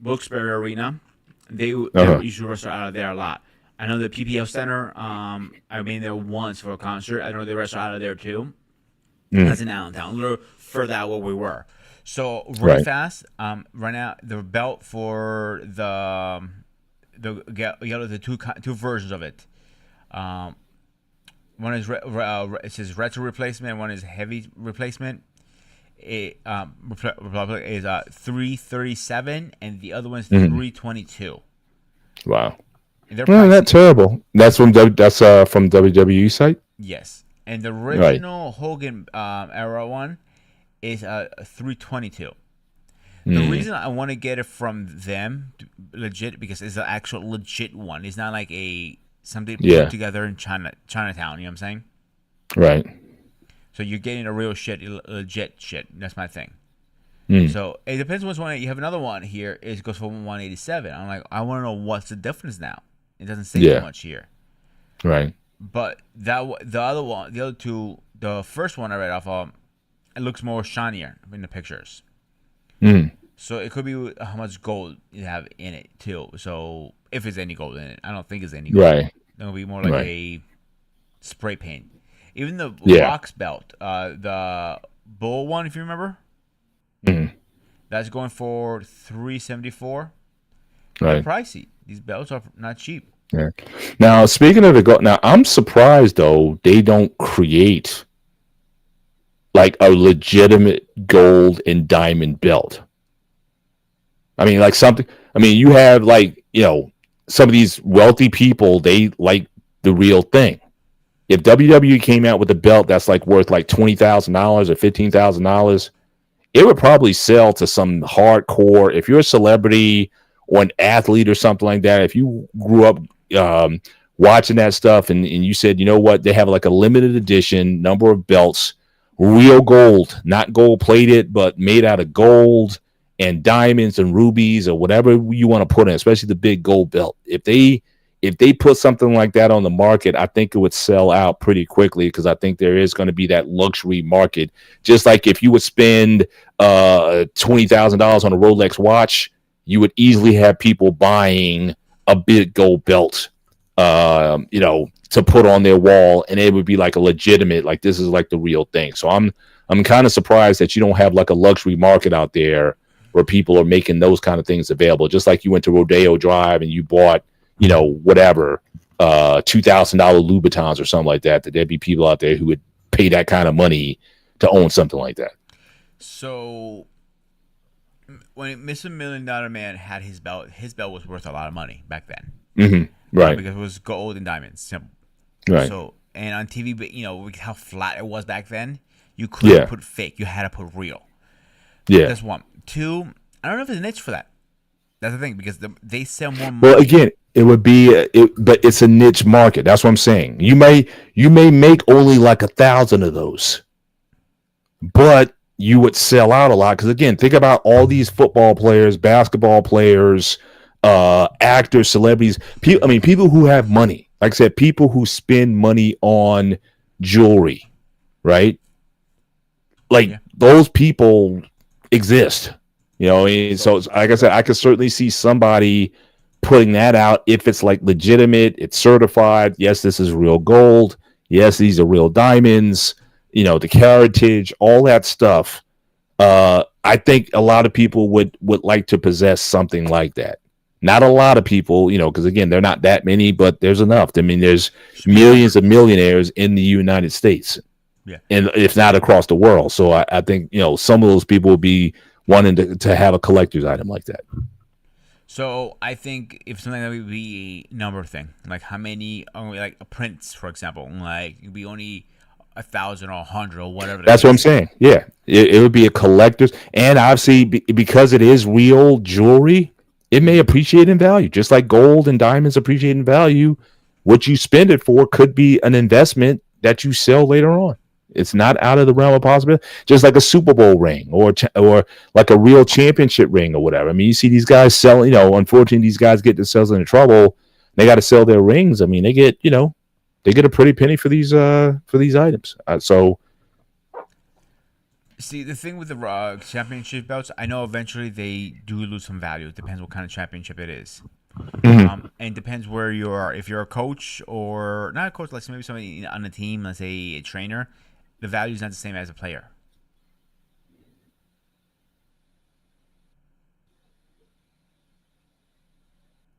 Wilkes-Barre Arena, they used to wrestle out of there a lot. I know the PPL Center. I've been there once for a concert. I know they wrestle out of there too. That's in Allentown, a little further out where we were. So fast. Right now the belt for the two versions of it. One is it says retro replacement. One is heavy replacement. Republic is 337, and the other one's 322. Wow. That's terrible. That's from WWE site. Yes, and the original Hogan era one is 322. The reason I want to get it from them legit because it's an actual legit one. It's not like something put together in Chinatown. You know what I'm saying? Right. So you're getting a real legit shit. That's my thing. So it depends which one. You have another one here. It goes for 187. I'm like, I want to know what's the difference now. It doesn't say too much here. Right. But the other two, the first one I read off of, it looks more shinier in the pictures. So it could be how much gold you have in it too. So if there's any gold in it, I don't think there's any gold. Right. It'll be more like a spray paint. Even the Rock's belt, the Bull one, if you remember, that's going for $374. Right. They're pricey. These belts are not cheap. Yeah. Now, speaking of the gold, I'm surprised though they don't create like a legitimate gold and diamond belt. I mean, like something. I mean, you have like some of these wealthy people. They like the real thing. If WWE came out with a belt that's like worth like $20,000 or $15,000, it would probably sell to some hardcore. If you're a celebrity or an athlete or something like that, if you grew up watching that stuff and you said, you know what, they have like a limited edition number of belts, real gold, not gold plated, but made out of gold and diamonds and rubies or whatever you want to put in, especially the big gold belt. If they put something like that on the market, I think it would sell out pretty quickly because I think there is going to be that luxury market. Just like if you would spend $20,000 on a Rolex watch, you would easily have people buying a big gold belt, to put on their wall, and it would be like a legitimate, like this is like the real thing. So I'm kind of surprised that you don't have like a luxury market out there where people are making those kind of things available. Just like you went to Rodeo Drive and you bought, whatever, $2,000 Louboutins or something like that, there'd be people out there who would pay that kind of money to own something like that. So when Mr. $1 Million Man had his belt was worth a lot of money back then. Right. Because it was gold and diamonds. Simple. Right. So, and on TV, but how flat it was back then, you couldn't put fake. You had to put real. Yeah. That's one. Two, I don't know if there's a niche for that. That's the thing, because they sell more money. Well, again, it would be, but it's a niche market. That's what I'm saying. You may make only like 1,000 of those, but you would sell out a lot. Because again, think about all these football players, basketball players, actors, celebrities. People who have money. Like I said, people who spend money on jewelry, right? Like those people exist. So like I said, I could certainly see somebody putting that out if it's like legitimate, it's certified. Yes, this is real gold. Yes, these are real diamonds. You know, the heritage, all that stuff. I think a lot of people would like to possess something like that. Not a lot of people, you know, because again, they're not that many, but there's enough. I mean, there's millions of millionaires in the United States, and if not across the world. So I think, you know, some of those people will be wanting to have a collector's item like that. So I think if something that would be a number thing, like how many, like a prints, for example, like it'd be only 1,000 or 100 or whatever. That's what I'm saying. Yeah, it would be a collector's, and obviously because it is real jewelry, it may appreciate in value, just like gold and diamonds appreciate in value. What you spend it for could be an investment that you sell later on. It's not out of the realm of possibility. Just like a Super Bowl ring or like a real championship ring or whatever. I mean, you see these guys selling. You know, unfortunately, these guys get themselves into trouble. They got to sell their rings. I mean, they get a pretty penny for these items. So. See, the thing with the championship belts, I know eventually they do lose some value. It depends what kind of championship it is. And depends where you are. If you're a coach or not a coach, like maybe somebody on the team, let's say a trainer, the value is not the same as a player.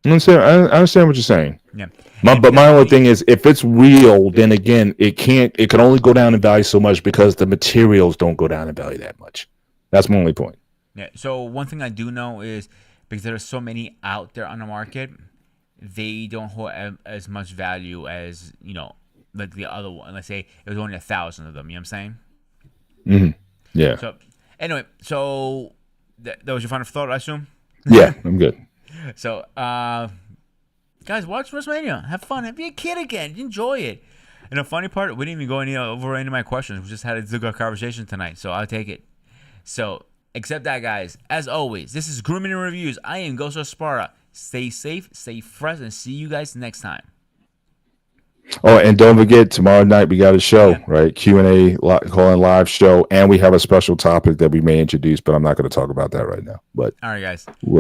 I understand what you're saying. Yeah. But my only thing is, if it's real, then again, it can only go down in value so much because the materials don't go down in value that much. That's my only point. Yeah. So one thing I do know is because there are so many out there on the market, they don't hold as much value as, you know, like the other one. Let's say it was only 1,000 of them. You know what I'm saying? Yeah. So anyway, so that was your final thought, I assume? Yeah, I'm good. So, guys, watch WrestleMania. Have fun. Be a kid again. Enjoy it. And the funny part, we didn't even go over any of my questions. We just had a good conversation tonight, so I'll take it. So, except that, guys, as always, this is Grooming and Reviews. I am Ghost Spara. Stay safe, stay fresh, and see you guys next time. Oh, and don't forget, tomorrow night we got a show, right? Q&A, call-in live show, and we have a special topic that we may introduce, but I'm not going to talk about that right now. But all right, guys. We'll